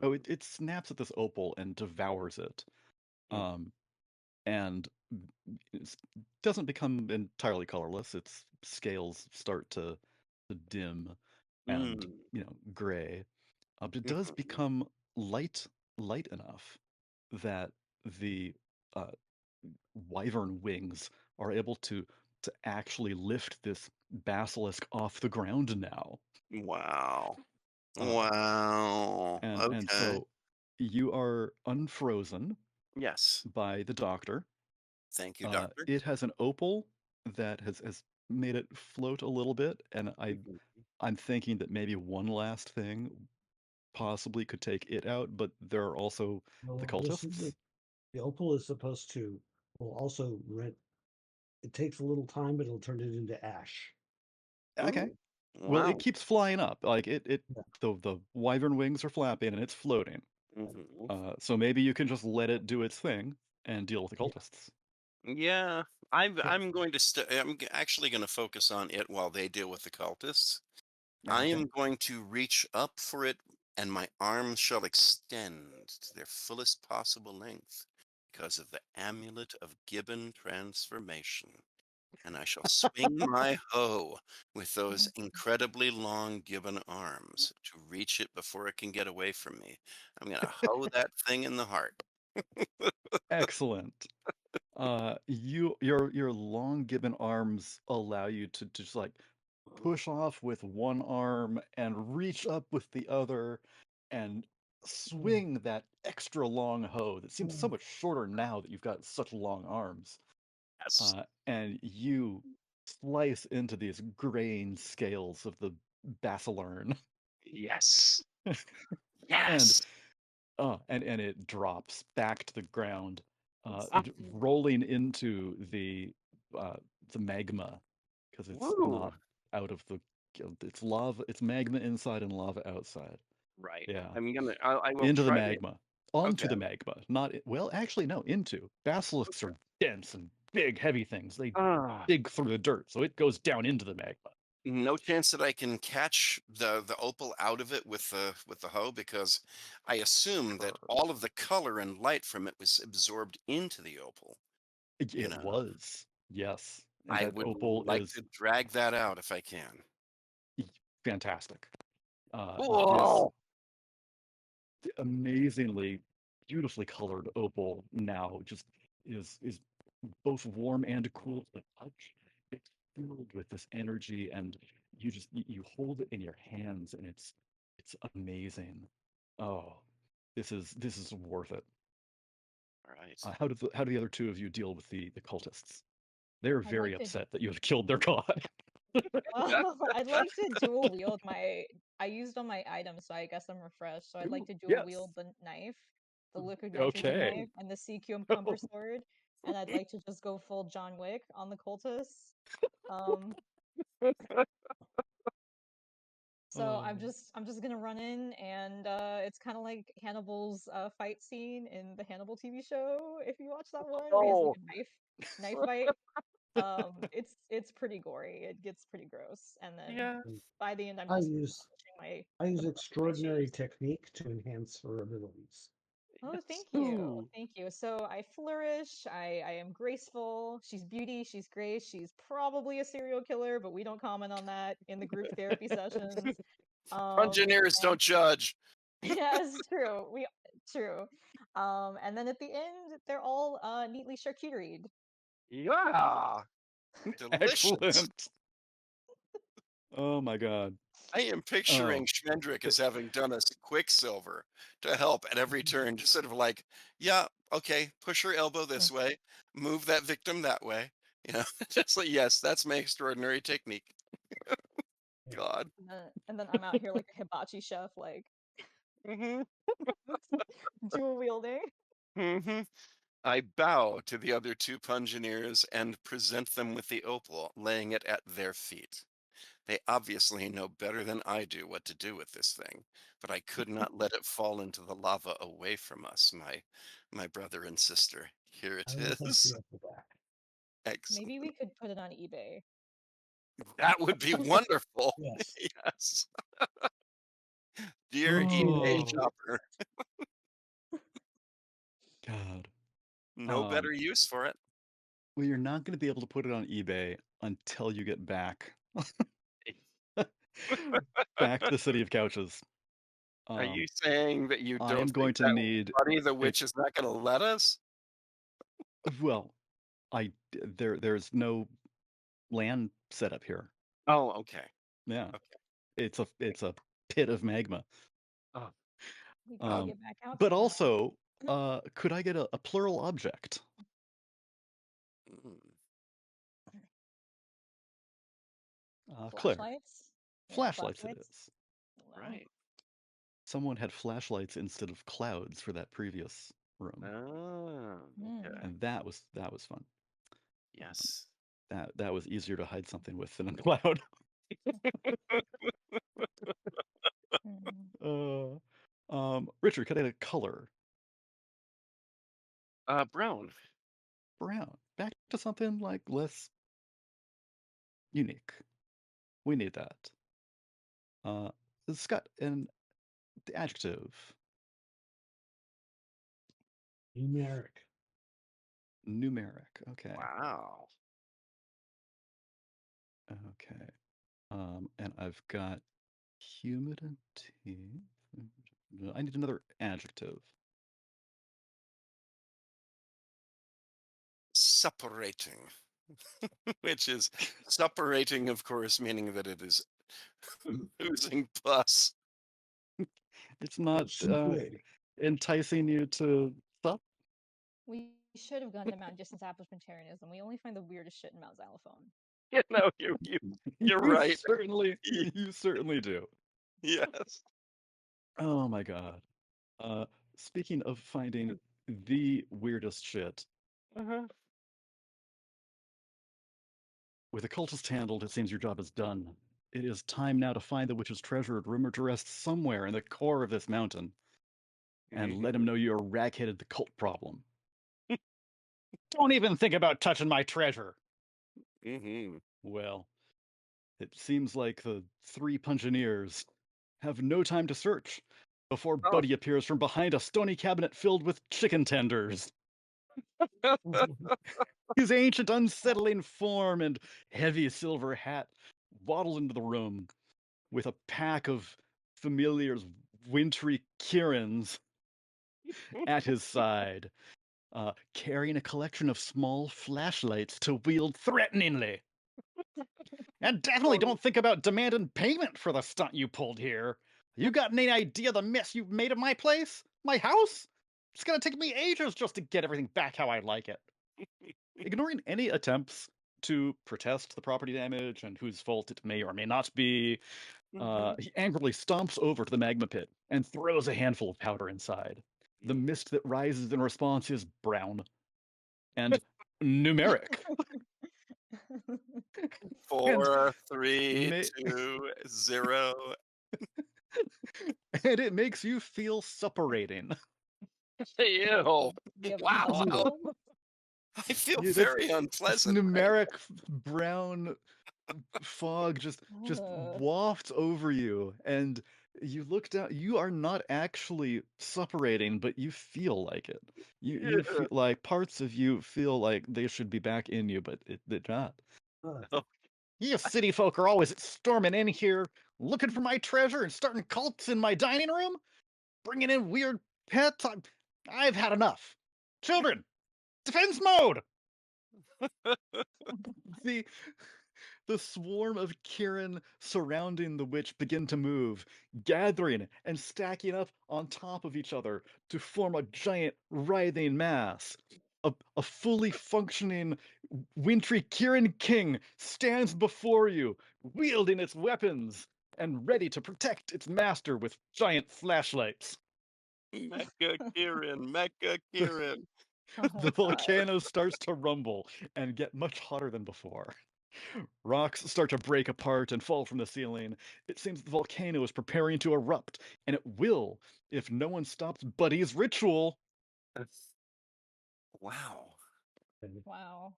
Oh, Mm, it snaps at this opal and devours it. mm, Um, and it doesn't become entirely colorless. Its scales start to dim and, mm, gray. But it does mhm. become light enough that the uh, wyvern wings are able to actually lift this basilisk off the ground now. Wow, Uh, wow. and Okay. so you are unfrozen Yes. by the doctor. Thank you, doctor. It has an opal that has made it float a little bit, and Mhm. I'm thinking that maybe one last thing possibly could take it out, but there are also the Well, cultists. the opal is supposed to will also rent. It takes a little time, but it'll turn it into ash. Okay. Ooh, Well, it wow. keeps flying up. Like it Yeah. the wyvern wings are flapping and it's floating. Mhm. So maybe you can just let it do its thing and deal with the Yeah. cultists. Yeah, Yeah. I'm going to actually going to focus on it while they deal with the cultists. I Okay. am going to reach up for it, and my arms shall extend to their fullest possible length because of the amulet of gibbon transformation. And I shall swing my hoe with those incredibly long gibbon arms to reach it before it can get away from me. I'm going to hoe that thing in the heart. Excellent. Your long gibbon arms allow you to just like push off with one arm and reach up with the other and Mm, swing that extra long hoe that seems so mm. much shorter now that you've got such long arms. Yes. And you slice into these grain scales of the basilern, Yes. and Yes. and it drops back to the ground, Ah, rolling into uh, the magma because it's woo. not out of the it's lava, it's magma inside and lava outside. Right. Yeah, I will into the try to. magma, onto Okay. the magma, not well, actually no, into. Basilisks Okay. are dense and big, heavy things. They Ah. dig through the dirt, so it goes down into the magma. No chance that I can catch the opal out of it with the hoe because I assume that Sure. all of the color and light from it was absorbed into the opal. You It know, was, yes, and I that would opal like is to drag that out if I can. fantastic. This Whoa! amazingly beautifully colored opal now just is both warm and cool to the touch. It's filled with this energy, and you hold it in your hands, and it's amazing. Oh, this is worth it. All right. How do the other two of you deal with the cultists? They're I'd very like to upset that you have killed their god. I'd like to dual wield my I used all my items, so I guess I'm refreshed. So I'd like Ooh, to dual wield yes. the knife, the liquid nitrogen Okay. knife, and the C.Q.M. sword. And I'd like to just go full John Wick on the cultists. Um, so Oh. I'm just gonna run in, and it's kind of like Hannibal's fight scene in the Hannibal TV show. If you watch that one, where he has like Oh, a knife fight. It's pretty gory. It gets pretty gross, and then yeah. Mm. by the end, I'm I just use polishing I use my extraordinary shoes. technique to enhance her abilities. Oh, Yes. thank you. So I flourish. I am graceful. She's beauty. She's grace. She's probably a serial killer, but we don't comment on that in the group therapy sessions. Engineers And don't judge. yeah, it's true. True. And then at the end, they're all neatly charcuteried. Yeah. Delicious. Excellent. Oh my God. I am picturing Oh, Schmendrick th- as having done a Quicksilver to help at every turn, just sort of like, yeah, okay, push her elbow this way, move that victim that way. You know, just like, yes, that's my extraordinary technique. Yeah. God. And then I'm out here like a hibachi chef, like Hmm. dual wielding. Hmm. I bow to the other two Pungineers and present them with the opal, laying it at their feet. They obviously know better than I do what to do with this thing, but I could not let it fall into the lava away from us, my brother and sister. Here I it will take the is. opal back. Excellent. Maybe we could put it on eBay. That would be wonderful. Yes. Yes. Dear eBay Oh shopper, God. no Um, better use for it. well, you're not going to be able to put it on eBay until you get back back to the city of couches. Are you Um, saying that you I don't am think going to that need Buddy the a Witch is not going to let us? well, there's no land set up here. Oh, okay. Yeah, Okay. it's a pit of magma. Oh, We gotta Um, get back out but somehow. also, could I get a plural object? mm, Claire, Flashlights? Yeah, flashlights it flashlights. is. Wow. right. Someone had flashlights instead of clouds for that previous room, Oh, okay. Hmm. and that was fun. Yes. That was easier to hide something with than a cloud. Hmm. Richard, could I get a color? Brown. Brown. Back to something like less unique. We need that. Uh, Scott, an adjective. Numeric. Numeric. Okay. Wow. Okay. And I've got humidity. I need another adjective. Suppurating, which is suppurating, of course, meaning that it is oozing pus. It's not Superating. enticing you to sup. We should have gone to Mount Distance Applementarianism. We only find the weirdest shit in Mount Xylophone. You know, you're You right. certainly, you certainly do. Yes. Oh my God. Uh, Speaking of finding the weirdest shit, Uh-huh. with the cultist handled, it seems your job is done. It is time now to find the witch's treasure, rumored to rest somewhere in the core of this mountain, and let him know you're rag-headed the cult problem. Don't even think about touching my treasure. Mm-hmm. Well, it seems like the three Pungineers have no time to search before Oh. Buddy appears from behind a stony cabinet filled with chicken tenders. His ancient, unsettling form and heavy silver hat waddle into the room with a pack of familiars, wintry Kirins at his side, carrying a collection of small flashlights to wield threateningly. And definitely don't think about demanding payment for the stunt you pulled here. You got any idea the mess you've made of my place? My house? It's gonna take me ages just to get everything back how I like it. Ignoring any attempts to protest the property damage and whose fault it may or may not be, Mhm. he angrily stomps over to the magma pit and throws a handful of powder inside. The mist that rises in response is brown and numeric. and 4, 3, ma- 2, 0. and it makes you feel suppurating. Ew. We have Wow. Brutal. I feel That's very this unpleasant right numeric brown fog just Ugh. wafts over you, and you look down. You are not actually suppurating, but you feel like it. You now. feel like parts of you feel like they should be back in you, but they're not. Ugh. You city folk are always storming in here, looking for my treasure and starting cults in my dining room, bringing in weird pets. I've had enough. Children, defense mode. The the swarm of Kirin surrounding the witch begin to move, gathering and stacking up on top of each other to form a giant writhing mass. A fully functioning wintry Kirin king stands before you, wielding its weapons and ready to protect its master with giant flashlights. Mecha Kieran, Mecha The, Kieran. Oh the my god. volcano starts to rumble and get much hotter than before. Rocks start to break apart and fall from the ceiling. It seems the volcano is preparing to erupt, and it will if no one stops Buddy's ritual. Wow. Wow.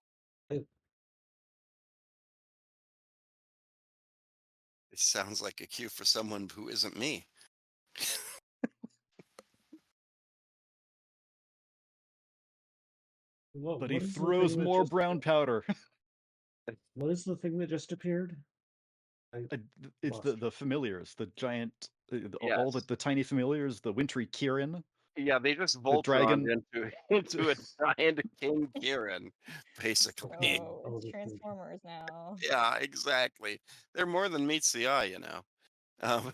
It sounds like a cue for someone who isn't me. But he what is the thing throws that more just brown powder. what is the thing that just appeared? I Uh, it's lost. the familiars, the giant, all Yes. the tiny familiars, the wintry Kieran, Yeah, they just the Voltroned dragon. into a giant King Kieran, basically. So Oh, it's the thing. Transformers now. Yeah, exactly. They're more than meets the eye, you know. Um,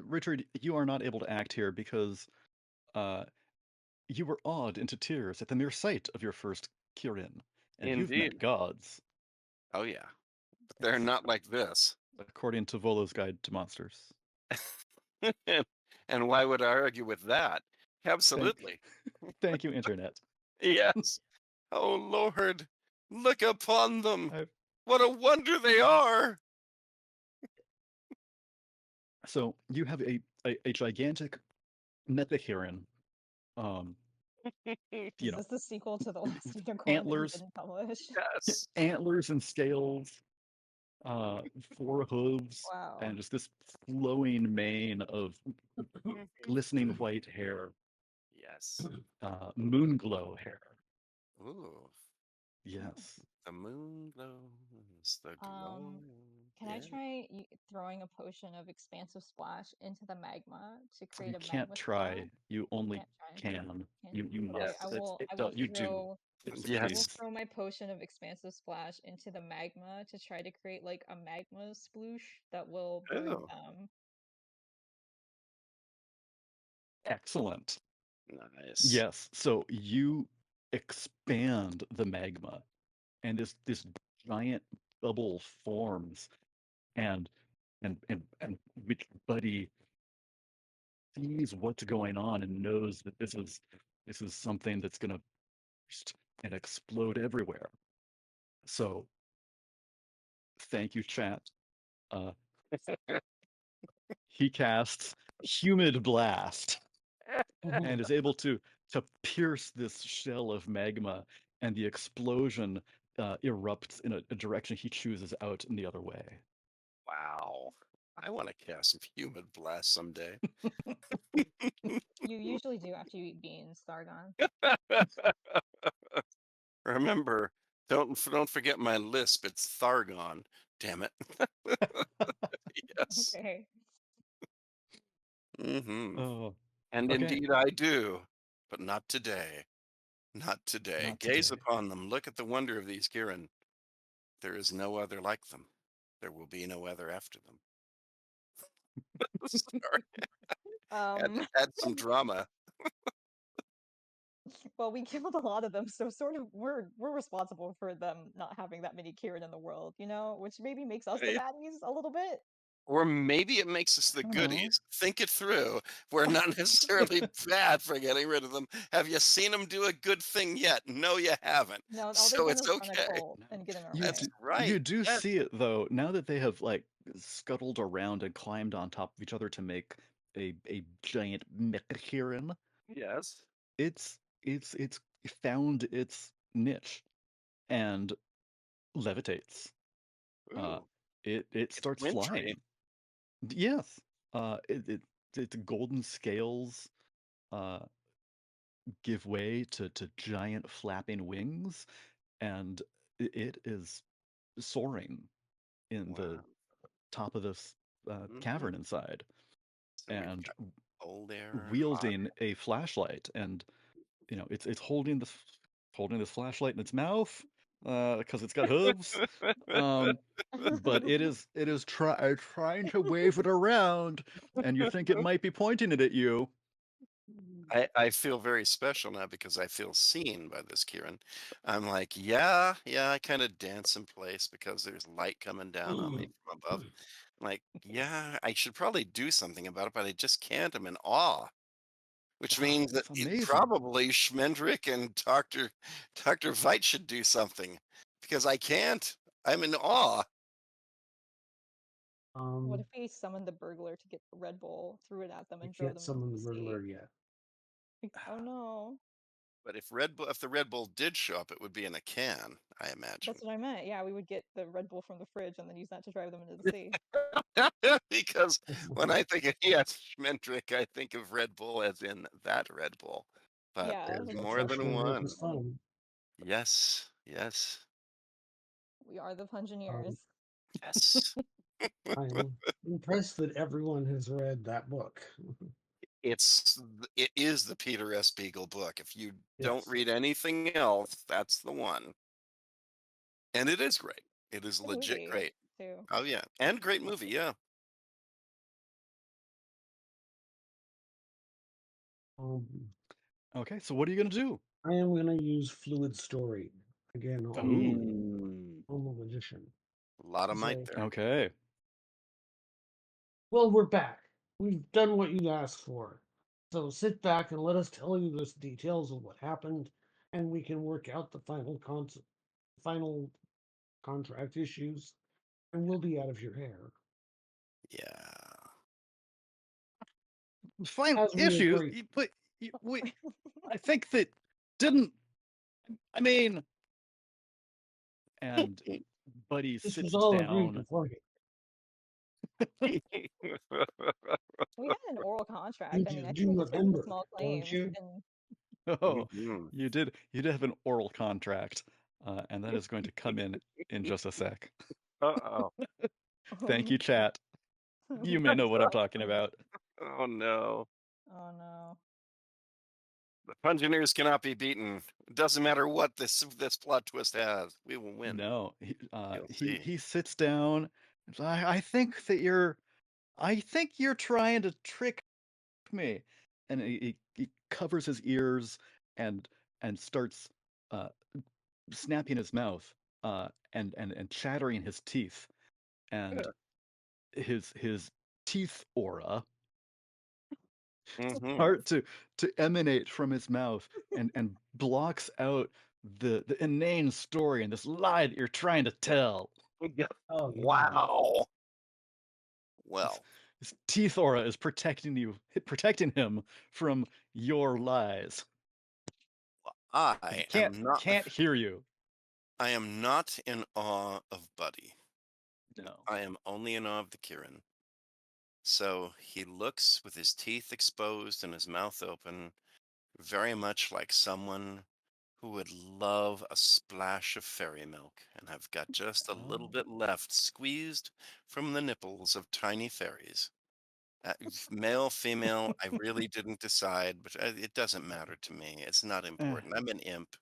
Richard, you are not able to act here because uh, you were awed into tears at the mere sight of your first Kirin, and you've met Indeed. gods, Oh yeah, but they're yes, not like this. according to Volo's Guide to Monsters. And why would I argue with that? Thank, Absolutely. thank you, Internet. Yes. Oh Lord, look upon them. I've, What a wonder they are. so you have a gigantic Mepikirin, um, you Is know, this the sequel to the last with unicorn that you antlers, didn't publish? Yes. antlers and scales, uh, 4 hooves, Wow. and just this flowing mane of glistening white hair, Yes. moon glow hair. Ooh, Yes. the moon glows, the glow. Can I Yeah. try throwing a potion of expansive splash into the magma to You create a can't magma try. splash? You only Can't try. can. Can. You Okay, must. Yes. I will You do. It I will Yes. succeeds. throw my potion of expansive splash into the magma to try to create like a magma sploosh that will brew Oh, them. Excellent. nice. Yes. So you expand the magma, and this giant bubble forms, and which Buddy sees what's going on and knows that this is something that's gonna burst and explode everywhere. So thank you, chat. Uh, he casts Humid Blast and is able to pierce this shell of magma, and the explosion erupts in a direction he chooses out in the other way. Wow. I want to cast some humid blast someday. You usually do after you eat beans, Sargon. Remember, don't forget my lisp. It's Thargon. Damn it. Yes. Okay. Mm-hmm. Oh, And okay. indeed I do, but not today. Not today. Not Gaze today. upon them. Look at the wonder of these, Kirin. There is no other like them. There will be no other after them. Sorry, had to Um, add some drama. well, we killed a lot of them, so sort of we're responsible for them not having that many Kieran in the world, you know, which maybe makes us the Right? baddies a little bit. Or maybe it makes us the I don't know. goodies. Think it through. We're not necessarily bad for getting rid of them. Have you seen them do a good thing yet? No, you haven't. No, all they've So done it's is run a okay. cult and get in our You That's do, way. right. you do Yes. see it though, now that they have like scuttled around and climbed on top of each other to make a giant Mechakirin. Yes. It's found its niche and levitates. Uh, Ooh, it it's starts wintry. flying. Yes. Its golden scales uh give way to giant flapping wings, and it is soaring in the Wow. top of this Hmm. cavern inside, So we've and got cold air, hot. wielding a flashlight, and it's holding this flashlight in its mouth because it's got hooves. Um, but it is trying to wave it around, and you think it might be pointing it at you. I feel very special now because I feel seen by this, Kieran. I'm like, yeah, I kind of dance in place because there's light coming down on me from above. Like, yeah, I should probably do something about it, but I just can't. I'm in awe. Which Ah, means that it's amazing. probably Schmendrick and Dr. Veit should do something because I can't. I'm in awe. What Um, if we summoned the burglar to get the Red Bull, threw it at them, I and drove can't them into summon the the burglar sea? yet. Oh no. But if the Red Bull did show up, it would be in a can, I imagine. That's what I meant. Yeah, we would get the Red Bull from the fridge and then use that to drive them into the sea. Because when I think of yes, Schmendrick, I think of Red Bull as in that Red Bull. But Yeah, there's that's more true. than Refreshment is one. fun. Yes, yes, We are the Um, Pungineers. yes. I'm impressed that everyone has read that book. It is the Peter S. Beagle book. If you don't Yes. read anything else, that's the one. And it is great. It is Good legit movie great. too. Oh yeah, and great movie. Yeah. Um, Okay, so what are you gonna do? I am going to use fluid story again Oh, on the magician. A lot of might So, there. okay. well, we're back. We've done what you asked for. So sit back and let us tell you the details of what happened, and we can work out the final contract issues, and we'll be out of your hair Yeah. Final as we issues, agree. but we. I think that didn't. I mean, and Buddy This was sits all agreed down. beforehand. We had an oral You contract. I mean, I do think we just paid the remember, small don't claims you? and Oh, Mhm. you did. You did have an oral contract, and that is going to come in just a sec. Uh-oh. Thank you, chat. You may know what I'm talking about. Oh no. Oh no. The Pungineers cannot be beaten. It doesn't matter what this plot twist has. We will win. No, You'll he see. he sits down. I think that I think you're trying to trick me, and he covers his ears and starts uh, snapping his mouth and chattering his teeth, and Yeah. his teeth aura Hmm. start to emanate from his mouth and blocks out the inane story and this lie that you're trying to tell. Oh yeah. Wow. His, Well, his teeth aura is protecting him from your lies. And he I am not can't hear you. I am not in awe of Buddy. No. I am only in awe of the Kieran. So he looks with his teeth exposed and his mouth open, very much like someone who would love a splash of fairy milk and have got just a little Oh. bit left squeezed from the nipples of tiny fairies. Male, female, I really didn't decide, but it doesn't matter to me. It's not Eh, important. I'm an imp.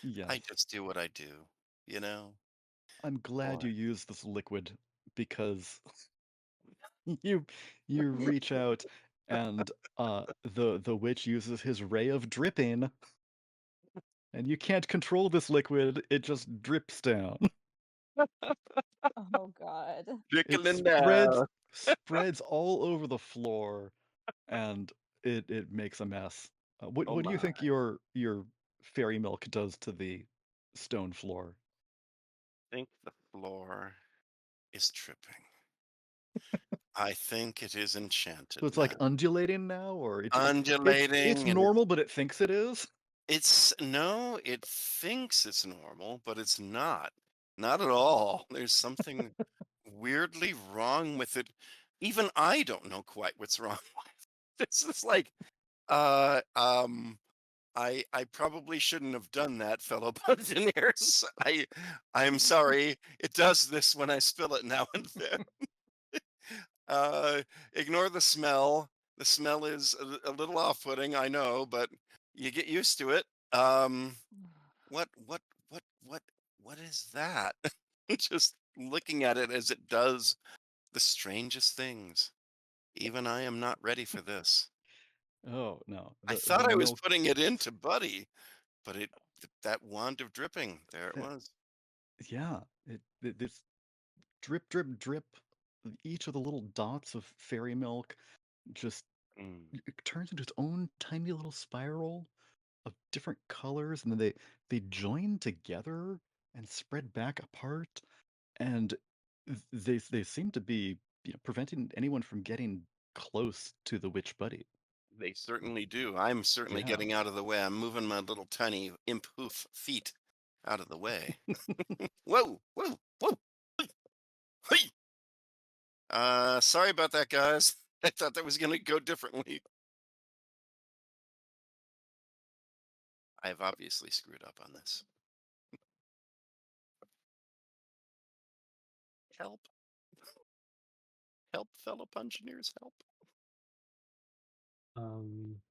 I yes. just do what I do, you know? I'm glad Boy. you use this liquid because you you reach out and the witch uses his ray of dripping and you can't control this liquid. It just drips down. oh god. It Trickling down. spreads all over the floor and it makes a mess. Oh What do my. you think your fairy milk does to the stone floor? Think the floor is tripping. I think it is So enchanted it's like now. undulating now, or it's Undulating and normal, but it thinks it is? it's no, it thinks it's normal, but it's not. Not at all. There's something weirdly wrong with it. Even I don't know quite what's wrong with it. This is like, uh, um, I probably shouldn't have done that, fellow Buccaneers. I'm sorry. It does this when I spill it now and then. Ignore the smell. The smell is a little off-putting, I know, but you get used to it. What, what, what, what, what is that? Just looking at it as it does the strangest things. Even I am not ready for this. Oh, no. I The thought I was milk putting it into Buddy, but that wand of dripping, there it that was. yeah, this drip, drip, drip. each of the little dots of fairy milk just Mm. it turns into its own tiny little spiral of different colors, and then they join together and spread back apart, and they seem to be preventing anyone from getting close to the witch buddy. They certainly do. I'm certainly Yeah. getting out of the way. I'm moving my little tiny imp hoof feet out of the way. Whoa, whoa, whoa. Hey! Sorry about that, guys. I thought that was gonna go differently. I've obviously screwed up on this. Help, help, fellow Pungineers, help. Um,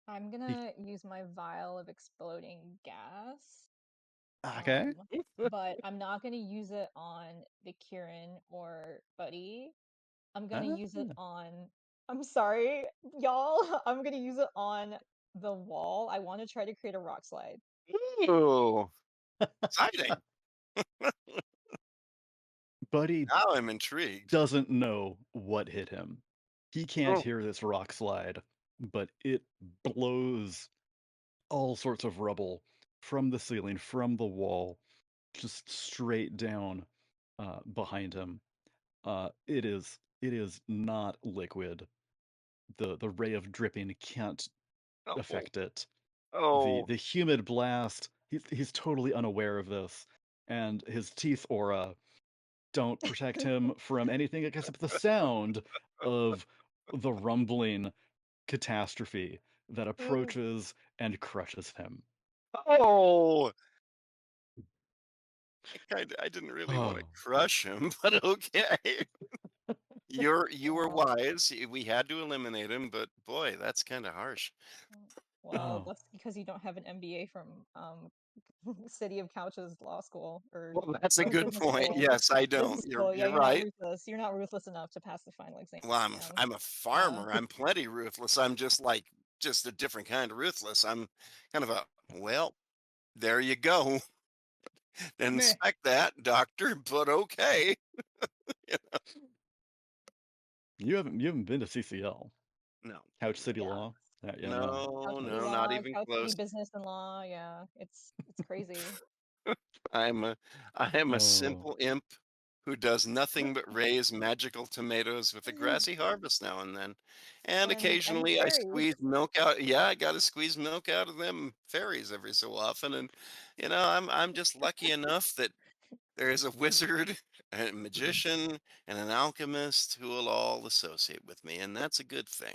I'm gonna use my vial of exploding gas. Okay. But I'm not gonna use it on the Kieran or Buddy. I'm gonna use it Ah. on. I'm sorry, y'all. I'm gonna use it on the wall. I want to try to create a rock slide. Ooh, exciting. Buddy Now I'm intrigued. doesn't know what hit him. He can't Oh, hear this rock slide, but it blows all sorts of rubble from the ceiling, from the wall, just straight down behind him. It is not liquid. The ray of dripping can't oh, affect it. The oh. the humid blast, he's totally unaware of this, and his teeth aura don't protect him from anything except the sound of the rumbling catastrophe that approaches and crushes him. Oh, I didn't really want to Oh, crush him, but okay. You were Well, wise. We had to eliminate him, but boy, that's kind of harsh. well, oh, that's because you don't have an MBA from City of Couches Law School or Well, that's a good business point. school. Yes, I don't. Business You're school. Yeah, you're you're not right. ruthless. You're not ruthless enough to pass the final exam. Well, Yeah. I'm a Uh, farmer. I'm plenty ruthless. I'm just like just a different kind of ruthless. I'm kind of a well, there you go. meh. Inspect that, doctor, but okay. you haven't been to CCL, No, Couch City Yeah. Law? Yeah, no. Couch no, City no, not Law, even Couch City close. Business and Law. Yeah, it's crazy. I'm a I am a Oh, simple imp who does nothing but raise magical tomatoes with a grassy harvest now and then. And And occasionally I fairies. squeeze milk out. Yeah, I got to squeeze milk out of them fairies every so often, and I'm just lucky enough that there is a wizard, a magician, and an alchemist who will all associate with me, and that's a good thing.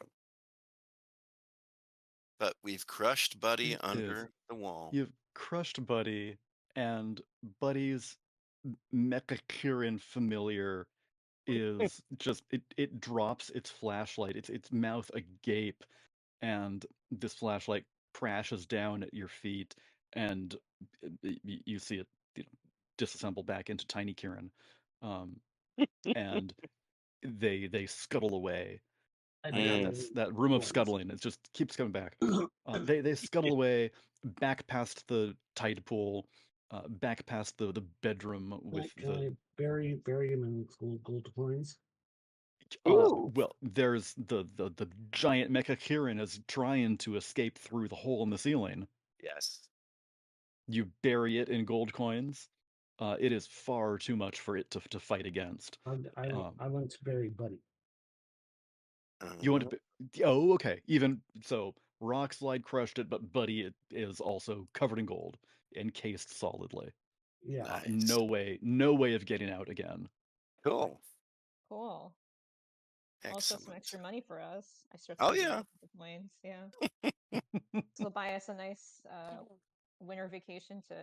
But we've crushed Buddy it is. under the wall. You've crushed Buddy, and Buddy's Mecha familiar is just it drops its flashlight, its mouth agape, and this flashlight crashes down at your feet, and you see it, disassemble back into Tiny Kieran, um, and they scuttle away. I Again, Mm. barely that's that room of close. scuttling. It just keeps coming back. They scuttle away back past the tide pool, back past the bedroom with Can the I bury him in gold coins? Ooh, well, there's the giant Mecha Kieran is trying to escape through the hole in the ceiling. yes. You bury it in gold coins. It is far too much for it to fight against. Um, I want to bury Buddy. you want Uh-huh. to oh, okay. Even so, Rock Slide crushed it, but Buddy it is also covered in gold, encased solidly. Yeah. Nice. No way of getting out again. Cool. Cool. Also, some Excellent. extra money for us. I start Oh, saving yeah. up the coins. Yeah. This will buy us a nice winter vacation to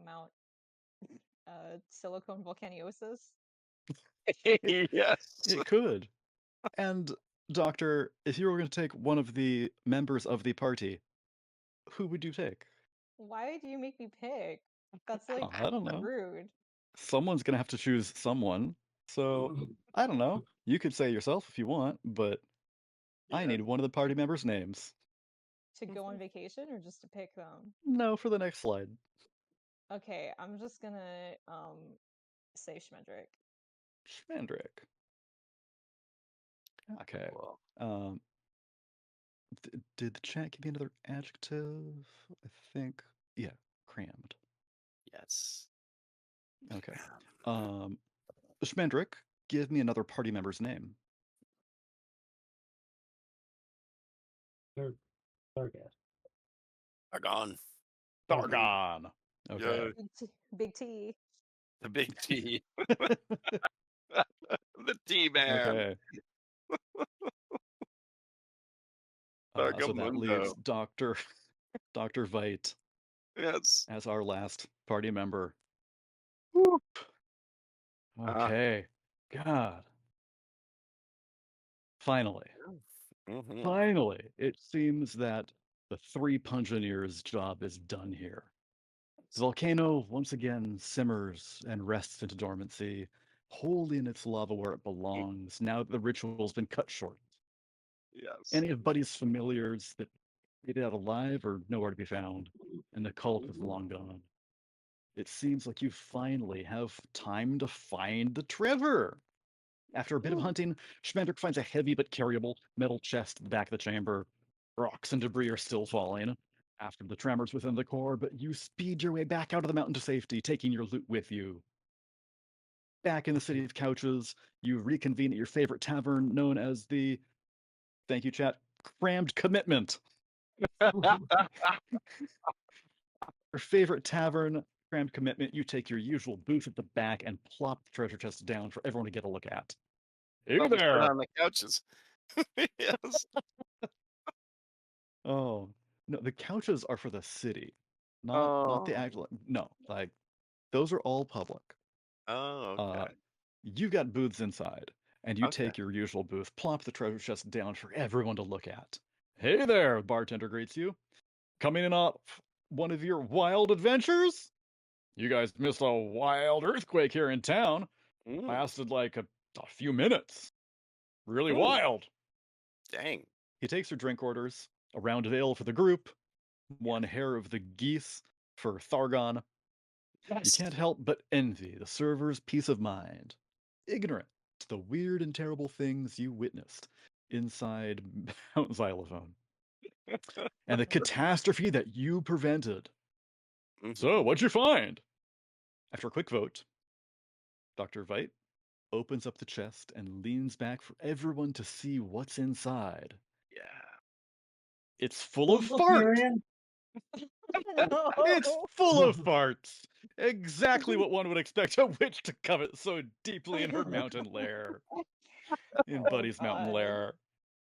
Mount Silicon Volcaniosis. It Yes. it could. And Doctor, if you were going to take one of the members of the party, who would you take? Why do you make me pick? That's like I don't know. rude. Someone's gonna have to choose someone. So I don't know. You could say yourself if you want, but I Yeah. need one of the party members' names. To go on vacation or just to pick them? No, for the next slide. Okay, I'm just gonna say Schmendrick. Schmendrick. Okay. Cool. Did the chat give me another adjective? I think. Yeah, crammed. Yes. Okay. Schmendrick, give me another party member's name. Target. Argon. Dargon. Okay. Yeah, Big T. the big T. The T man. Okay. So that leaves Dargamundo. Dr. Veit Yes. as our last party member. Whew. Okay. God. Finally. Mhm. Finally. It seems that the three Pungineers' job is done here. The volcano once again simmers and rests into dormancy, holding its lava where it belongs now that the ritual's been cut short. Yes. Any of Buddy's familiars that made it out alive are nowhere to be found, and the cult is long gone. It seems like you finally have time to find the Trevor. After a bit of hunting, Schmendrick finds a heavy but carryable metal chest at the back of the chamber. Rocks and debris are still falling after the tremors within the core, but you speed your way back out of the mountain to safety, taking your loot with you. Back in the city of couches, you reconvene at your favorite tavern known as the, thank you, chat, Crammed Commitment. Your favorite tavern, Crammed Commitment, you take your usual booth at the back and plop the treasure chest down for everyone to get a look at. Hey Thought we sit there! on the couches. Yes. Oh, no, the couches are for the city, not the Oh. actual. No, like those are all public. Oh, Uh, okay. you got booths inside, and you Okay. take your usual booth, plop the treasure chest down for everyone to look at. Hey there, bartender greets you. Coming in off one of your wild adventures? You guys missed a wild earthquake here in town. Mm. Lasted like a few minutes. Really Mm. wild. Dang. He takes your drink orders, a round of ale for the group, Yeah. one hair of the geese for Thargon. You Yes. can't help but envy the server's peace of mind, ignorant to the weird and terrible things you witnessed inside Mount Xylophone, and the catastrophe that you prevented. So, Mhm. what'd you find? After a quick vote, Dr. Veit opens up the chest and leans back for everyone to see what's inside. Yeah. It's full of Look, fart! Marion. It's No. full of farts! Exactly what one would expect a witch to covet so deeply in her mountain lair. In Oh Buddy's mountain God. lair.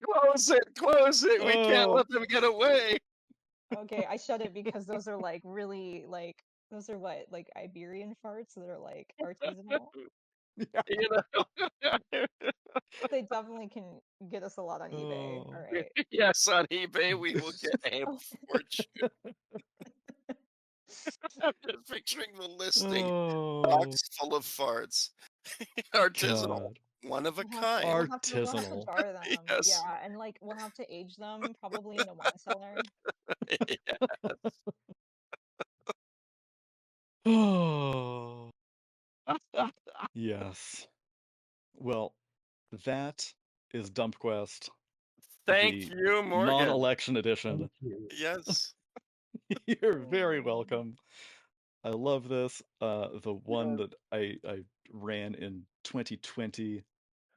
Close it. Close it. We can't Oh, let them get away. Okay, I shut it because those are like really like those are what like Iberian farts that are like artisanal. yeah. You know. They definitely can get us a lot on eBay. All Oh. right. Yes, on eBay we will get a fortune. I'm just picturing the listing. Oh, Box full of farts. Artisanal. God. One of a We'll kind. have to Artisanal. jar them. Yes. Yeah, and like we'll have to age them probably in a wine cellar. Oh, yes. Well, that is Dump Quest, Thank the you, Morgan. non-election edition. Thank you. Yes. You're very welcome. I love this. The one Yeah. that I ran in 2020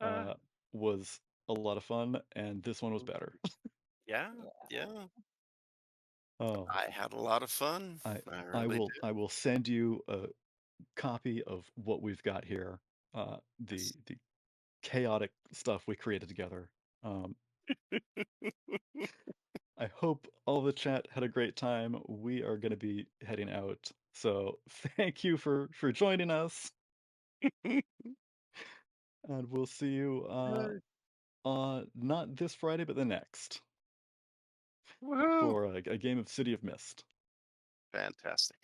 Uh, was a lot of fun, and this one was better. yeah. Yeah. Yeah. Oh, I had a lot of fun. I I I really will did. I will send you a copy of what we've got here. Yes. The chaotic stuff we created together. Um, I hope all the chat had a great time. We are going to be heading out, so thank you for joining us, and we'll see you not this Friday, but the next Woohoo! for a game of City of Mist. Fantastic.